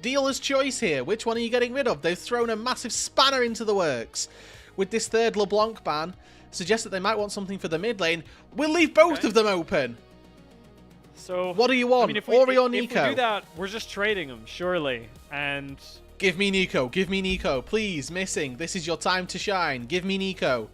dealer's choice here. Which one are you getting rid of? They've thrown a massive spanner into the works with this 3rd LeBlanc ban. Suggests that they might want something for the mid lane. We'll leave both of them open. So what do you want, Ori or Nico? If we do that, we're just trading them, surely. And give me Nico. Give me Nico. Please, missing. This is your time to shine. Give me Nico.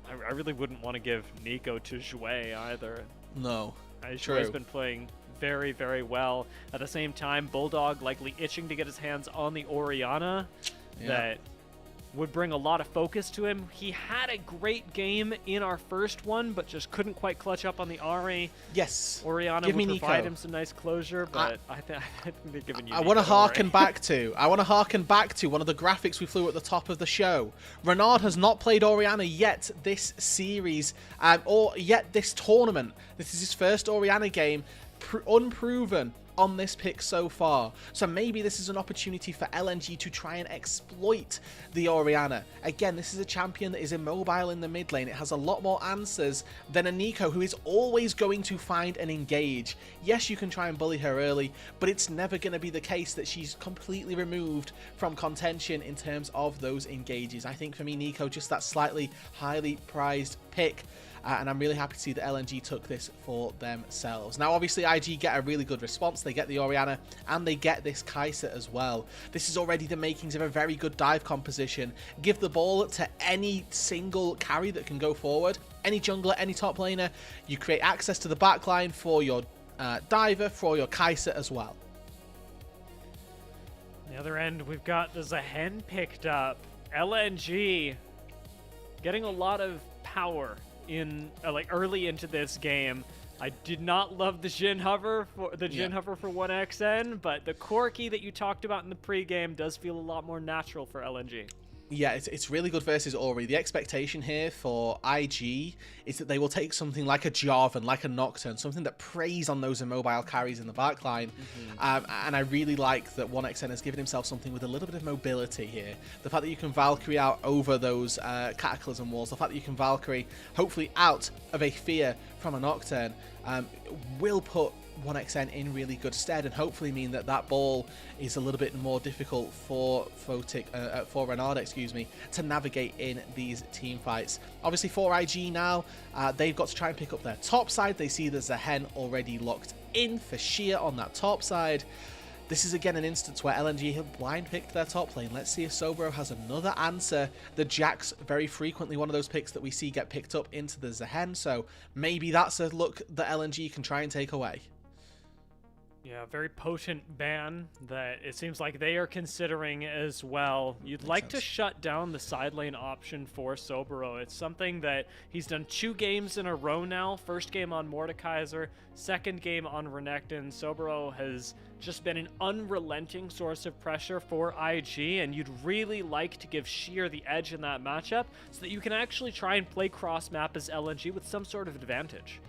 I really wouldn't want to give Nico to Jouet either. No. Jouet's been playing very, very well. At the same time, Bulldog likely itching to get his hands on the Orianna that would bring a lot of focus to him. He had a great game in our first one, but just couldn't quite clutch up on the Ahri. Yes. Orianna would provide him some nice closure, but I think they're giving you I want to harken back to one of the graphics we flew at the top of the show. Renard has not played Orianna yet this series, or yet this tournament. This is his first Orianna game, unproven on this pick so far. So maybe this is an opportunity for LNG to try and exploit the Orianna. Again, this is a champion that is immobile in the mid lane. It has a lot more answers than a Nico, who is always going to find and engage. Yes, you can try and bully her early, but it's never going to be the case that she's completely removed from contention in terms of those engages. I think for me, Nico, just that slightly highly prized pick. And I'm really happy to see that LNG took this for themselves. Now, obviously, IG get a really good response. They get the Orianna, and they get this Kai'Sa as well. This is already the makings of a very good dive composition. Give the ball to any single carry that can go forward. Any jungler, any top laner. You create access to the backline for your diver, for your Kai'Sa as well. On the other end, we've got the Zahen picked up. LNG getting a lot of power in like early into this game. I did not love the Jhin hover for hover for 1xN, but the Corki that you talked about in the pregame does feel a lot more natural for LNG. Yeah, it's really good versus Ori. The expectation here for IG is that they will take something like a Jarvan, like a Nocturne, something that preys on those immobile carries in the backline. And I really like that 1xN has given himself something with a little bit of mobility here. The fact that you can Valkyrie out over those Cataclysm walls, the fact that you can Valkyrie hopefully out of a fear from a Nocturne will put 1xN in really good stead, and hopefully mean that that ball is a little bit more difficult for Renard, to navigate in these team fights. Obviously for IG now, they've got to try and pick up their top side. They see the Zahen already locked in for Sheer on that top side. This is again an instance where LNG have blind picked their top lane. Let's see if Sobro has another answer. The Jack's very frequently one of those picks that we see get picked up into the Zahen, so maybe that's a look that LNG can try and take away. Yeah, very potent ban that it seems like they are considering as well. You'd like to shut down the side lane option for Soboro. It's something that he's done 2 games in a row now. First game on Mordekaiser, second game on Renekton. Soboro has just been an unrelenting source of pressure for IG, and you'd really like to give Sheer the edge in that matchup so that you can actually try and play cross-map as LNG with some sort of advantage.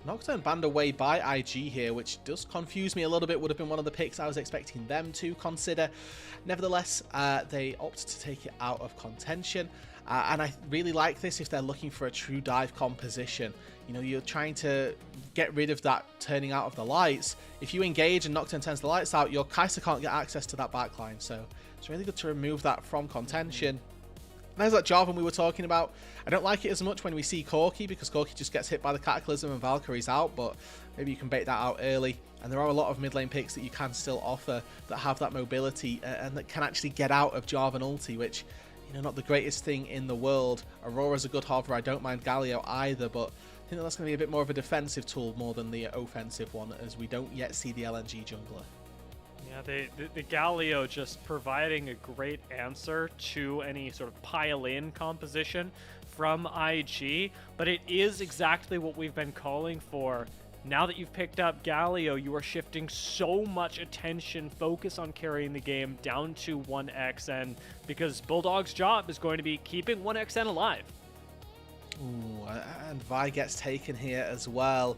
Nocturne banned away by IG here, which does confuse me a little bit. Would have been one of the picks I was expecting them to consider. Nevertheless, they opt to take it out of contention. And I really like this if they're looking for a true dive composition. You know, you're trying to get rid of that turning out of the lights. If you engage and Nocturne turns the lights out, your Kai'Sa can't get access to that backline. So it's really good to remove that from contention. There's that Jarvan we were talking about. I don't like it as much when we see Corki, because Corki just gets hit by the Cataclysm and Valkyrie's out, but maybe you can bait that out early. And there are a lot of mid lane picks that you can still offer that have that mobility and that can actually get out of Jarvan ulti, which, you know, not the greatest thing in the world. Aurora's a good hover. I don't mind Galio either, but I think that's going to be a bit more of a defensive tool more than the offensive one, as we don't yet see the LNG jungler. Yeah, the Galio just providing a great answer to any sort of pile-in composition from IG, but it is exactly what we've been calling for. Now that you've picked up Galio, you are shifting so much attention, focus on carrying the game down to 1xN, because Bulldog's job is going to be keeping 1xN alive. Ooh, and Vi gets taken here as well.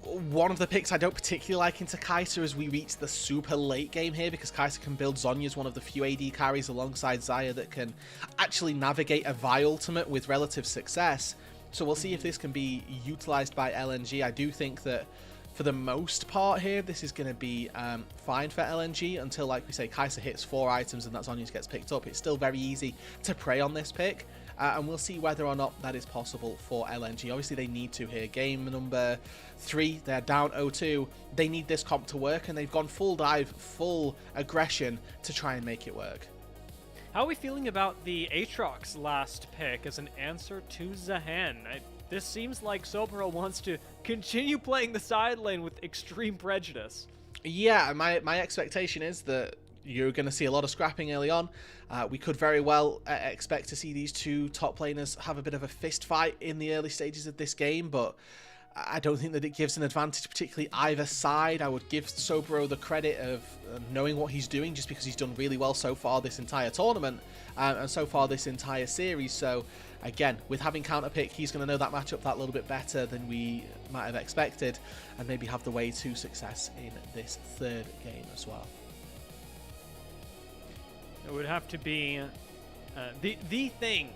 One of the picks I don't particularly like into Kai'Sa as we reach the super late game here, because Kai'Sa can build Zhonya as one of the few AD carries alongside Xayah that can actually navigate a Vi ultimate with relative success. So we'll see if this can be utilized by LNG. I do think that for the most part here, this is going to be fine for LNG until, like we say, Kai'Sa hits 4 items and that Zhonya gets picked up. It's still very easy to prey on this pick. And we'll see whether or not that is possible for LNG. Obviously, they need to here. Game number 3, they're down 0-2. They need this comp to work, and they've gone full dive, full aggression to try and make it work. How are we feeling about the Aatrox last pick as an answer to Zahen? This seems like Sobro wants to continue playing the side lane with extreme prejudice. Yeah, my expectation is that you're going to see a lot of scrapping early on. We could very well expect to see these two top laners have a bit of a fist fight in the early stages of this game, but I don't think that it gives an advantage particularly either side. I would give Sobro the credit of knowing what he's doing, just because he's done really well so far this entire tournament and so far this entire series. So again, with having counter pick, he's going to know that matchup that little bit better than we might have expected, and maybe have the way to success in this 3rd game as well. It would have to be the thing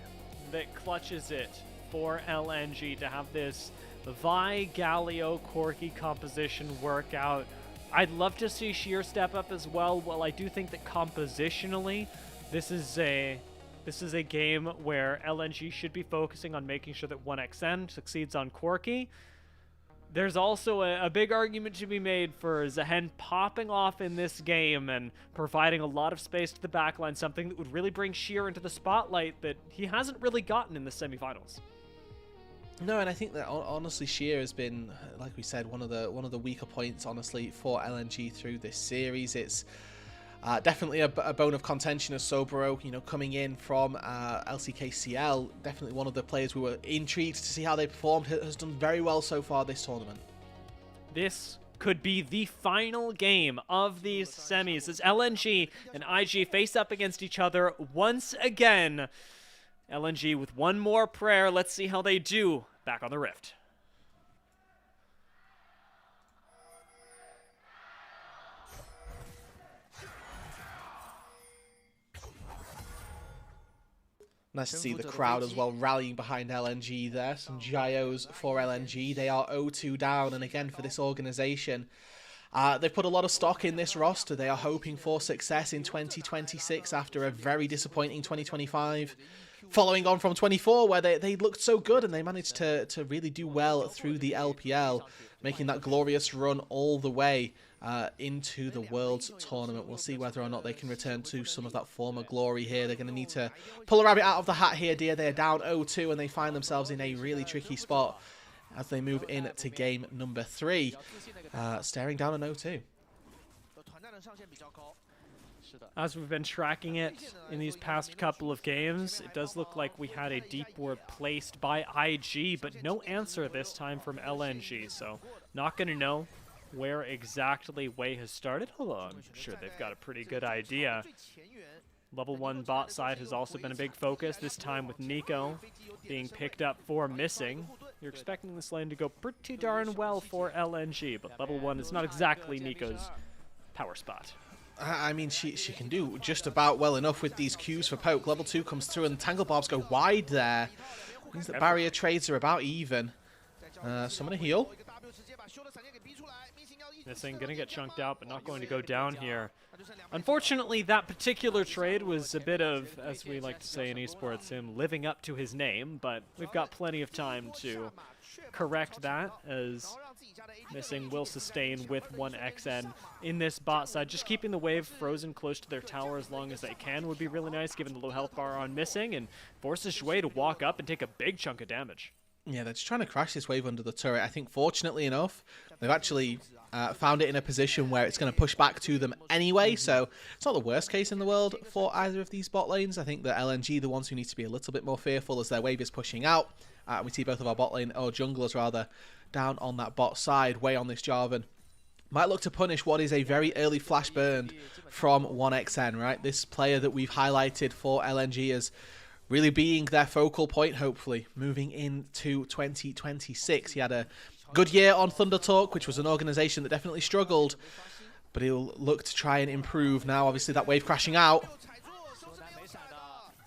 that clutches it for LNG to have this Vi, Galio, Corki composition work out. I'd love to see Sheer step up as well. Well, I do think that compositionally, this is a This is a game where LNG should be focusing on making sure that 1xN succeeds on Corki. There's also a big argument to be made for Zehen popping off in this game and providing a lot of space to the backline, something that would really bring Sheer into the spotlight that he hasn't really gotten in the semifinals. No, and I think that honestly, Sheer has been, like we said, one of the weaker points, honestly, for LNG through this series. It's definitely a bone of contention as Sobro, you know, coming in from LCKCL. Definitely one of the players we were intrigued to see how they performed. Has done very well so far this tournament. This could be the final game of these semis as LNG and IG face up against each other once again. LNG with one more prayer. Let's see how they do back on the Rift. Nice to see the crowd as well rallying behind LNG there. Some Gyos for LNG. They are 0-2 down, and again for this organization, they've put a lot of stock in this roster. They are hoping for success in 2026 after a very disappointing 2025. Following on from 24, where they looked so good and they managed to really do well through the LPL, making that glorious run all the way into the Worlds Tournament. We'll see whether or not they can return to some of that former glory here. They're going to need to pull a rabbit out of the hat here, dear. They're down 0-2 and they find themselves in a really tricky spot as they move into game number 3, staring down an 0-2. As we've been tracking it in these past couple of games, it does look like we had a deep ward placed by IG, but no answer this time from LNG, so not going to know where exactly Wei has started, although I'm sure they've got a pretty good idea. Level 1 bot side has also been a big focus, this time with Nico being picked up for missing. You're expecting this lane to go pretty darn well for LNG, but level 1 is not exactly Nico's power spot. I mean, she can do just about well enough with these Qs for poke. Level 2 comes through and Tangle Barbs go wide there. Means that barrier trades are about even. So I'm going to heal. Missing, gonna get chunked out, but not going to go down here. Unfortunately, that particular trade was a bit of, as we like to say in esports, him living up to his name, but we've got plenty of time to correct that, as Missing will sustain with 1xN in this bot side. Just keeping the wave frozen close to their tower as long as they can would be really nice, given the low health bar on Missing, and forces Shui to walk up and take a big chunk of damage. Yeah, they're just trying to crash this wave under the turret. I think, fortunately enough, they've actually found it in a position where it's going to push back to them anyway, so it's not the worst case in the world for either of these bot lanes. I think that LNG, the ones who need to be a little bit more fearful as their wave is pushing out. We see both of our bot lane, or junglers rather, down on that bot side, way on this Jarvan. Might look to punish what is a very early flash burn from 1xN, right? This player that we've highlighted for LNG as really being their focal point, hopefully, moving into 2026. He had a good year on Thunder Talk, which was an organization that definitely struggled, but he'll look to try and improve now. Obviously, that wave crashing out.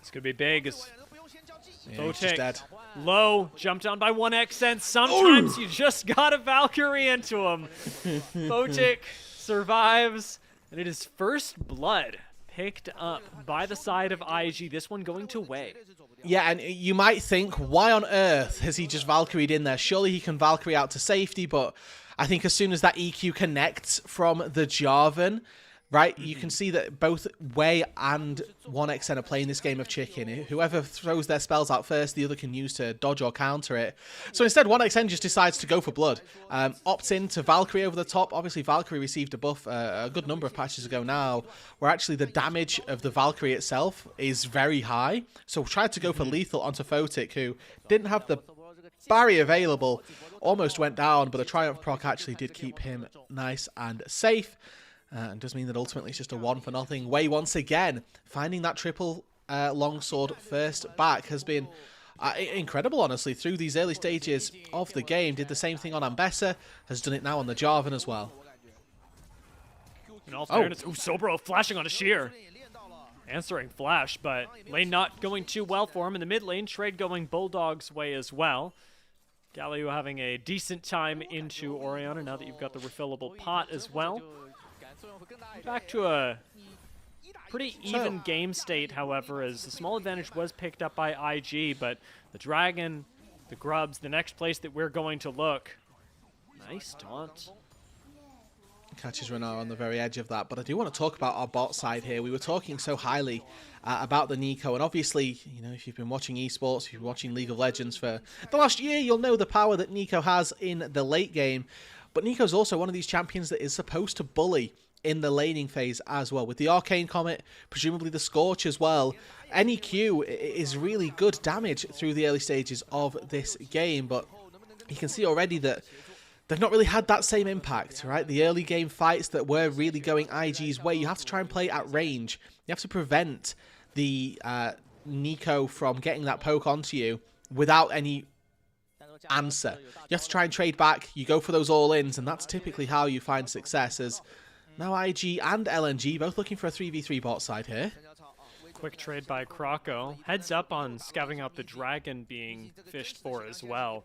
This could be big. Yeah, he's just dead. Low, jumped down by 1xN. Sometimes you just got a Valkyrie into him. Botic survives, and it is first blood picked up by the side of IG. This one going to Wei. Yeah, and you might think, why on earth has he just Valkyried in there? Surely he can Valkyrie out to safety, but I think as soon as that EQ connects from the Jarvan, right, you can see that both Wei and 1xN are playing this game of chicken. Whoever throws their spells out first, the other can use to dodge or counter it. So instead, 1xN just decides to go for blood. Opts in to Valkyrie over the top. Obviously, Valkyrie received a buff a good number of patches ago now, where actually the damage of the Valkyrie itself is very high. So tried to go for lethal onto Photic, who didn't have the barrier available, almost went down, but a Triumph proc actually did keep him nice and safe. And does mean that ultimately it's just a 1-for-0. Wei once again finding that triple longsword first back has been incredible, honestly, through these early stages of the game. Did the same thing on Ambessa, has done it now on the Jarvan as well. In all fairness, Sobro flashing on a sheer. Answering flash, but lane not going too well for him. In the mid lane, trade going Bulldog's way as well. Galio having a decent time into Orianna now that you've got the refillable pot as well. Back to a Pretty even game state, however, as the small advantage was picked up by IG, but the Dragon, the Grubs, the next place that we're going to look. Nice taunt. Catches Renard on the very edge of that, but I do want to talk about our bot side here. We were talking so highly about the Nico, and obviously, you know, if you've been watching esports, if you've been watching League of Legends for the last year, you'll know the power that Nico has in the late game. But Nico's also one of these champions that is supposed to bully in the laning phase as well. With the Arcane Comet, presumably the Scorch as well, any Q is really good damage through the early stages of this game, but you can see already that they've not really had that same impact, right? The early game fights that were really going IG's way, you have to try and play at range. You have to prevent the Nico from getting that poke onto you without any answer. You have to try and trade back, you go for those all-ins, and that's typically how you find success. As now IG and LNG both looking for a 3v3 bot side here. Quick trade by Croco. Heads up on scouting out the Dragon being fished for as well.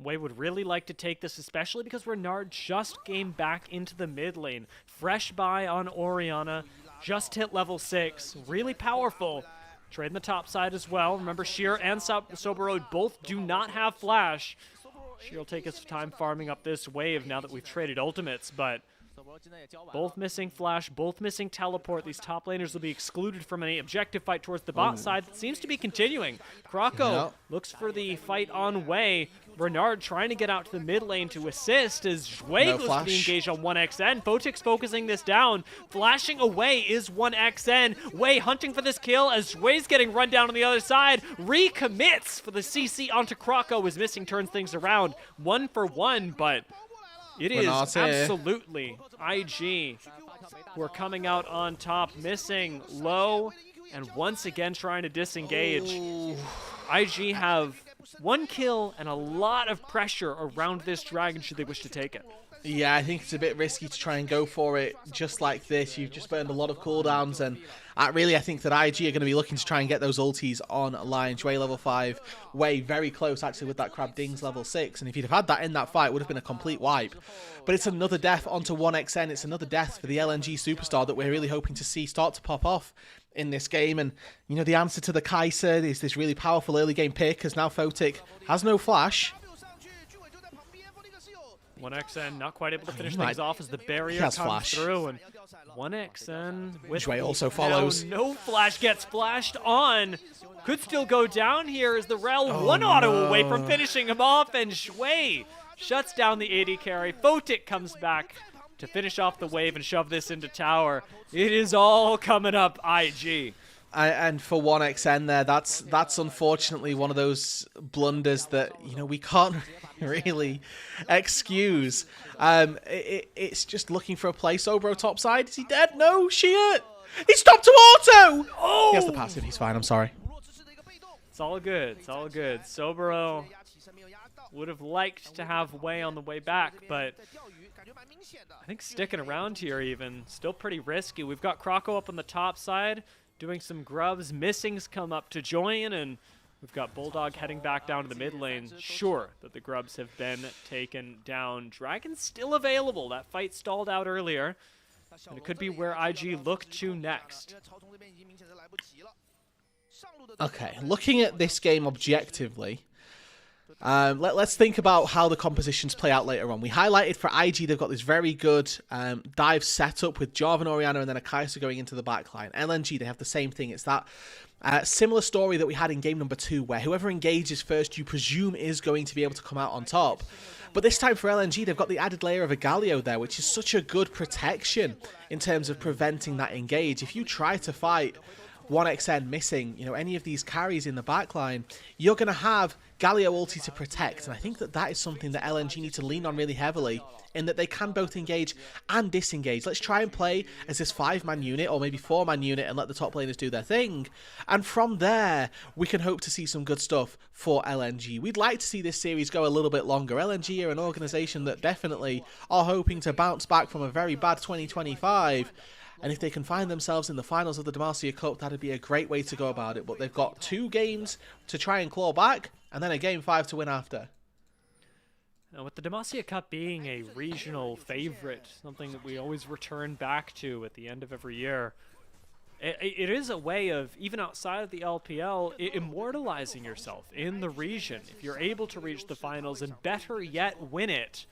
Wei would really like to take this, especially because Renard just came back into the mid lane. Fresh buy on Orianna, just hit level 6. Really powerful. Trade in the top side as well. Remember, Sheer and Soboroad both do not have flash. Sheer will take his time farming up this wave now that we've traded ultimates, but both missing flash, both missing teleport. These top laners will be excluded from any objective fight towards the bot side that seems to be continuing. Croco looks for the fight on Wei. Renard trying to get out to the mid lane to assist as Wei goes to be engaged on 1xN. Photic's focusing this down. Flashing away is 1xN. Wei hunting for this kill as Wei's getting run down on the other side. Recommits for the CC onto Croco as missing turns things around. 1 for 1, but it is absolutely IG who are coming out on top, missing low, and once again trying to disengage. IG have 1 kill and a lot of pressure around this Dragon should they wish to take it. Yeah, I think it's a bit risky to try and go for it just like this. You've just burned a lot of cooldowns, and really I think that IG are going to be looking to try and get those ultis on line. Wei level 5, Wei very close actually with that Crab Dings level 6, and if you'd have had that in that fight, it would have been a complete wipe. But it's another death onto 1xN. It's another death for the LNG superstar that we're really hoping to see start to pop off in this game. And, you know, the answer to the Kaiser is this really powerful early game pick, as now Photic has no flash. 1xN not quite able to finish things off as the barrier comes through, and 1xN with Shui also follows. No flash gets flashed on. Could still go down here as the Rel one auto away from finishing him off, and Shui shuts down the AD carry. Photic comes back to finish off the wave and shove this into tower. It is all coming up IG. And for 1xN there, that's unfortunately one of those blunders that, you know, we can't really excuse. It's just looking for a play. Sobro topside. Is he dead? No, Sheer. He stopped to auto. Oh! He has the passive. He's fine. I'm sorry. It's all good. It's all good. Sobro would have liked to have Wei on the way back, but I think sticking around here even still pretty risky. We've got Croco up on the top side, doing some grubs. Missings come up to join, and we've got Bulldog heading back down to the mid lane. Sure that the grubs have been taken down. Dragon's still available. That fight stalled out earlier, and it could be where IG look to next. Okay, looking at this game objectively, let's think about how the compositions play out later on. We highlighted for IG, they've got this very good dive setup with Jarvan, Orianna, and then a Kai'Sa going into the backline. LNG, they have the same thing. It's that similar story that we had in game number 2, where whoever engages first, you presume is going to be able to come out on top. But this time for LNG, they've got the added layer of a Galio there, which is such a good protection in terms of preventing that engage. If you try to fight 1xN missing, you know, any of these carries in the backline, you're going to have Galio ulti to protect, and I think that that is something that LNG need to lean on really heavily, in that they can both engage and disengage. Let's try and play as this 5-man unit, or maybe 4-man unit, and let the top laners do their thing, and from there, we can hope to see some good stuff for LNG. We'd like to see this series go a little bit longer. LNG are an organisation that definitely are hoping to bounce back from a very bad 2025, and if they can find themselves in the finals of the Demacia Cup, that'd be a great way to go about it. But they've got 2 games to try and claw back, and then a game 5 to win after. Now, with the Demacia Cup being a regional favorite, something that we always return back to at the end of every year, it is a way of, even outside of the LPL, immortalizing yourself in the region. If you're able to reach the finals and better yet win it,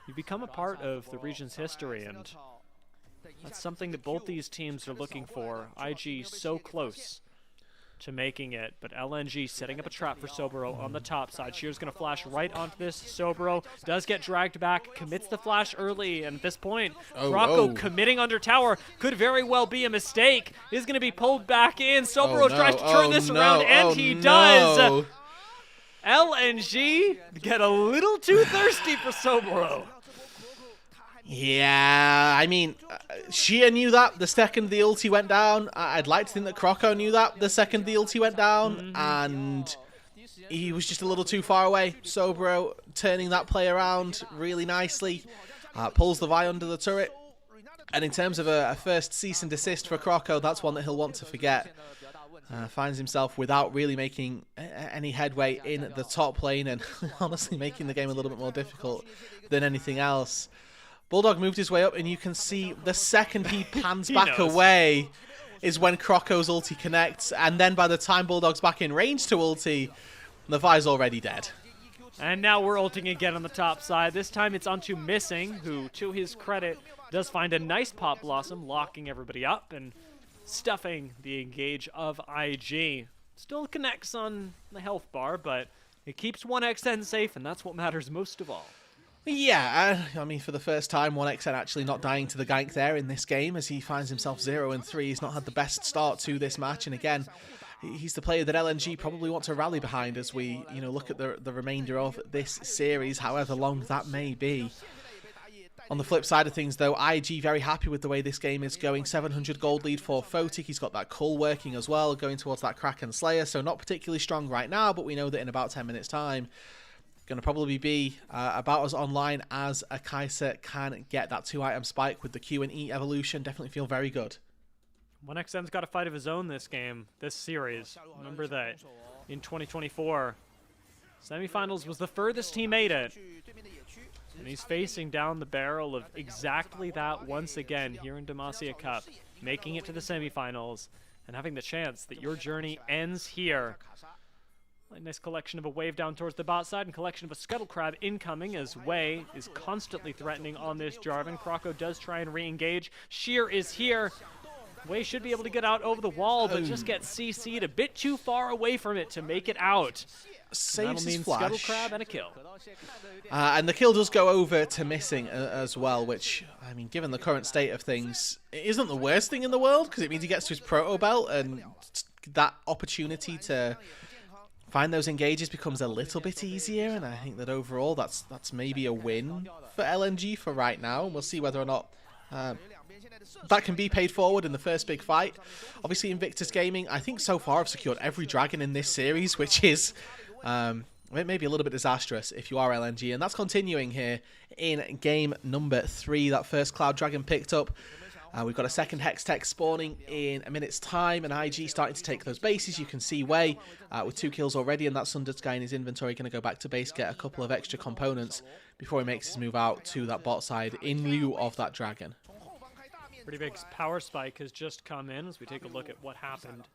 you become a part of the region's history, and that's something that both these teams are looking for. IG so close to making it, but LNG setting up a trap for Sobero on the top side. Shear's going to flash right onto this. Sobero does get dragged back, commits the flash early, and at this point, Rocco committing under tower could very well be a mistake. He's going to be pulled back in. Sobero tries to turn this around, and he does. LNG get a little too thirsty for Sobero. Yeah, I mean, Shia knew that the second the ulti went down. I'd like to think that Croco knew that the second the ulti went down, and he was just a little too far away. Sobero turning that play around really nicely, pulls the Vi under the turret, and in terms of a first cease and desist for Croco, that's one that he'll want to forget. Finds himself without really making any headway in the top lane, and honestly making the game a little bit more difficult than anything else. Bulldog moved his way up, and you can see the second he pans back away is when Croco's ulti connects, and then by the time Bulldog's back in range to ulti, the Vi's already dead. And now we're ulting again on the top side. This time it's onto Missing, who, to his credit, does find a nice Pop Blossom, locking everybody up and stuffing the engage of IG. Still connects on the health bar, but it keeps 1xN safe, and that's what matters most of all. Yeah, I mean, for the first time, 1xN actually not dying to the gank there in this game, as he finds himself 0-3. He's not had the best start to this match, and again, he's the player that LNG probably want to rally behind as we, look at the remainder of this series, however long that may be. On the flip side of things, though, IG very happy with the way this game is going. 700 gold lead for Photic. He's got that Cull working as well, going towards that Kraken Slayer, so not particularly strong right now, but we know that in about 10 minutes' time, going to probably be about as online as a Kai'Sa can get. That 2-item spike with the Q and E evolution definitely feel very good. 1xN's got a fight of his own this game, this series. Remember that in 2024, Semifinals was the furthest he made it. And he's facing down the barrel of exactly that once again here in Demacia Cup, making it to the Semifinals and having the chance that your journey ends here. A nice collection of a wave down towards the bot side and collection of a Scuttle Crab incoming as Wei is constantly threatening on this Jarvan. Croco does try and re-engage. Sheer is here. Wei should be able to get out over the wall, but just gets CC'd a bit too far away from it to make it out. Saves his flash. Scuttle flash. Crab and a kill. And the kill does go over to Missing as well, which, I mean, given the current state of things, it isn't the worst thing in the world, because it means he gets to his Proto Belt, and that opportunity to find those engages becomes a little bit easier, and I think that overall that's maybe a win for LNG for right now. We'll see whether or not that can be paid forward in the first big fight. Obviously, Invictus Gaming, I think so far have secured every dragon in this series, which is maybe a little bit disastrous if you are LNG, and that's continuing here in game number 3. That first Cloud Dragon picked up. We've got a second Hextech spawning in a minute's time, and IG starting to take those bases. You can see Wei with 2 kills already, and that Sundered Sky in his inventory, going to go back to base, get a couple of extra components before he makes his move out to that bot side in lieu of that dragon. Pretty big power spike has just come in as we take a look at what happened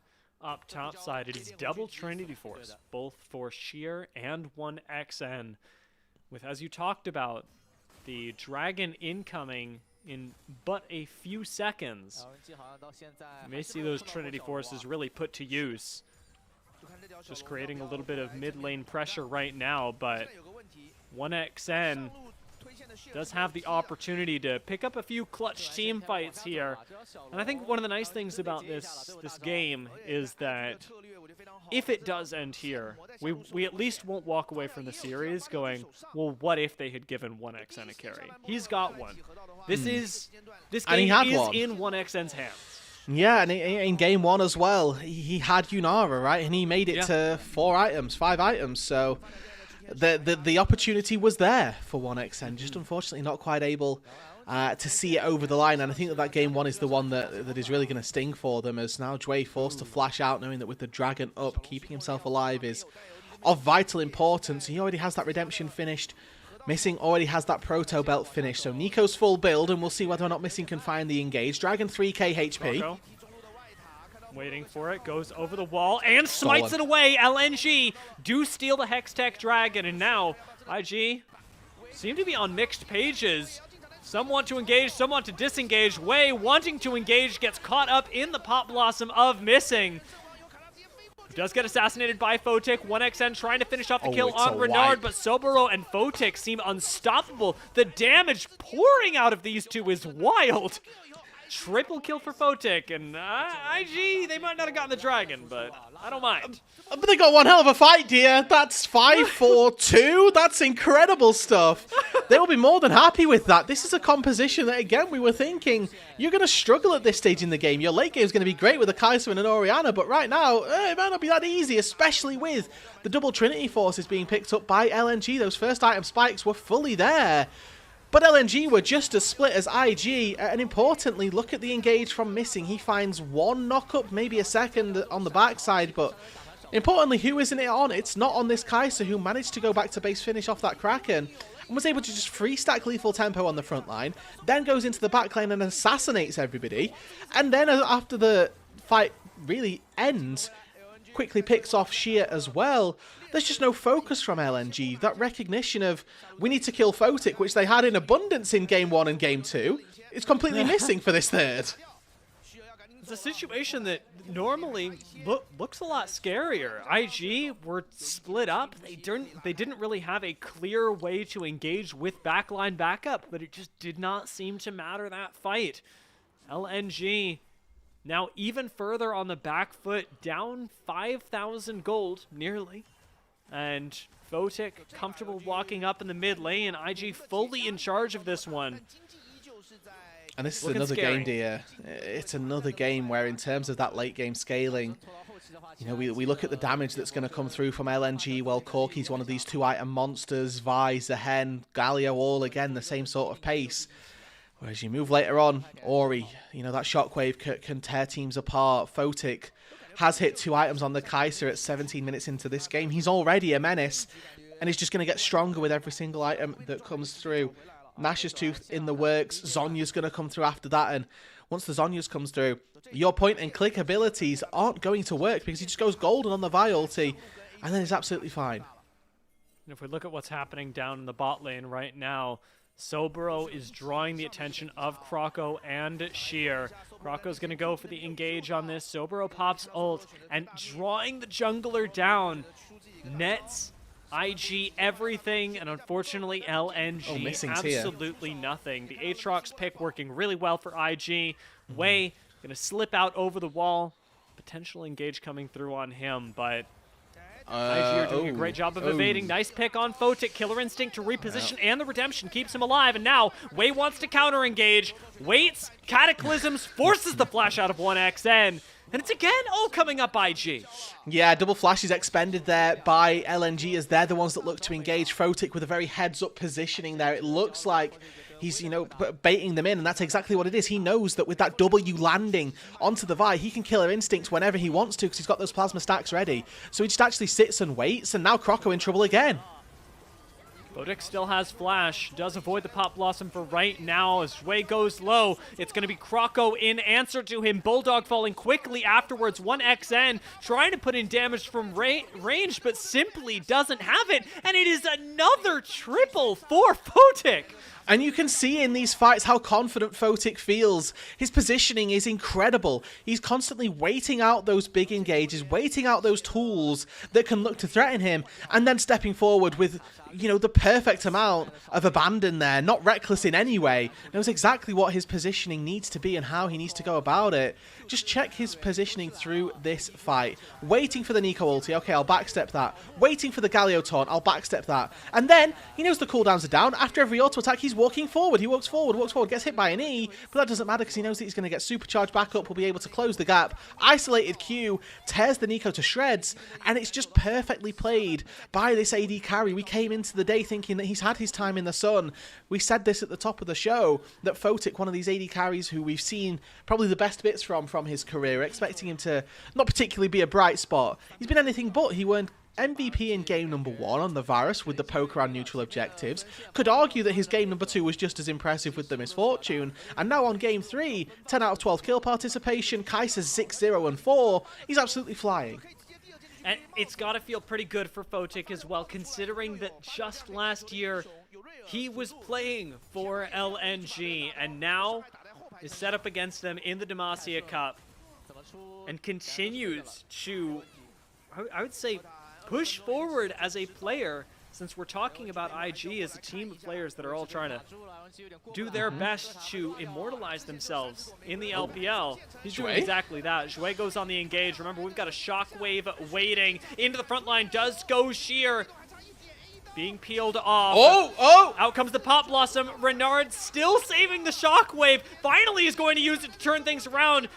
up top side. It is double Trinity Force, both for Sheer and 1xN. With, as you talked about, the dragon incoming in but a few seconds. You may see those Trinity Forces really put to use. Just creating a little bit of mid lane pressure right now, but 1xN does have the opportunity to pick up a few clutch team fights here. And I think one of the nice things about this game is that if it does end here, we at least won't walk away from the series going, well, what if they had given 1xN a carry? He's got one. This game is in 1xN's hands. Yeah, and in game 1 as well, he had Yunara, right? And he made it to 5 items, so the opportunity was there for 1xN, just unfortunately not quite able to see it over the line. And I think that game 1 is the one that is really going to sting for them, as now Dway forced to flash out, knowing that with the dragon up, keeping himself alive is of vital importance. He already has that redemption finished. Missing already has that proto belt finished. So Nico's full build, and we'll see whether or not Missing can find the engage. Dragon 3k HP. Rocco, waiting for it, goes over the wall and smites it away. LNG do steal the Hextech Dragon, and now IG seem to be on mixed pages. Some want to engage, some want to disengage. Wei, wanting to engage, gets caught up in the Pop Blossom of Missing. Does get assassinated by Photic. 1xN trying to finish off the kill on Renard, but Soboro and Photic seem unstoppable. The damage pouring out of these two is wild. Triple kill for Photic, and IG, they might not have gotten the dragon, but I don't mind. But they got one hell of a fight, dear. That's 5-4-2. That's incredible stuff. They will be more than happy with that. This is a composition that, again, we were thinking you're going to struggle at this stage in the game. Your late game is going to be great with a Kai'Sa and an Orianna, but right now, it might not be that easy, especially with the double Trinity forces being picked up by LNG. Those first item spikes were fully there. But LNG were just as split as IG, and importantly, look at the engage from Missing. He finds one knock-up, maybe a second on the backside, but importantly, who isn't it on? It's not on this Kai'Sa, who managed to go back to base finish off that Kraken, and was able to just free stack lethal tempo on the front line, then goes into the back lane and assassinates everybody, and then after the fight really ends, quickly picks off Sheer as well. There's just no focus from LNG. That recognition of we need to kill Photic, which they had in abundance in Game 1 and Game 2, is completely missing for this third. It's a situation that normally looks a lot scarier. IG were split up. They didn't really have a clear way to engage with backline backup, but it just did not seem to matter that fight. LNG now even further on the back foot, down 5,000 gold, nearly. And Photic comfortable walking up in the mid lane, IG fully in charge of this one. And this is another game, dear. It's another game where in terms of that late game scaling, you know, we look at the damage that's going to come through from LNG. Well, Corki's one of these two item monsters, Vi, Zehen, Galio, all again the same sort of pace. Whereas you move later on, Ori, you know, that shockwave can tear teams apart. Photic has hit 2 items on the Kai'Sa at 17 minutes into this game. He's already a menace, and he's just going to get stronger with every single item that comes through. Nash's Tooth in the works. Zhonya's going to come through after that, and once the Zhonya's comes through, your point and click abilities aren't going to work because he just goes golden on the Vi ulti, and then he's absolutely fine. And if we look at what's happening down in the bot lane right now, Soboro is drawing the attention of Kroko and Sheer. Kroko's going to go for the engage on this. Soboro pops ult, and drawing the jungler down nets IG everything, and unfortunately LNG absolutely nothing. The Aatrox pick working really well for IG. Wei going to slip out over the wall. Potential engage coming through on him, but IG are doing a great job of evading. Nice pick on Photic. Killer Instinct to reposition, and the redemption keeps him alive. And now Wei wants to counter engage. Waits, Cataclysms, forces the flash out of 1xN. And it's again all coming up IG. Yeah, double flash is expended there by LNG as they're the ones that look to engage Photic with a very heads-up positioning there. It looks like he's, you know, baiting them in, and that's exactly what it is. He knows that with that W landing onto the Vi, he can Killer Instinct whenever he wants to because he's got those plasma stacks ready. So he just actually sits and waits, and now Kroko in trouble again. Photic still has flash, does avoid the Pop Blossom for right now as Wei goes low. It's going to be Kroko in answer to him. Bulldog falling quickly afterwards. 1xN trying to put in damage from range, but simply doesn't have it. And it is another triple for Photic. And you can see in these fights how confident Photic feels. His positioning is incredible. He's constantly waiting out those big engages, waiting out those tools that can look to threaten him, and then stepping forward with, you know, the perfect amount of abandon there, not reckless in any way. Knows exactly what his positioning needs to be and how he needs to go about it. Just check his positioning through this fight. Waiting for the Nico ulti, okay, I'll backstep that. Waiting for the Galio taunt, I'll backstep that. And then, he knows the cooldowns are down. After every auto attack, he's walking forward. He walks forward, gets hit by an E, but that doesn't matter because he knows that he's going to get supercharged back up, will be able to close the gap. Isolated Q, tears the Nico to shreds, and it's just perfectly played by this AD carry. We came into the day thinking that he's had his time in the sun. We said this at the top of the show, that Photic, one of these AD carries who we've seen probably the best bits from his career, expecting him to not particularly be a bright spot. He's been anything but. He weren't MVP in game number 1 on the Virus with the poker and neutral objectives. Could argue that his game number 2 was just as impressive with the Misfortune. And now on game 3, 10 out of 12 kill participation, Kaiser's 6-0 and 4. He's absolutely flying. And it's got to feel pretty good for Fotic as well, considering that just last year he was playing for LNG and now is set up against them in the Demacia Cup and continues to, I would say, push forward as a player, since we're talking about IG as a team of players that are all trying to do their best to immortalize themselves in the LPL. He's doing exactly that. Jouet goes on the engage. Remember, we've got a shockwave waiting. Into the front line does go Sheer. Being peeled off. Out comes the Pop Blossom. Renard still saving the shockwave. Finally is going to use it to turn things around.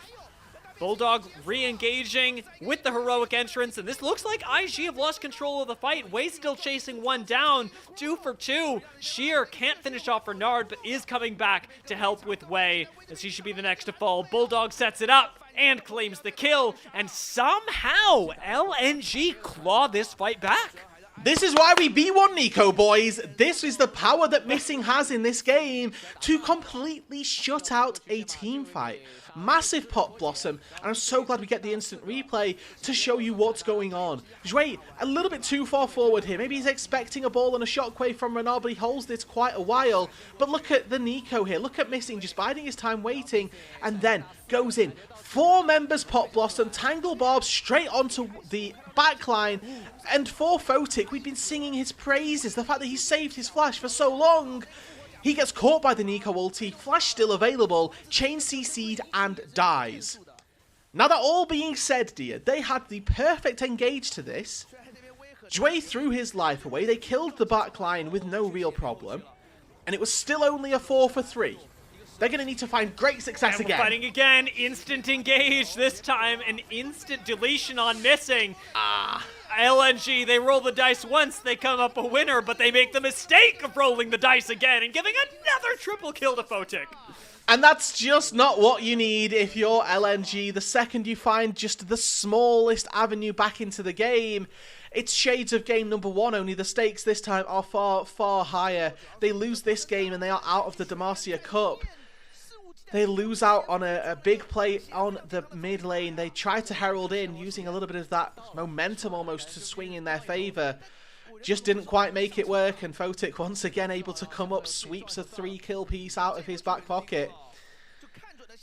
Bulldog re-engaging with the heroic entrance, and this looks like IG have lost control of the fight. Wei still chasing one down, 2 for 2. Sheer can't finish off Renard, but is coming back to help with Wei, as he should be the next to fall. Bulldog sets it up and claims the kill, and somehow LNG claw this fight back. This is why we B1 Nico, boys. This is the power that Missing has in this game to completely shut out a team fight. Massive Pop Blossom, and I'm so glad we get the instant replay to show you what's going on. Jouet, a little bit too far forward here. Maybe he's expecting a ball and a shockwave from Renard, but he holds this quite a while. But look at the Nico here. Look at Missing just biding his time waiting, and then goes in. 4 members Pop Blossom, Tangle Barb straight onto the backline. And for Fotic, we've been singing his praises. The fact that he saved his flash for so long. He gets caught by the Nico ulti, flash still available, chain CC'd and dies. Now that all being said, dear, they had the perfect engage to this. Jouet threw his life away, they killed the backline with no real problem, and it was still only a 4 for 3. They're going to need to find great success again. Fighting again, instant engage, this time an instant deletion on Missing. LNG, they roll the dice once, they come up a winner, but they make the mistake of rolling the dice again and giving another triple kill to Fotic. And that's just not what you need if you're LNG. The second you find just the smallest avenue back into the game, it's shades of game number 1, only the stakes this time are far, far higher. They lose this game and they are out of the Demacia Cup. They lose out on a big play on the mid lane. They try to herald in, using a little bit of that momentum almost to swing in their favour. Just didn't quite make it work, and Fotic once again able to come up, sweeps a 3-kill piece out of his back pocket.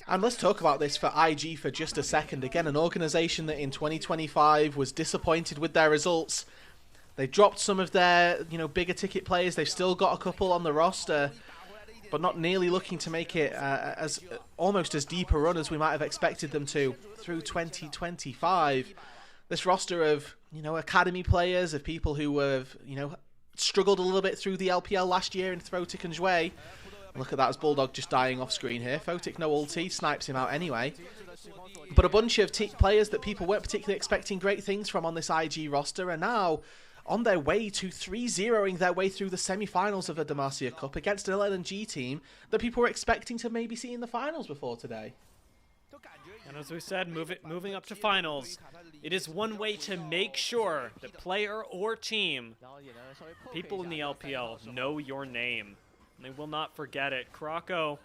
And let's talk about this for IG for just a second. Again, an organisation that in 2025 was disappointed with their results. They dropped some of their, bigger ticket players. They've still got a couple on the roster, but not nearly looking to make it almost as deep a run as we might have expected them to through 2025. This roster of, academy players, of people who have, struggled a little bit through the LPL last year in Fotic and Jouet. Look at that as Bulldog just dying off screen here. Fotic no ulti, snipes him out anyway. But a bunch of players that people weren't particularly expecting great things from on this IG roster are now on their way to 3-0ing their way through the semi-finals of the Demacia Cup against an LNG team that people were expecting to maybe see in the finals before today. And as we said, moving up to finals, it is one way to make sure that player or team, people in the LPL, know your name. They will not forget it. Kroko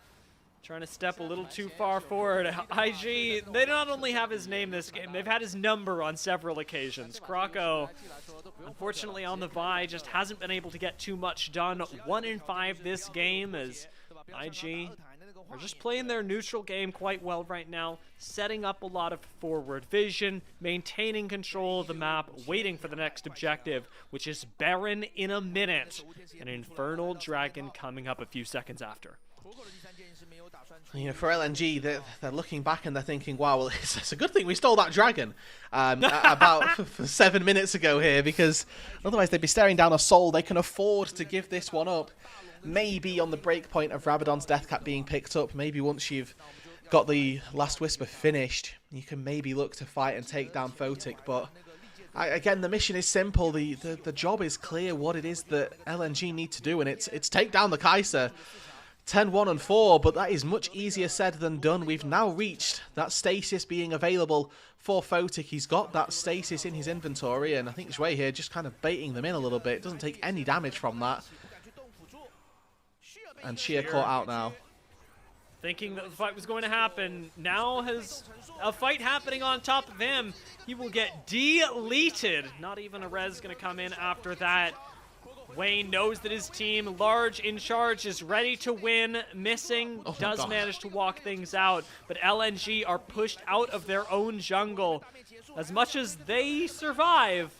trying to step a little too far forward. IG, they not only have his name this game, they've had his number on several occasions. Kroko, unfortunately on the Vi, just hasn't been able to get too much done. 1 in 5 this game, as IG are just playing their neutral game quite well right now, setting up a lot of forward vision, maintaining control of the map, waiting for the next objective, which is Baron in a minute, an Infernal Dragon coming up a few seconds after. For LNG, they're looking back and they're thinking, wow, well, it's a good thing we stole that dragon about 7 minutes ago here, because otherwise they'd be staring down a soul. They can afford to give this one up. Maybe on the break point of Rabadon's death cap being picked up, maybe once you've got the Last Whisper finished, you can maybe look to fight and take down Fotic. But again, the mission is simple. The job is clear what it is that LNG need to do, and it's take down the Kaiser. 10-1 and 4, but that is much easier said than done. We've now reached that stasis being available for Photic. He's got that stasis in his inventory, and I think Zhui here just kind of baiting them in a little bit. Doesn't take any damage from that. And Sheer caught out now. Thinking that the fight was going to happen, now has a fight happening on top of him. He will get deleted. Not even a res going to come in after that. Wayne knows that his team, large in charge, is ready to win. Missing does manage to walk things out, but LNG are pushed out of their own jungle. As much as they survive,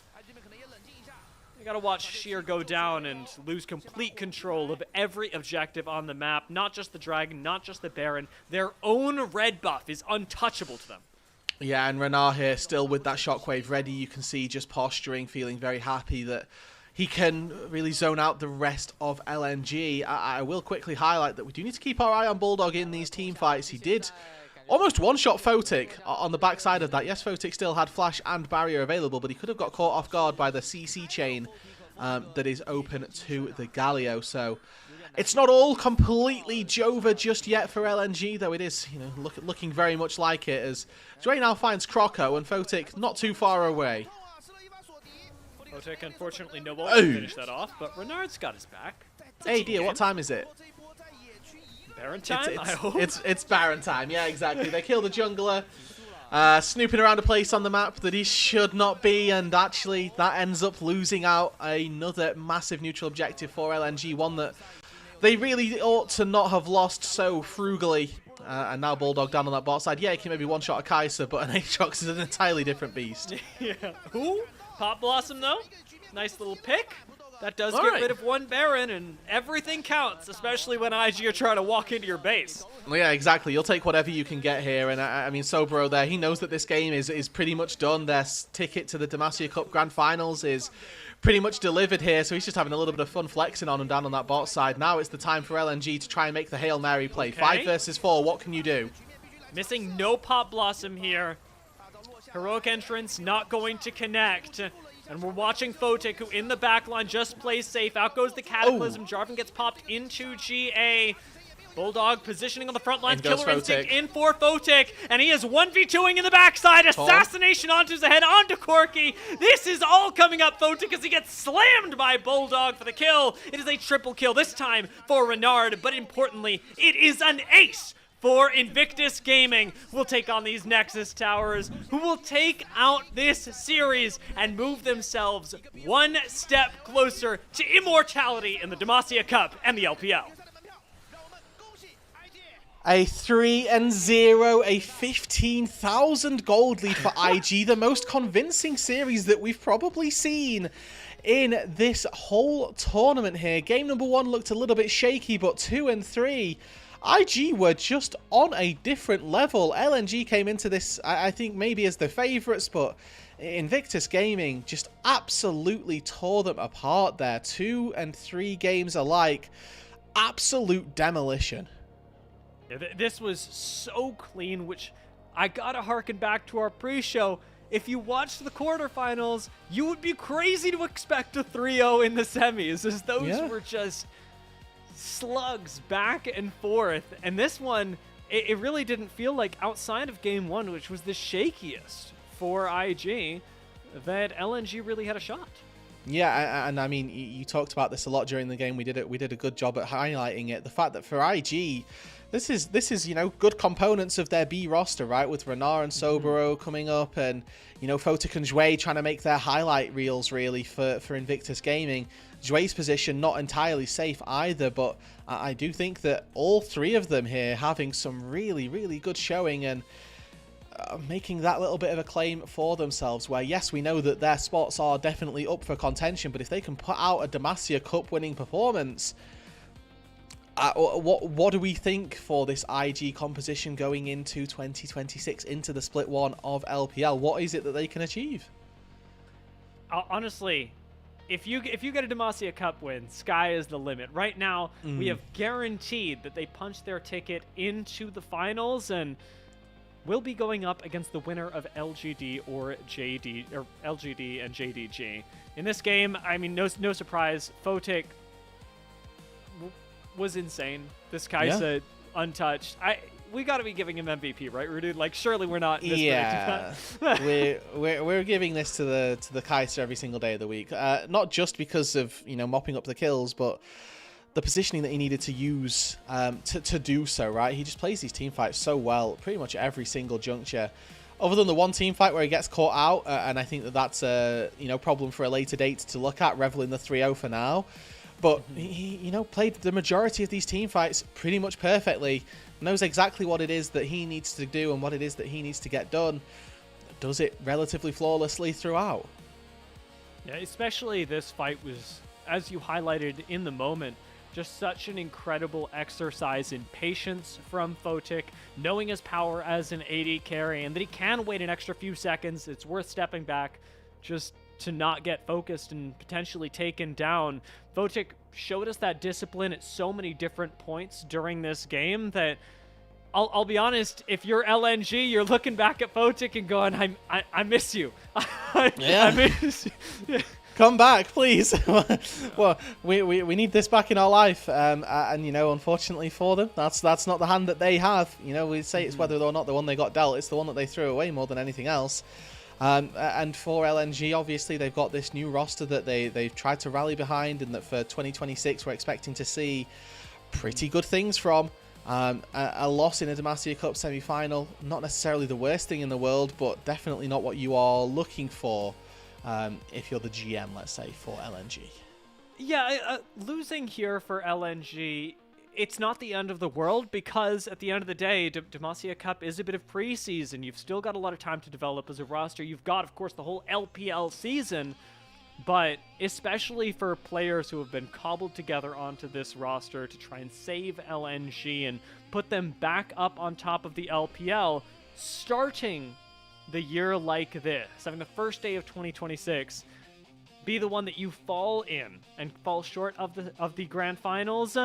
you gotta watch Sheer go down and lose complete control of every objective on the map. Not just the Dragon, not just the Baron. Their own red buff is untouchable to them. Yeah, and Renard here still with that shockwave ready. You can see just posturing, feeling very happy that he can really zone out the rest of LNG. I will quickly highlight that we do need to keep our eye on Bulldog in these team fights. He did almost one-shot Photic on the backside of that. Yes, Photic still had Flash and Barrier available, but he could have got caught off guard by the CC chain that is open to the Galio. So it's not all completely Jova just yet for LNG, though it is, you know, looking very much like it, as Dre now finds Croco and Photic not too far away. Photic, unfortunately, no ball to finish that off, but Renard's got his back. Hey, dear, what time is it? Baron time, I hope? It's Baron time, yeah, exactly. They kill the jungler, snooping around a place on the map that he should not be, and actually that ends up losing out another massive neutral objective for LNG, one that they really ought to not have lost so frugally. And now Bulldog down on that bot side. Yeah, he can maybe one-shot a Kai'Sa, but an Aatrox is an entirely different beast. Yeah. Ooh, Pop Blossom, though. Nice little pick. That does get rid of one Baron, and everything counts, especially when IG are trying to walk into your base. Well, yeah, exactly. You'll take whatever you can get here. And I mean, Sobro there, he knows that this game is pretty much done. Their ticket to the Demacia Cup Grand Finals is pretty much delivered here, so he's just having a little bit of fun flexing on and down on that bot side. Now it's the time for LNG to try and make the Hail Mary play. Okay. 5 versus 4, what can you do? Missing no Pop Blossom here. Heroic Entrance not going to connect. And we're watching Photic, who in the backline just plays safe. Out goes the Cataclysm. Jarvan gets popped into GA. Bulldog positioning on the front lines. Killer Instinct in for Photic. And he is 1v2ing in the backside. Assassination onto the head, onto Corki. This is all coming up Photic as he gets slammed by Bulldog for the kill. It is a triple kill, this time for Renard. But importantly, it is an ace for Invictus Gaming, who will take on these Nexus Towers, who will take out this series and move themselves one step closer to immortality in the Demacia Cup and the LPL. A 3-0, a 15,000 gold lead for IG, the most convincing series that we've probably seen in this whole tournament here. Game number 1 looked a little bit shaky, but 2 and 3, IG were just on a different level. LNG came into this, I think, maybe as the favourites, but Invictus Gaming just absolutely tore them apart there. 2 and 3 games alike. Absolute demolition. This was so clean, which I gotta harken back to our pre-show. If you watched the quarterfinals, you would be crazy to expect a 3-0 in the semis, as those were just slugs back and forth. And this one, it really didn't feel like, outside of game 1, which was the shakiest for IG, that LNG really had a shot. Yeah, and I mean, you talked about this a lot during the game. We did a good job at highlighting it. The fact that for IG, this is you know, good components of their B roster, right? With Renard and Sobero coming up, and you know, Photic and Zhui trying to make their highlight reels really for Invictus Gaming. Zhui's position not entirely safe either, but I do think that all 3 of them here having some really, really good showing and making that little bit of a claim for themselves, where yes, we know that their spots are definitely up for contention, but if they can put out a Demacia Cup winning performance, what do we think for this IG composition going into 2026, into the split 1 of LPL? What is it that they can achieve? Honestly, if you get a Demacia Cup win, sky is the limit. Right now, we have guaranteed that they punch their ticket into the finals, and will be going up against the winner of LGD or JD, or LGD and JDG. In this game, I mean, no surprise, Photic was insane. This Kaisa untouched. We got to be giving him MVP, right, Renard? Like, surely we're not. Yeah, we're giving this to the Kaisa every single day of the week. Not just because of mopping up the kills, but the positioning that he needed to use to do so. Right, he just plays these team fights so well, pretty much every single juncture. Other than the one team fight where he gets caught out, and I think that's a problem for a later date to look at, reveling the 3-0 for now. But he played the majority of these team fights pretty much perfectly. Knows exactly what it is that he needs to do and what it is that he needs to get done. Does it relatively flawlessly throughout. Yeah, especially this fight was, as you highlighted in the moment, just such an incredible exercise in patience from Photic, knowing his power as an AD carry, and that he can wait an extra few seconds. It's worth stepping back just to not get focused and potentially taken down. Photic showed us that discipline at so many different points during this game that I'll be honest, if you're LNG, you're looking back at Photic and going, I miss you. I miss you. Come back, please. Well, we need this back in our life, and unfortunately for them, that's not the hand that they have. We say it's whether or not the one they got dealt, it's the one that they threw away more than anything else. And for LNG, obviously, they've got this new roster that they've tried to rally behind, and that for 2026 we're expecting to see pretty good things from. A loss in a Demacia Cup semi-final, not necessarily the worst thing in the world, but definitely not what you are looking for if you're the GM, let's say, for LNG. Yeah, losing here for LNG, it's not the end of the world, because at the end of the day, Demacia Cup is a bit of preseason. You've still got a lot of time to develop as a roster. You've got, of course, the whole LPL season, but especially for players who have been cobbled together onto this roster to try and save LNG and put them back up on top of the LPL, starting the year like this, having the first day of 2026 be the one that you fall in and fall short of the grand finals,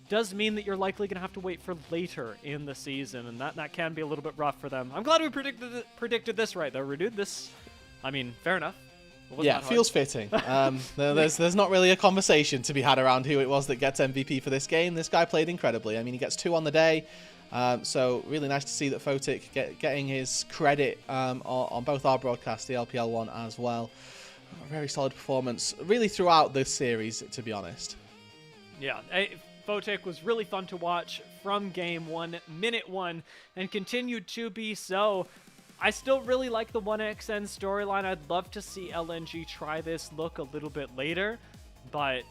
does mean that you're likely going to have to wait for later in the season, and that can be a little bit rough for them. I'm glad we predicted this right, though, Renard. Fair enough. Yeah, it feels fitting. There's not really a conversation to be had around who it was that gets MVP for this game. This guy played incredibly. I mean, he gets 2 on the day, so really nice to see that Photic getting his credit on both our broadcasts, the LPL one as well. A very solid performance, really throughout this series, to be honest. Yeah, Photic was really fun to watch from game 1, minute 1, and continued to be so. I still really like the 1xN storyline. I'd love to see LNG try this look a little bit later, but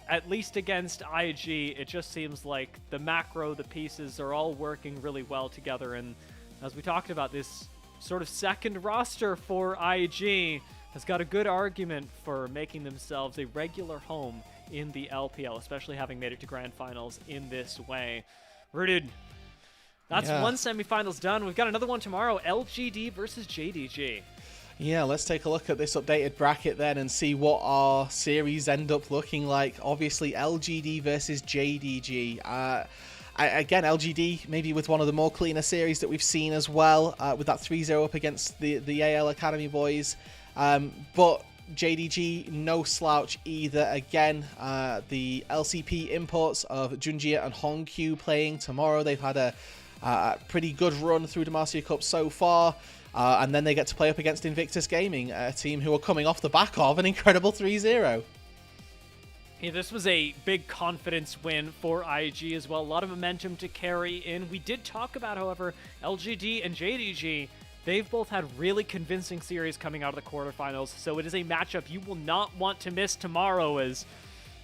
at least against IG, it just seems like the macro, the pieces are all working really well together, and as we talked about, this sort of second roster for IG has got a good argument for making themselves a regular home in the LPL, especially having made it to grand finals in this way. Renard, that's one semifinals done. We've got another one tomorrow, LGD versus JDG. Yeah, let's take a look at this updated bracket then and see what our series end up looking like. Obviously, LGD versus JDG. Again, LGD maybe with one of the more cleaner series that we've seen as well, with that 3-0 up against the AL Academy boys. But JDG, no slouch either. Again, the LCP imports of Junjia and Hongqiu playing tomorrow. They've had a pretty good run through Demacia Cup so far. And then they get to play up against Invictus Gaming, a team who are coming off the back of an incredible 3-0. Yeah, this was a big confidence win for IG as well. A lot of momentum to carry in. We did talk about, however, LGD and JDG. They've both had really convincing series coming out of the quarterfinals, so it is a matchup you will not want to miss tomorrow, as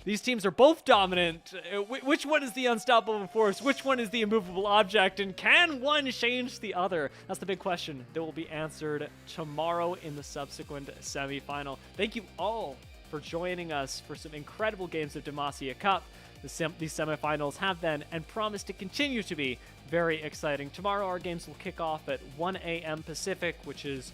these teams are both dominant. Which one is the unstoppable force? Which one is the immovable object? And can one change the other? That's the big question that will be answered tomorrow in the subsequent semifinal. Thank you all for joining us for some incredible games of Demacia Cup. These semifinals have been and promise to continue to be very exciting. Tomorrow our games will kick off at 1 a.m. Pacific, which is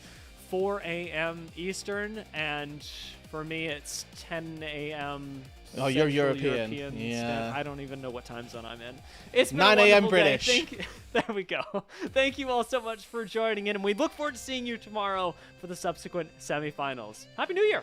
4 a.m. Eastern, and for me it's 10 a.m. Oh, you're European. Yeah. I don't even know what time zone I'm in. It's been 9 a.m. British. There we go. Thank you all so much for joining in, and we look forward to seeing you tomorrow for the subsequent semifinals. Happy New Year!